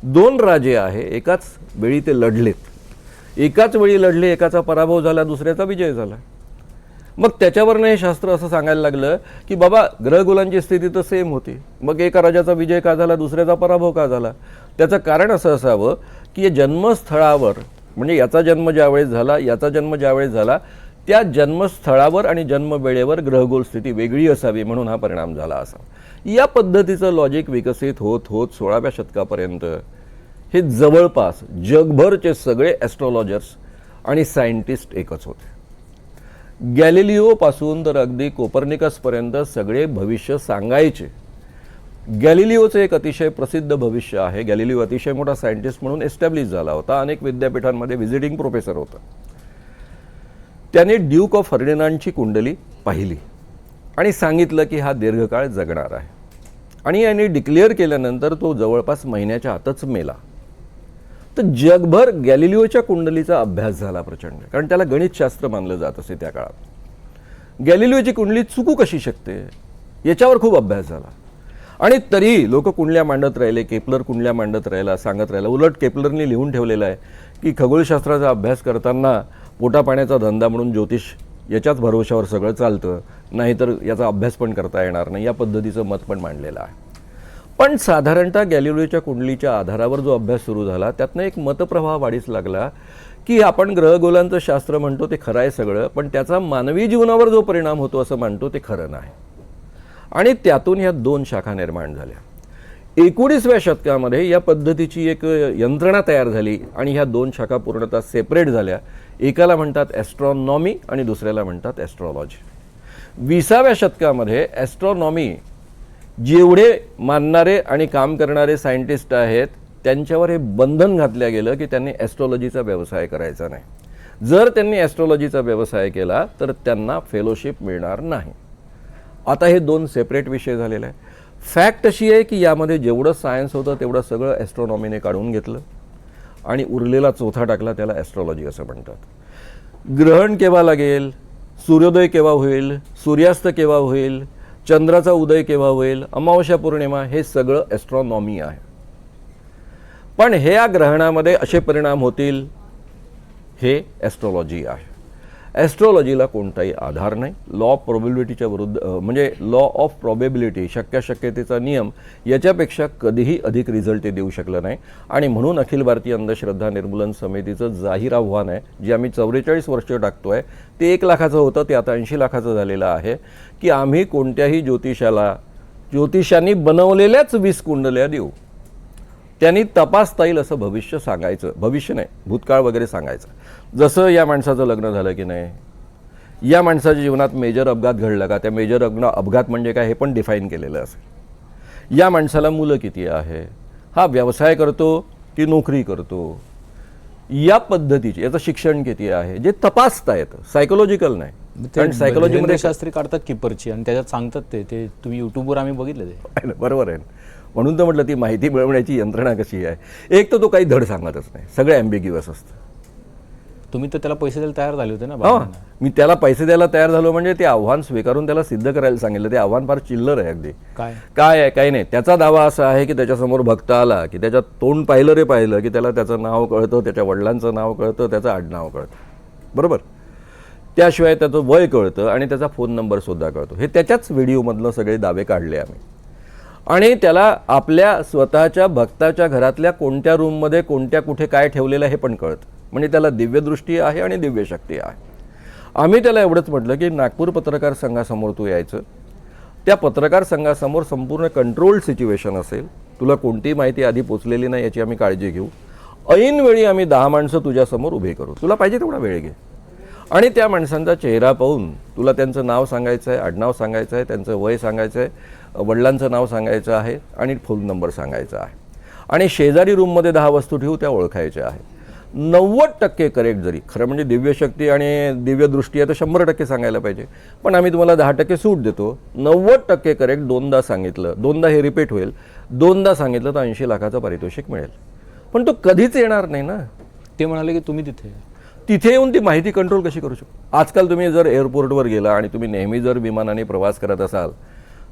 2 राजे आहे, एकाच वेळी ते लढलेत, एकाच वेळी लढले, एकाचा पराभव झाला, दुसऱ्याचा विजय झाला. मग त्याच्यावरनं हे शास्त्र असं सांगायला लागलं की बाबा ग्रहगोलांची स्थिती तर सेम होती, मग एका राजाचा विजय का झाला, दुसऱ्याचा पराभव का झाला. त्याचं कारण असं असावं की जन्मस्थळावर, म्हणजे याचा जन्म ज्यावेळेस झाला, याचा जन्म ज्यावेळेस झाला, त्या जन्मस्थळावर आणि जन्मवेळेवर ग्रहगोल स्थिती वेगळी असावी, म्हणून हा परिणाम झाला असा. या पद्धतीचं लॉजिक विकसित होत होत 16व्या शतकापर्यंत हे जवळपास जगभरचे सगळे ॲस्ट्रॉलॉजर्स आणि सायंटिस्ट एकच होते. गॅलिलिओपासून तर अगदी कोपर्निकसपर्यंत सगळे भविष्य सांगायचे. गॅलिलिओचं एक अतिशय प्रसिद्ध भविष्य आहे. गॅलिलिओ अतिशय मोठा सायंटिस्ट म्हणून एस्टॅब्लिश झाला होता, अनेक विद्यापीठांमध्ये व्हिजिटिंग प्रोफेसर होता. त्याने ड्यूक ऑफ फर्डिनांडची कुंडली पाहिली आणि सांगितलं की हा दीर्घकाळ जगणार आहे. आणि याने डिक्लेअर केल्यानंतर तो जवळपास महिन्याच्या आतच मेला. तर जगभर गॅलिलिओच्या कुंडलीचा अभ्यास झाला प्रचंड, कारण त्याला गणितशास्त्र मानलं जात असे त्या काळात. गॅलिलिओची कुंडली चुकू कशी शकते याच्यावर खूप अभ्यास झाला. आणि तरी लोक कुंडल्या मांडत राहिले, केपलर कुंडल्या मांडत राहिला, सांगत राहिला. उलट केपलरनी लिहून ठेवलेलं आहे की खगोलशास्त्राचा अभ्यास करताना पोटापाण्याचा धंदा म्हणून ज्योतिष याच्याच भरोशावर सगळं चालतं, नाहीतर याचा अभ्यास पण करता येणार नाही, या पद्धतीचं मत पण मांडलेलं आहे. पण साधारणतः गॅलिलिओच्या कुंडलीच्या आधारावर जो अभ्यास सुरू झाला, त्यातनं एक मतप्रवाह वाढीस लागला की आपण ग्रहगोलांचं शास्त्र म्हणतो ते खरं आहे सगळं, पण त्याचा मानवी जीवनावर जो परिणाम होतो असं मानतो ते खरं नाही. आणि त्यातून ह्या 2 शाखा निर्माण झाल्या. 19व्या शतकामध्ये या पद्धतीची एक यंत्रणा तयार झाली आणि ह्या 2 शाखा पूर्णतः सेपरेट झाल्या. एकाला म्हणतात ॲस्ट्रॉनॉमी आणि दुसऱ्याला म्हणतात ॲस्ट्रॉलॉजी. 20व्या शतकामध्ये ॲस्ट्रॉनॉमी जेवढे मानणारे आणि काम करणारे सायंटिस्ट आहेत त्यांच्यावर हे बंधन घातलं गेलं की त्यांनी ॲस्ट्रॉलॉजीचा व्यवसाय करायचा नाही. जर त्यांनी ॲस्ट्रॉलॉजीचा व्यवसाय केला तर त्यांना फेलोशिप मिळणार नाही. आता हे 2 सेपरेट विषय झालेले आहे. फॅक्ट अशी आहे की यामध्ये जेवढं सायन्स होतं तेवढं सगळं ॲस्ट्रॉनॉमीने काढून घेतलं आणि उरलेला चौथा टाकला, त्याला ॲस्ट्रॉलॉजी असं म्हणतात. ग्रहण केव्हा लागेल, सूर्योदय केव्हा होईल, सूर्यास्त केव्हा होईल, चंद्राचा उदय केव्हा होईल, अमावस्या पौर्णिमा, हे सगळं ॲस्ट्रॉनॉमी आहे. पण हे या ग्रहणामध्ये असे परिणाम होतील, हे ॲस्ट्रॉलॉजी आहे. ॲस्ट्रॉलॉजीला कोणताही आधार नाही. लॉ ऑफ प्रोबॅबिलिटीच्या विरुद्ध, म्हणजे लॉ ऑफ प्रोबॅबिलिटी, शक्यतेचा नियम, याच्यापेक्षा कधीही अधिक रिझल्ट ते देऊ शकलं नाही. आणि म्हणून अखिल भारतीय अंधश्रद्धा निर्मूलन समितीचं जाहीर आव्हान आहे, जे आम्ही 44 वर्ष टाकतोय, ते 1 लाखाचं होतं, ते आता 80 लाखाचं झालेलं आहे, की आम्ही कोणत्याही ज्योतिषांनी बनवलेल्याच 20 कुंडल्या देऊ, त्यांनी तपासता येईल असं भविष्य सांगायचं. भविष्य नाही, भूतकाळ वगैरे सांगायचं. जसं या माणसाचं लग्न झालं की नाही, या माणसाच्या जीवनात मेजर अपघात घडला का, त्या मेजर अपघात म्हणजे काय हे पण डिफाईन केलेलं असेल. या माणसाला मुलं किती आहे, हा व्यवसाय करतो की नोकरी करतो, या पद्धतीचे, याचं शिक्षण किती आहे, जे तपासता येतं, सायकोलॉजिकल नाही. कारण सायकोलॉजीमध्ये शास्त्री काढतात किपरची आणि त्याच्यात सांगतात ते तुम्ही यूट्यूबवर आम्ही बघितलं ते. बरोबर आहे. म्हणून तर म्हटलं ती माहिती मिळवण्याची यंत्रणा कशी आहे. एक तर तो काही धड सांगतच नाही, सगळं ॲम्बिग्युअस असतं. तुम्ही तर त्याला पैसे द्यायला तयार झाले होते ना. मी त्याला पैसे द्यायला तयार झालो म्हणजे ते आव्हान स्वीकारून त्याला सिद्ध करायला सांगितलं. ते आव्हान फार चिल्लर आहे अगदी. काय आहे काही नाही. त्याचा दावा असा आहे की त्याच्यासमोर भक्त आला की त्याच्या तोंड पाहिलं की त्याला त्याचं नाव कळतं, त्याच्या वडिलांचं नाव कळतं, त्याचं आडनाव कळतं, बरोबर. त्याशिवाय त्याचं वय कळतं आणि त्याचा फोन नंबर सुद्धा कळतो. हे त्याच्याच व्हिडिओमधलं सगळे दावे काढले आम्ही. आणि त्याला आपल्या स्वतःच्या भक्ताच्या घरातल्या कोणत्या रूममध्ये कोणत्या कुठे काय ठेवलेलं हे पण कळतं. म्हणजे त्याला दिव्यदृष्टी आहे आणि दिव्यशक्ती आहे. आम्ही त्याला एवढंच म्हटलं की नागपूर पत्रकार संघासमोर तू यायचं, त्या पत्रकार संघासमोर संपूर्ण कंट्रोल्ड सिच्युएशन असेल, तुला कोणतीही माहिती आधी पोचलेली नाही याची आम्ही काळजी घेऊ, ऐनवेळी आम्ही 10 माणसं तुझ्यासमोर उभे करू, तुला पाहिजे तेवढा वेळ घे, आणि त्या माणसांचा चेहरा पाहून तुला त्यांचं नाव सांगायचं आहे, आडनाव सांगायचं आहे, त्यांचं वय सांगायचं आहे, वडिलांचं नाव सांगायचं आहे आणि फोन नंबर सांगायचा आहे, आणि शेजारी रूममध्ये 10 वस्तू ठेवू त्या ओळखायच्या आहेत. 90% करेक्ट, जरी खरं म्हणजे दिव्यशक्ती आणि दिव्यदृष्टी आहे तर 100% सांगायला पाहिजे, पण आम्ही तुम्हाला 10% सूट देतो. 90% करेक्ट 2दा सांगितलं, 2दा हे रिपीट होईल, 2दा सांगितलं तर 80 लाखाचं पारितोषिक मिळेल. पण तो कधीच येणार नाही ना. ते म्हणाले की तुम्ही तिथे येऊन ती माहिती कंट्रोल कशी करू शकतो. आजकाल तुम्ही जर एअरपोर्टवर गेला आणि तुम्ही नेहमी जर विमानाने प्रवास करत असाल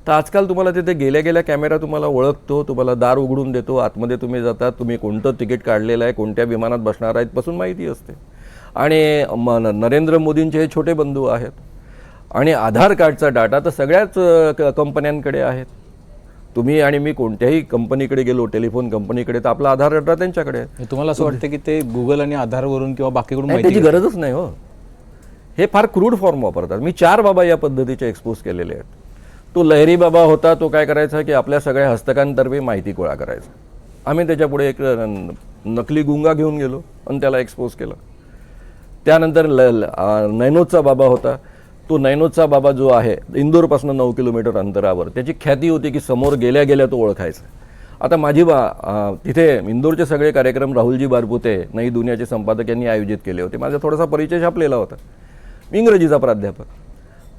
तर आजकाल तुम्हाला तिथे गेल्या गेल्या कॅमेरा तुम्हाला ओळखतो, तुम्हाला दार उघडून देतो, आतमध्ये तुम्ही जातात, तुम्ही कोणतं तिकीट काढलेलं आहे, कोणत्या विमानात बसणार आहेत पासून माहिती असते. आणि नरेंद्र मोदींचे हे छोटे बंधू आहेत, आणि आधार कार्डचा डाटा तर सगळ्याच कंपन्यांकडे आहेत. तुम्ही आणि मी कोणत्याही कंपनीकडे गेलो, टेलिफोन कंपनीकडे, तर आपला आधार डाटा त्यांच्याकडे आहे. तुम्हाला असं वाटतं की ते गुगल आणि आधारवरून किंवा बाकीकडून त्याची गरजच नाही हो. हे फार क्रूड फॉर्म वापरतात. मी 4 बाबा या पद्धतीचे एक्सपोज केलेले आहेत. तो लहरी बाबा होता, तो काय करायचा की आपल्या सगळ्या हस्तकांतर्फे माहिती गोळा करायचा. आम्ही त्याच्यापुढे एक नकली गुंगा घेऊन गेलो आणि त्याला एक्सपोज केलं. त्यानंतर नैनोदचा बाबा होता. तो नैनोदचा बाबा जो आहे इंदोरपासून 9 किलोमीटर अंतरावर, त्याची ख्याती होती की समोर गेल्या गेल्या तो ओळखायचा. आता माझी तिथे इंदोरचे सगळे कार्यक्रम राहुलजी बारपुते, नई दुनियाचे संपादक यांनी आयोजित केले होते. माझा थोडासा परिचय छापलेला होता. मी इंग्रजीचा प्राध्यापक,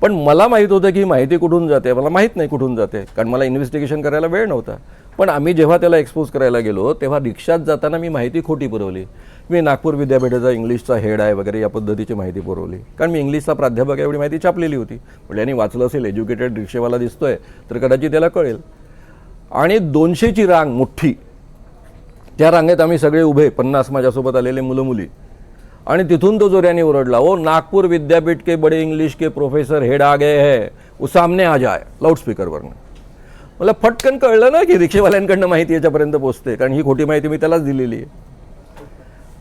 पण मला माहीत होतं की माहिती कुठून जाते, मला माहीत नाही कुठून जाते, कारण मला इन्व्हेस्टिगेशन करायला वेळ नव्हता. पण आम्ही जेव्हा त्याला एक्सपोज करायला गेलो तेव्हा रिक्षात जाताना मी माहिती खोटी पुरवली. मी नागपूर विद्यापीठाचा इंग्लिशचा हेड आहे वगैरे या पद्धतीची माहिती पुरवली, कारण मी इंग्लिशचा प्राध्यापक आहे एवढी माहिती छापलेली होती. पण यांनी वाचलं असेल, एज्युकेटेड रिक्षेवाला दिसतोय तर कदाचित त्याला कळेल. आणि 200ची रांग मोठी, त्या रांगेत आम्ही सगळे उभे, 50 माझ्यासोबत आलेले मुलं मुली, आणि तिथून तो जोऱ्याने ओरडला, ओ नागपूर विद्यापीठ के बड़े इंग्लिश के प्रोफेसर हेड आ गए हैं, वो सामने आ जाए, लाऊडस्पीकरवरनं. मला फटकन कळलं ना की रिक्षेवाल्यांकडनं माहिती याच्यापर्यंत पोहोचते, कारण ही खोटी माहिती मी त्यालाच दिलेली आहे.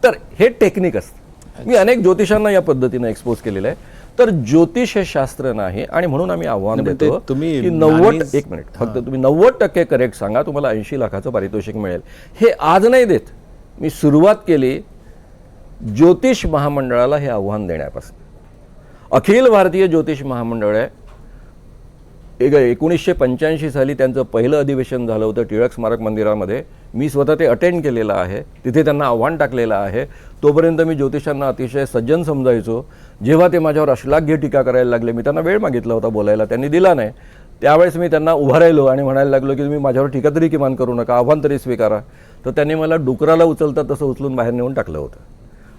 तर हे टेक्निक असतं. मी अनेक ज्योतिषांना या पद्धतीनं एक्सपोज केलेलं आहे. तर ज्योतिष हे शास्त्र नाही, आणि म्हणून आम्ही आव्हान देतो तुम्ही की 90, एक मिनिट फक्त, तुम्ही 90% करेक्ट सांगा, तुम्हाला 80 लाखाचं पारितोषिक मिळेल. हे आज नाही देत, मी सुरुवात केली ज्योतिष महामंडळाला हे आव्हान देण्यापासून. अखिल भारतीय ज्योतिष महामंडळ आहे, 1985 साली त्यांचं पहिलं अधिवेशन झालं होतं टिळक स्मारक मंदिरामध्ये. मी स्वतः ते अटेंड केलेलं आहे, तिथे त्यांना आव्हान टाकलेलं आहे. तोपर्यंत मी ज्योतिषांना अतिशय सज्जन समजायचो. जेव्हा ते माझ्यावर अश्लाघ्य टीका करायला लागले, मी त्यांना वेळ मागितला होता बोलायला, त्यांनी दिला नाही. त्यावेळेस मी त्यांना उभा राहिलो आणि म्हणायला लागलो की तुम्ही माझ्यावर टीका तरी किमान करू नका, आव्हान तरी स्वीकारा. तर त्यांनी मला डुकराला उचलतात तसं उचलून बाहेर नेऊन टाकलं होतं.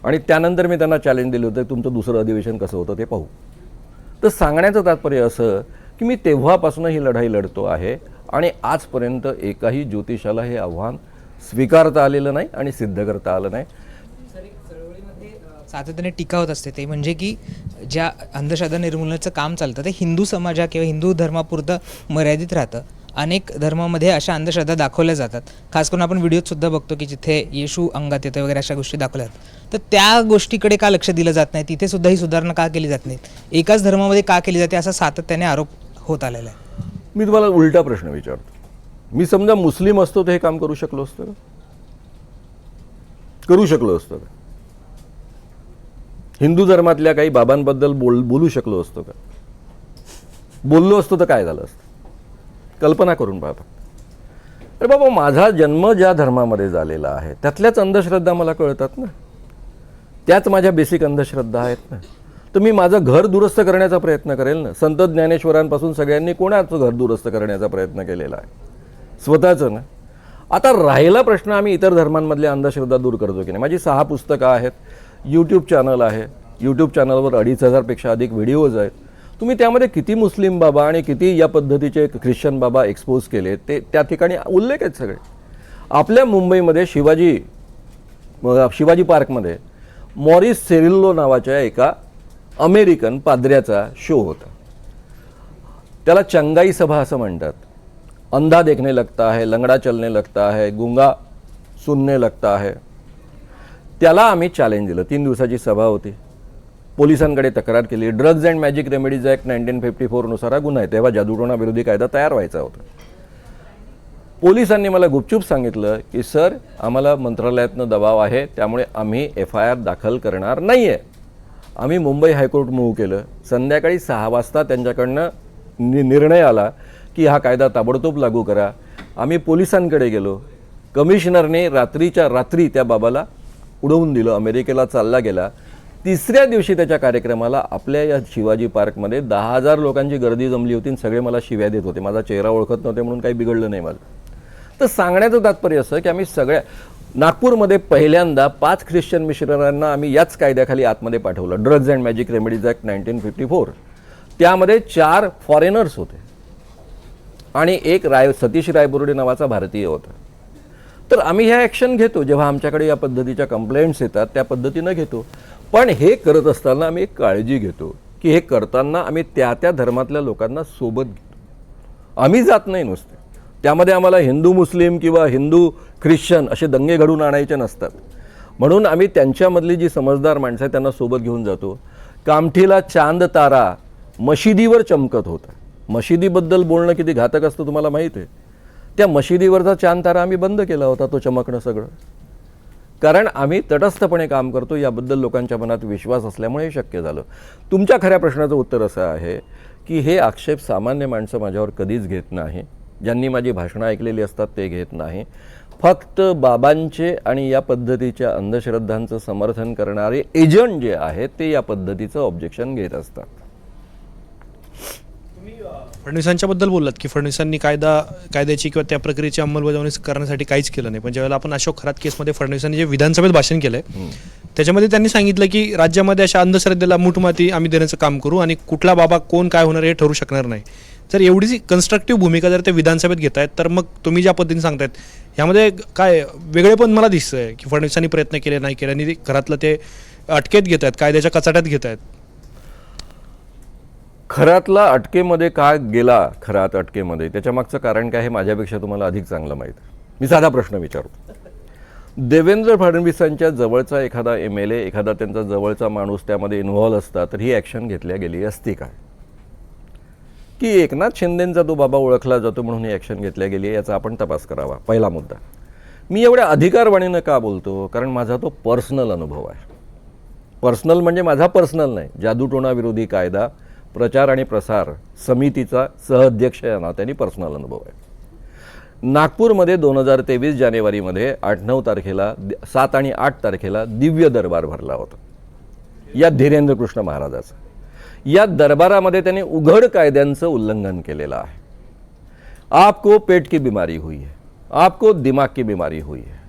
आणि त्यानंतर मी त्यांना चॅलेंज दिलं होतं, तुमचं दुसरं अधिवेशन कसं होतं ते पाहू. तर सांगण्याचं तात्पर्य असं की मी तेव्हापासून ही लढाई लढतो आहे, आणि आजपर्यंत एकाही ज्योतिषाला हे आव्हान स्वीकारता आलेलं नाही आणि सिद्ध करता आलं नाही. सातत्याने टीका होत असते ते म्हणजे की ज्या अंधश्रद्धा निर्मूलनाचं काम चालतं ते हिंदू समाजा किंवा हिंदू धर्मापुरतं मर्यादित राहतं. अनेक धर्मामध्ये अशा अंधश्रद्धा दाखवल्या जातात. खास करून आपण व्हिडिओत सुद्धा बघतो की जिथे येशू अंगात येतं वगैरे अशा गोष्टी दाखवल्या जातात. तर त्या गोष्टीकडे का लक्ष दिलं जात नाही, तिथे सुद्धा ही सुधारणा का केली जात नाही, एकाच धर्मामध्ये का केली जाते, असा सातत्याने आरोप होत आलेला आहे. मी तुम्हाला उलटा प्रश्न विचारतो. मी समजा मुस्लिम असतो तर हे काम करू शकलो असतो का? करू शकलो असतो का? हिंदू धर्मातल्या काही बाबांबद्दल बोलू शकलो असतो का? बोललो असतो तर काय झालं असतं? कल्पना करून पाहता. अरे बाबा, माझा जन्म ज्या धर्मामध्ये झालेला आहे त्यातल्याच अंधश्रद्धा मला कळतात ना, त्याच माझ्या बेसिक अंधश्रद्धा आहेत ना. तर मी माझं घर दुरुस्त करण्याचा प्रयत्न करेल ना. संत ज्ञानेश्वरांपासून सगळ्यांनी कोणाचं घर दुरुस्त करण्याचा प्रयत्न केलेला आहे? स्वतःचं ना. आता राहिला प्रश्न, आम्ही इतर धर्मांमधल्या अंधश्रद्धा दूर करतो की नाही. माझी 6 पुस्तकं आहेत, यूट्यूब चॅनल आहे, यूट्यूब चॅनलवर 2500पेक्षा अधिक व्हिडिओज आहेत. तुम्ही त्यामध्ये किती मुस्लिम बाबा आणि किती या पद्धतीचे ख्रिश्चन बाबा एक्सपोज केले ते त्या ठिकाणी उल्लेख आहेत सगळे. आपल्या मुंबईमध्ये शिवाजी पार्कमध्ये मॉरिस सेरिल्लो नावाच्या एका अमेरिकन पाद्र्याचा शो होता. त्याला चंगाई सभा असं म्हणतात. अंधा देखने लगता है, लंगड़ा चलने लगता है, गूंगा सुनने लगता है, त्याला आम्ही चॅलेंज दिलं. 3 दिवसाची सभा होती, पोलिसांकडे तक्रार केली. Drugs and magic remedies act 1954 नुसार हा गुन्हा आहे. तेव्हा जादूटोणा विरोधी कायदा तयार व्हायचा होता. पोलिसांनी मला गुपचूप सांगितलं की सर, आम्हाला मंत्रालयातनं दबाव आहे, त्यामुळे आम्ही FIR दाखल करणार नाही आहे. आम्ही मुंबई हायकोर्ट मूव्ह केलं. संध्याकाळी 6 वाजता त्यांच्याकडनं निर्णय आला की हा कायदा ताबडतोब लागू करा. आम्ही पोलिसांकडे गेलो. कमिशनरने रात्रीच्या रात्री त्या बाबाला उडवून दिलं, अमेरिकेला चालला गेला. 3ऱ्या दिवशी त्याच्या कार्यक्रमाला आपल्या या शिवाजी पार्कमध्ये 10,000 लोकांची गर्दी जमली होती आणि सगळे मला शिव्या देत होते. माझा चेहरा ओळखत नव्हते म्हणून काही बिघडलं नाही माझं. तर सांगण्याचं तात्पर्य असं की आम्ही सगळ्या नागपूरमध्ये पहिल्यांदा 5 ख्रिश्चन मिशनरांना आम्ही याच कायद्याखाली आतमध्ये पाठवलं, drugs and magic remedies act 1954. त्यामध्ये 4 फॉरेनर्स होते आणि एक सतीश रायबुर्डे नावाचा भारतीय होता. तर आम्ही ह्या ॲक्शन घेतो. जेव्हा आमच्याकडे या पद्धतीच्या कंप्लेंट्स येतात त्या पद्धतीनं घेतो. पण हे करत असताना आम्ही एक काळजी घेतो की हे करताना आम्ही त्या त्या धर्मातल्या लोकांना सोबत घेतो. आम्ही जात नाही नुसते. त्यामध्ये आम्हाला हिंदू मुस्लिम किंवा हिंदू ख्रिश्चन असे दंगे घडून आणायचे नसतात. म्हणून आम्ही त्यांच्यामधली जी समजदार माणसं आहेत त्यांना सोबत घेऊन जातो. कामठीला चांद तारा मशिदीवर चमकत होता. मशिदीबद्दल बोलणं किती घातक असतं तुम्हाला माहीत आहे. त्या मशिदीवरचा चांद तारा आम्ही बंद केला होता, तो चमकणं सगळं. कारण आम्ही तटस्थपणे काम करतो याबद्दल लोकांच्या मनात विश्वास असल्यामुळे हे शक्य झालं. तुमच्या खऱ्या प्रश्नाचं उत्तर असं आहे की हे आक्षेप सामान्य माणसं माझ्यावर कधीच घेत नाही. ज्यांनी माझी भाषणं ऐकलेली असतात ते घेत नाही. फक्त बाबांचे आणि या पद्धतीच्या अंधश्रद्धांचं समर्थन करणारे एजंट जे आहेत ते या पद्धतीचं ऑब्जेक्शन घेत असतात. फडणवीसांच्याबद्दल बोललात की फडणवीसांनी कायद्याची किंवा त्या प्रक्रियेची अंमलबजावणी करण्यासाठी काहीच केलं नाही. पण ज्यावेळेला आपण अशोक खरात केसमध्ये फडणवीसांनी जे विधानसभेत भाषण केलंय त्याच्यामध्ये त्यांनी सांगितलं की राज्यामध्ये अशा अंधश्रद्धेला मूठमाती आम्ही देण्याचं काम करू आणि कुठला बाबा कोण काय होणार हे ठरू शकणार नाही. जर एवढी कन्स्ट्रक्टिव्ह भूमिका जर ते विधानसभेत घेत आहेत तर मग तुम्ही ज्या पद्धतीने सांगतायत ह्यामध्ये काय वेगळेपण मला दिसतंय की फडणवीसांनी प्रयत्न केले नाही केले आणि घरातलं ते अटकेत घेत आहेत, कायद्याच्या कचाट्यात घेत आहेत. खरातला अटकेमध्ये का गेला, खरात अटकेमध्ये त्याच्या मागचं कारण काय हे माझ्यापेक्षा तुम्हाला अधिक चांगलं माहीत आहे. मी साधा प्रश्न विचारतो. देवेंद्र फडणवीसांच्या जवळचा एखादा MLA, एखादा त्यांचा जवळचा माणूस त्यामध्ये इन्व्हॉल्व असता तर ही ॲक्शन घेतल्या गेली असती काय? की एकनाथ शिंदेंचा तो बाबा ओळखला जातो म्हणून ही ॲक्शन घेतल्या गेली आहे याचा आपण तपास करावा. पहिला मुद्दा. मी एवढ्या अधिकारवाणीनं का बोलतो? कारण माझा तो पर्सनल अनुभव आहे. पर्सनल म्हणजे माझा पर्सनल नाही, जादूटोणा विरोधी कायदा प्रचार आणि प्रसार समितीचा सहअध्यक्ष या नात्याने पर्सनल अनुभव आहे. नागपूरमध्ये 2023 जानेवारीमध्ये 8-9 तारखेला 7 आणि 8 तारखेला दिव्य दरबार भरला होता या धीरेंद्र कृष्ण महाराजाचा. या दरबारामध्ये त्यांनी उघड कायद्यांचं उल्लंघन केलेलं आहे. आपको पेट की बीमारी हुई है, आपको दिमाग की बीमारी हुई है,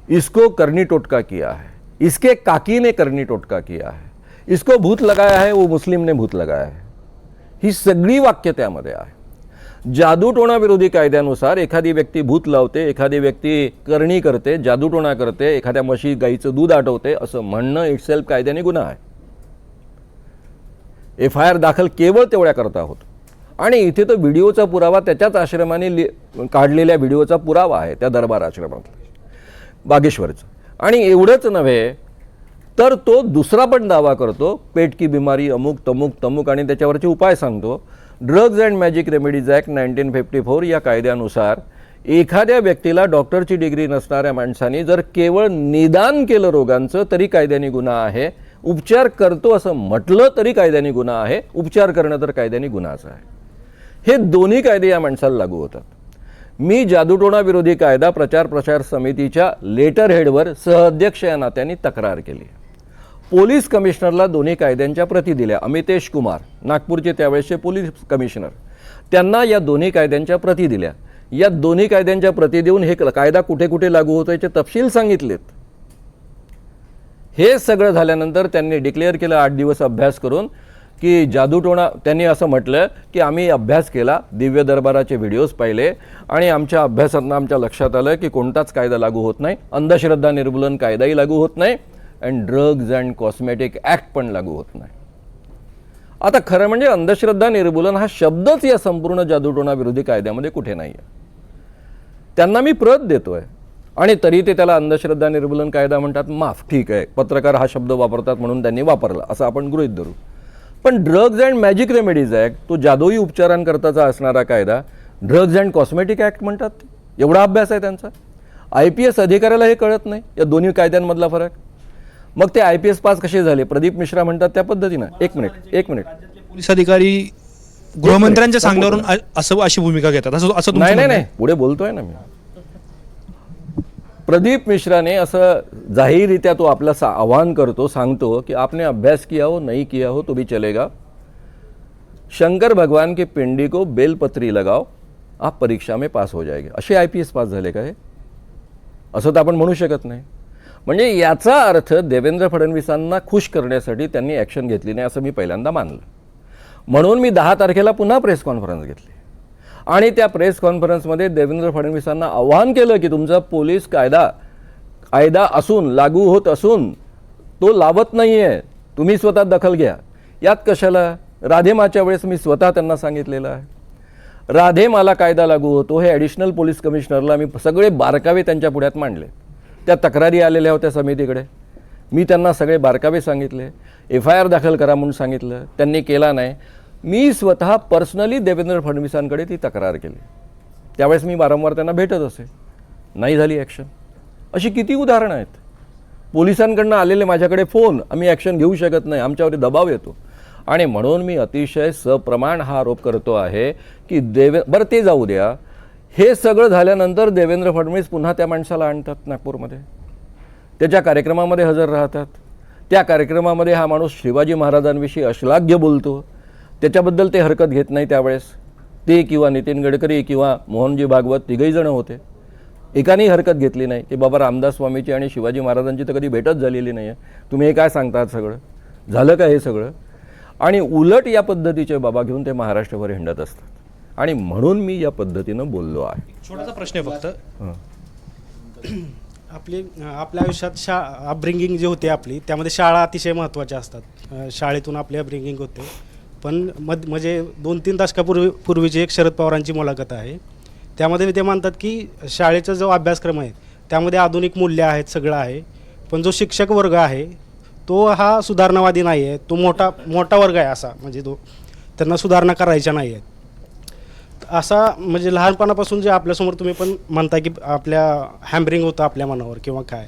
इसको करनी टोटका किया है, इसके काकी ने करनी टोटका किया है, इसको भूत लगाया है, वो मुस्लिम ने भूत लगाया है. ही सगळी वाक्य त्यामध्ये आहे. जादूटोणा विरोधी कायद्यानुसार एखादी व्यक्ती भूत लावते, एखादी व्यक्ती करणी करते, जादूटोणा करते, एखाद्या म्हशी गाईचं दूध आटवते असं म्हणणं इटसेल्फ कायद्याने गुन्हा आहे. FIR दाखल केवळ तेवढ्या करता होतो. आणि इथे तो व्हिडिओचा पुरावा त्याच्याच आश्रमाने काढलेल्या व्हिडिओचा पुरावा आहे त्या दरबार आश्रमातला बागेश्वरचा. आणि एवढंच नव्हे तर तो दुसरा पण दावा करतो, पेट की बिमारी अमुक तमुक तमुक आणि त्याच्यावरचे उपाय सांगतो. Drugs and magic remedies act 1954 या कायद्यानुसार एखाद्या व्यक्तीला डॉक्टरची डिग्री नसणाऱ्या माणसाने जर केवळ निदान केलं रोगांचं तरी कायद्याने गुन्हा आहे. उपचार करतो असं म्हटलं तरी कायद्याने गुन्हा आहे. उपचार करणं तर कायद्याने गुन्हाच आहे. हे दोन्ही कायदे या माणसाला लागू होतात. मी जादूटोणा विरोधी कायदा प्रचार प्रसार समितीच्या लेटर हेडवर सहअध्यक्ष या नात्याने तक्रार केली. पोलीस कमिशनरला दोन्ही कायद्यांच्या प्रती दिल्या. अमितेश कुमार नागपूरचे त्यावेळेसचे पोलीस कमिशनर, त्यांना या दोन्ही कायद्यांच्या प्रती दिल्या. या दोन्ही कायद्यांच्या प्रती देऊन हे कायदा कुठे कुठे लागू होतो याचे तपशील सांगितलेत. हे सगळं झाल्यानंतर त्यांनी डिक्लेअर केलं 8 दिवस अभ्यास करून की जादूटोणा, त्यांनी असं म्हटलं की आम्ही अभ्यास केला, दिव्य दरबाराचे व्हिडिओज पाहिले आणि आमच्या अभ्यासातनं आमच्या लक्षात आलं की कोणताच कायदा लागू होत नाही, अंधश्रद्धा निर्मूलन कायदाही लागू होत नाही आणि ड्रग्ज अँड कॉस्मेटिक ॲक्ट पण लागू होत नाही. आता खरं म्हणजे अंधश्रद्धा निर्मूलन हा शब्दच या संपूर्ण जादूटोणा विरोधी कायद्यामध्ये कुठे नाही आहे. त्यांना मी प्रत देतोय आणि तरी ते त्याला अंधश्रद्धा निर्मूलन कायदा म्हणतात. माफ, ठीक आहे, पत्रकार हा शब्द वापरतात म्हणून त्यांनी वापरला असं आपण गृहीत धरू. पण drugs and magic remedies act, तो जादुई उपचारांकरताचा असणारा कायदा, ड्रग्ज अँड कॉस्मेटिक ॲक्ट म्हणतात. एवढा अभ्यास आहे त्यांचा. IPS अधिकाऱ्याला हे कळत नाही या दोन्ही कायद्यांमधला फरक. मग ते IPS पास कसे झाले? प्रदीप मिश्रा म्हणतात त्या पद्धतीनं. एक मिनिट पोलीस अधिकारी गृहमंत्र्यांच्या सांगण्यावरून अशी भूमिका घेतात असं तुमचं नाही म्हणणं नाही आहे? नाही, पुढे बोलतोय ना मी. प्रदीप मिश्राने असं जाहीररित्या तो आपला आव्हान करतो, सांगतो की आपने अभ्यास किया हो नहीं किया हो तो भी चलेगा, शंकर भगवान के पिंडी को बेलपत्री लगाओ, आप परीक्षा में पास हो जाएंगे. असे IPS पास झाले का हे? असं तर आपण म्हणू शकत नाही. म्हणजे याचा अर्थ देवेंद्र फडणवीसांना खुश करण्यासाठी त्यांनी ॲक्शन घेतली नाही असं मी पहिल्यांदा मानलं. म्हणून मी 10 तारखेला पुन्हा प्रेस कॉन्फरन्स घेतली आणि त्या प्रेस कॉन्फरन्समध्ये देवेंद्र फडणवीसांना आव्हान केलं की तुमचा पोलीस कायदा असून, लागू होत असून तो लावत नाही आहे, तुम्ही स्वतः दखल घ्या. यात कशाला? राधेमाच्या वेळेस मी स्वतः त्यांना सांगितलेलं आहे. राधेमाला कायदा लागू होतो हे ॲडिशनल पोलीस कमिशनरला मी सगळे बारकावे त्यांच्या पुढ्यात मांडले. त्या तक्रारी आलेल्या होत्या समितीकडे, मी त्यांना सगळे बारकावे सांगितले. FIR दाखल करा म्हणून सांगितलं, त्यांनी केला नाही. मी स्वतः पर्सनली देवेंद्र फडणवीसांकडे ती तक्रार केली. त्यावेळेस मी वारंवार त्यांना भेटत असे, नाही झाली ॲक्शन. अशी किती उदाहरणं आहेत. पोलिसांकडनं आलेले माझ्याकडे फोन, आम्ही ॲक्शन घेऊ शकत नाही, आमच्यावर दबाव येतो. आणि म्हणून मी अतिशय सप्रमाण हा आरोप करतो आहे की बरं ते जाऊ द्या, हे सगळं झाल्यानंतर देवेंद्र फडणवीस पुन्हा त्या माणसाला आणतात नागपूरमध्ये, त्याच्या कार्यक्रमामध्ये हजर राहतात. त्या कार्यक्रमामध्ये हा माणूस शिवाजी महाराजांविषयी अश्लाघ्य बोलतो, त्याच्याबद्दल ते हरकत घेत नाही. त्यावेळेस ते किंवा नितीन गडकरी किंवा मोहनजी भागवत तिघही जण होते, एकानेही हरकत घेतली नाही की बाबा रामदास स्वामीची आणि शिवाजी महाराजांची तर कधी भेटच झालेली नाही आहे, तुम्ही हे काय सांगतात, सगळं झालं का हे सगळं? आणि उलट या पद्धतीचे बाबा घेऊन ते महाराष्ट्रभर हिंडत असतात. आणि म्हणून मी या पद्धतीनं बोललो आहे. छोटासा प्रश्न आहे फक्त. आपल्या आयुष्यात अपब्रिंगिंग जी होते आपली, त्यामध्ये शाळा अतिशय महत्त्वाच्या असतात. शाळेतून आपली अपब्रिंगिंग होते. पण म्हणजे 2-3 दशकापूर्वीची एक शरद पवारांची मुलाखत आहे, त्यामध्ये ते म्हणतात की शाळेचा जो अभ्यासक्रम आहे त्यामध्ये आधुनिक मूल्य आहेत, सगळं आहे, पण जो शिक्षक वर्ग आहे तो हा सुधारणावादी नाही आहे, तो मोठा वर्ग आहे असा, म्हणजे तो त्यांना सुधारणा करायच्या नाही आहेत असा. म्हणजे लहानपणापासून जे आपल्यासमोर तुम्ही पण म्हणता की आपल्या हॅम्बरिंग होतं आपल्या मनावर किंवा काय,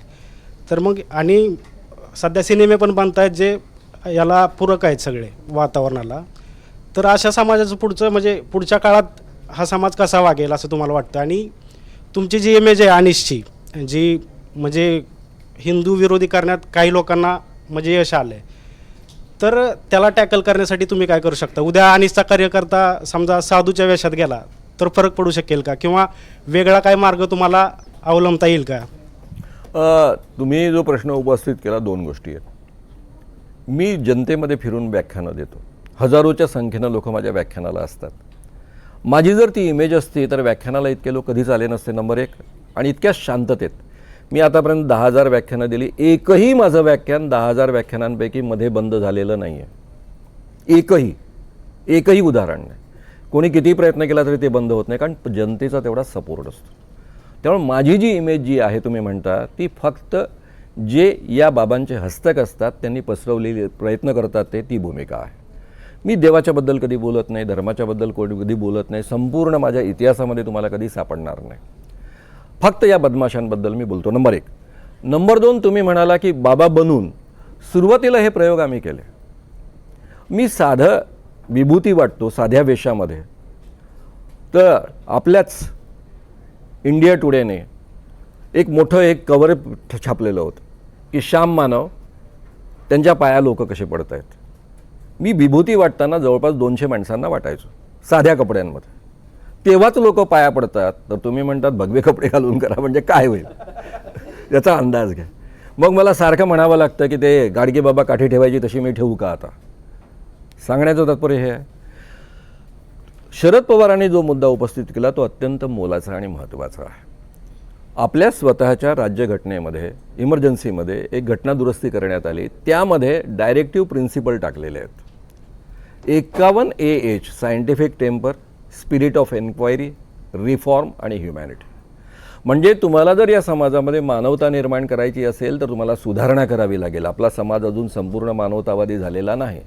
तर मग आणि सध्या सिनेमे पण बनतायत जे याला पूरक आहेत सगळे वातावरणाला. तर अशा समाजाचं म्हणजे पुढच्या काळात हा समाज कसा वागेल असं तुम्हाला वाटतं? आणि तुमची जी इमेज आहे अनिशची, जी म्हणजे हिंदू विरोधी करण्यात काही लोकांना म्हणजे यश आलं आहे, तर त्याला टॅकल करण्यासाठी तुम्ही काय करू शकता? उद्या अनिशचा कार्यकर्ता समजा साधूच्या वेशात गेला तर फरक पडू शकेल का, किंवा वेगळा काय मार्ग तुम्हाला अवलंबता येईल का? तुम्ही जो प्रश्न उपस्थित केला, 2 गोष्टी आहेत. मी जनतेमध्ये फिरून व्याख्यानं देतो, हजारोच्या संख्येनं लोक माझ्या व्याख्यानाला असतात. माझी जर ती इमेज असती तर व्याख्यानाला इतके लोक कधीच आले नसते, नंबर 1. आणि इतक्या शांततेत मी आतापर्यंत 10,000 व्याख्यानं दिली, एकही माझं व्याख्यान 10,000 व्याख्यानांपैकी मध्ये बंद झालेलं नाही आहे. एकही उदाहरण नाही. कोणी किती प्रयत्न केला तरी ते बंद होत नाही, कारण जनतेचा तेवढा सपोर्ट असतो. त्यामुळे माझी जी इमेज जी आहे तुम्ही म्हणता, ती फक्त जे या बाबांचे हस्तक असतात त्यांनी पसरवलेले प्रयत्न करतात ती भूमिका आहे. मी देवाच्याबद्दल कधी बोलत नाही, धर्माच्याबद्दल कधी बोलत नाही, संपूर्ण माझ्या इतिहासामध्ये तुम्हाला कधी सापडणार नाही. फक्त या बदमाशांबद्दल मी बोलतो, नंबर 1. नंबर 2, तुम्ही म्हणाला की बाबा बनून सुरुवातीला हे प्रयोग आम्ही केले. मी साधं विभूती वाटतो साध्या वेशामध्ये, तर आपल्याच इंडिया टुडेने एक मोठं एक कवर छापलेलं होतं की श्याम मानव त्यांच्या पाया लोक कसे पडत आहेत. मी विभूती वाटताना जवळपास 200 माणसांना वाटायचो साध्या कपड्यांमध्ये. तेव्हाच लोक पाया पडतात, तर तुम्ही म्हणतात भगवे कपडे घालून करा, म्हणजे काय होईल याचा अंदाज घ्या. मग मला सारखं म्हणावं लागतं की ते गाडगे बाबा काठी ठेवायची तशी मी ठेवू का? आता सांगण्याचं तात्पर्य हे आहे. शरद पवारांनी जो मुद्दा उपस्थित केला तो अत्यंत मोलाचा आणि महत्त्वाचा आहे. आपल्या स्वतःच्या राज्यघटनेमध्ये इमर्जन्सीमध्ये एक घटना दुरुस्ती करण्यात आली, त्यामध्ये डायरेक्टिव्ह प्रिन्सिपल टाकलेले आहेत. 51 AH scientific temper, spirit of inquiry, reform आणि ह्युमॅनिटी. म्हणजे तुम्हाला जर या समाजामध्ये मानवता निर्माण करायची असेल तर तुम्हाला सुधारणा करावी लागेल. आपला समाज अजून संपूर्ण मानवतावादी झालेला नाही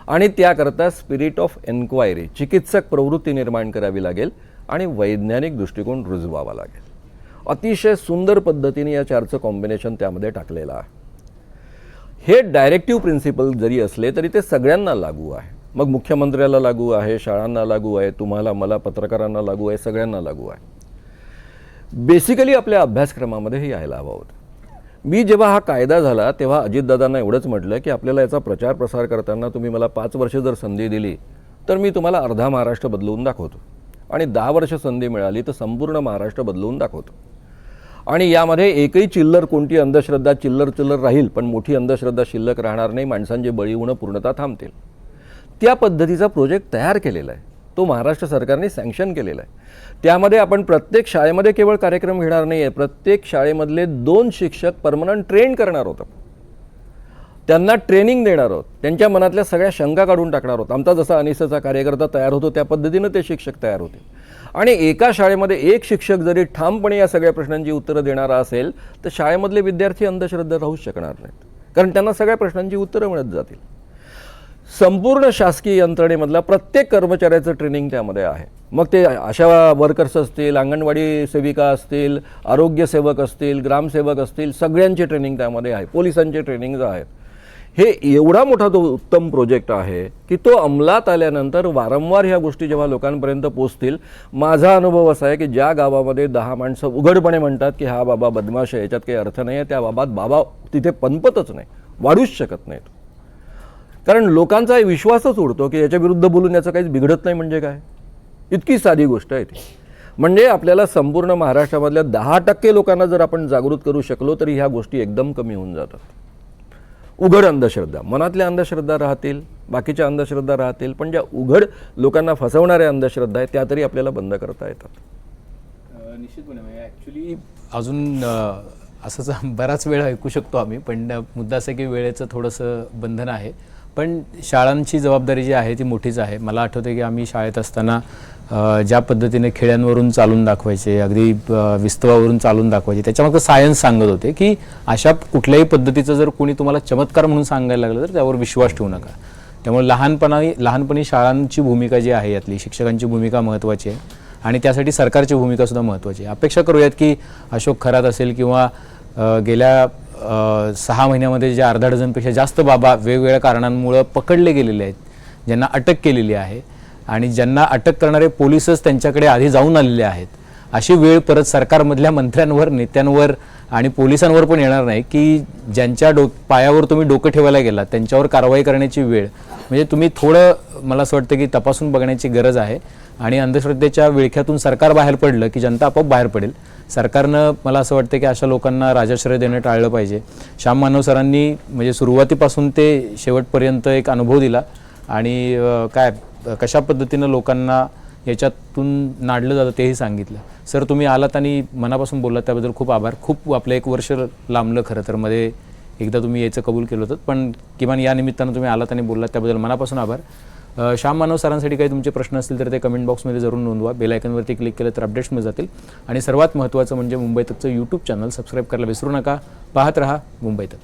आणि त्याकरता स्पिरिट ऑफ एन्क्वायरी, चिकित्सक प्रवृत्ती निर्माण करावी लागेल आणि वैज्ञानिक दृष्टिकोन रुजवावा लागेल. अतिशय सुंदर पद्धतीने या चारचं कॉम्बिनेशन त्यामध्ये टाकलेलं आहे. हे डायरेक्टिव्ह प्रिन्सिपल जरी असले तरी ते सगळ्यांना लागू आहे. मग मुख्यमंत्र्याला लागू आहे, शाळांना लागू आहे, तुम्हाला, मला, पत्रकारांना लागू आहे, सगळ्यांना लागू आहे. बेसिकली आपल्या अभ्यासक्रमामध्ये हे यायला हवं होतं. मी जेव्हा हा कायदा झाला तेव्हा अजितदादांना एवढंच म्हटलं की आपल्याला याचा प्रचार प्रसार करताना तुम्ही मला 5 वर्ष जर संधी दिली तर मी तुम्हाला अर्धा महाराष्ट्र बदलवून दाखवतो आणि 10 वर्ष संधी मिळाली तर संपूर्ण महाराष्ट्र बदलवून दाखवतो. आणि यामध्ये एकही चिल्लर, कोणती अंधश्रद्धा चिल्लर राहील पण मोठी अंधश्रद्धा शिल्लक राहणार नाही. माणसांचे बळी होणं पूर्णतः थांबतील. त्या पद्धतीचा प्रोजेक्ट तयार केलेला आहे. तो महाराष्ट्र सरकारने सँक्शन केलेला आहे. त्यामध्ये आपण प्रत्येक शाळेमध्ये केवळ कार्यक्रम घेणार नाही आहे, प्रत्येक शाळेमधले 2 शिक्षक परमनंट ट्रेन करणार आहोत. त्यांना ट्रेनिंग देणार आहोत, त्यांच्या मनातल्या सगळ्या शंका काढून टाकणार आहोत. आमचा जसा अनिसाचा कार्यकर्ता तयार होतो त्या पद्धतीनं ते शिक्षक तयार होते. आणि एका शाळेमध्ये एक शिक्षक जरी ठामपणे या सगळ्या प्रश्नांची उत्तरं देणारा असेल तर शाळेमधले विद्यार्थी अंधश्रद्धा राहूच शकणार नाहीत, कारण त्यांना सगळ्या प्रश्नांची उत्तरं मिळत जातील. संपूर्ण शासकीय यंत्रणेमधला प्रत्येक कर्मचाऱ्याचं ट्रेनिंग त्यामध्ये आहे. मग ते आशा वर्कर्स असतील, अंगणवाडी सेविका असतील, आरोग्यसेवक असतील, ग्रामसेवक असतील, सगळ्यांचे ट्रेनिंग त्यामध्ये आहे. पोलिसांचे ट्रेनिंग आहेत. हे एवढा मोठा तो उत्तम प्रोजेक्ट आहे की तो अंमलात आल्यानंतर वारंवार ह्या गोष्टी जेव्हा लोकांपर्यंत पोहोचतील. माझा अनुभव असा आहे की ज्या गावामध्ये 10 माणसं उघडपणे म्हणतात की हा बाबा बदमाश आहे, याच्यात काही अर्थ नाही आहे, त्या बाबात बाबा तिथे पनपतच नाही, वाढूच शकत नाहीत. कारण लोकांचा विश्वासच उडतो की याच्या विरुद्ध बोलून याचं काहीच बिघडत नाही. म्हणजे काय, इतकी साधी गोष्ट आहे ती. म्हणजे आपल्याला संपूर्ण महाराष्ट्रामधल्या 10% लोकांना जर आपण जागृत करू शकलो तरी ह्या गोष्टी एकदम कमी होऊन जातात. उघड अंधश्रद्धा, मनातल्या अंधश्रद्धा राहतील, बाकीच्या अंधश्रद्धा राहतील, पण ज्या उघड लोकांना फसवणाऱ्या अंधश्रद्धा आहेत त्या तरी आपल्याला बंद करता येतात. निश्चितपणे म्हणजे ॲक्च्युली अजून असंच बराच वेळ ऐकू शकतो आम्ही, पण मुद्दा असं की वेळेचं थोडंसं बंधन आहे. पण शाळांची जबाबदारी जी आहे ती मोठीच आहे. मला आठवतं की आम्ही शाळेत असताना ज्या पद्धतीने खेड्यांवरून चालून दाखवायचे, अगदी विस्तवावरून चालून दाखवायचे, त्याच्यामध्ये सायन्स सांगत होते की अशा कुठल्याही पद्धतीचं जर कोणी तुम्हाला चमत्कार म्हणून सांगायला लागलं तर त्यावर विश्वास ठेवू नका. त्यामुळे लहानपणी शाळांची भूमिका जी आहे यातली, शिक्षकांची भूमिका महत्त्वाची आहे आणि त्यासाठी सरकारची भूमिकासुद्धा महत्त्वाची आहे. अपेक्षा करूयात की अशोक खरात असेल किंवा गेल्या 6 महिन्यामध्ये जे अर्धा डझनपेक्षा जास्त बाबा वेगवेगळ्या कारणांमुळं पकडले गेलेले आहेत, ज्यांना अटक केलेली आहे आणि ज्यांना अटक करणारे पोलीसच त्यांच्याकडे आधी जाऊन आलेले आहेत, अशी वेळ परत सरकारमधल्या मंत्र्यांवर, नेत्यांवर आणि पोलिसांवर पण येणार नाही की ज्यांच्या पायावर तुम्ही डोकं ठेवायला गेला त्यांच्यावर कारवाई करण्याची वेळ. म्हणजे तुम्ही थोडं, मला असं वाटतं की तपासून बघण्याची गरज आहे. आणि अंधश्रद्धेच्या विळख्यातून सरकार बाहेर पडलं की जनता आपोआप बाहेर पडेल. सरकारनं, मला असं वाटतं की अशा लोकांना राजाश्रय देणं टाळलं पाहिजे. श्याम मानव सरांनी म्हणजे सुरुवातीपासून ते शेवटपर्यंत एक अनुभव दिला आणि कशा पद्धतीनं लोकांना याच्यातून नाडलं जातं तेही सांगितलं. सर, तुम्ही आलात आणि मनापासून बोललात त्याबद्दल खूप आभार. खूप आपलं 1 वर्ष लांबलं खरं तर, मध्ये एकदा तुम्ही यायचं कबूल केलं होतं, पण किमान या निमित्तानं तुम्ही आलात आणि बोललात त्याबद्दल मनापासून आभार. श्याम मानव सरांसाठी काही तुमचे प्रश्न असतील तर ते कमेंट बॉक्समध्ये जरूर नोंदवा. बेल आयकॉनवरती क्लिक केलं तर अपडेट्स मिळत जातील. आणि सर्वात महत्त्वाचं म्हणजे मुंबई तकचं यूट्यूब चॅनल सबस्क्राईब करायला विसरू नका. पाहत रहा मुंबई तक.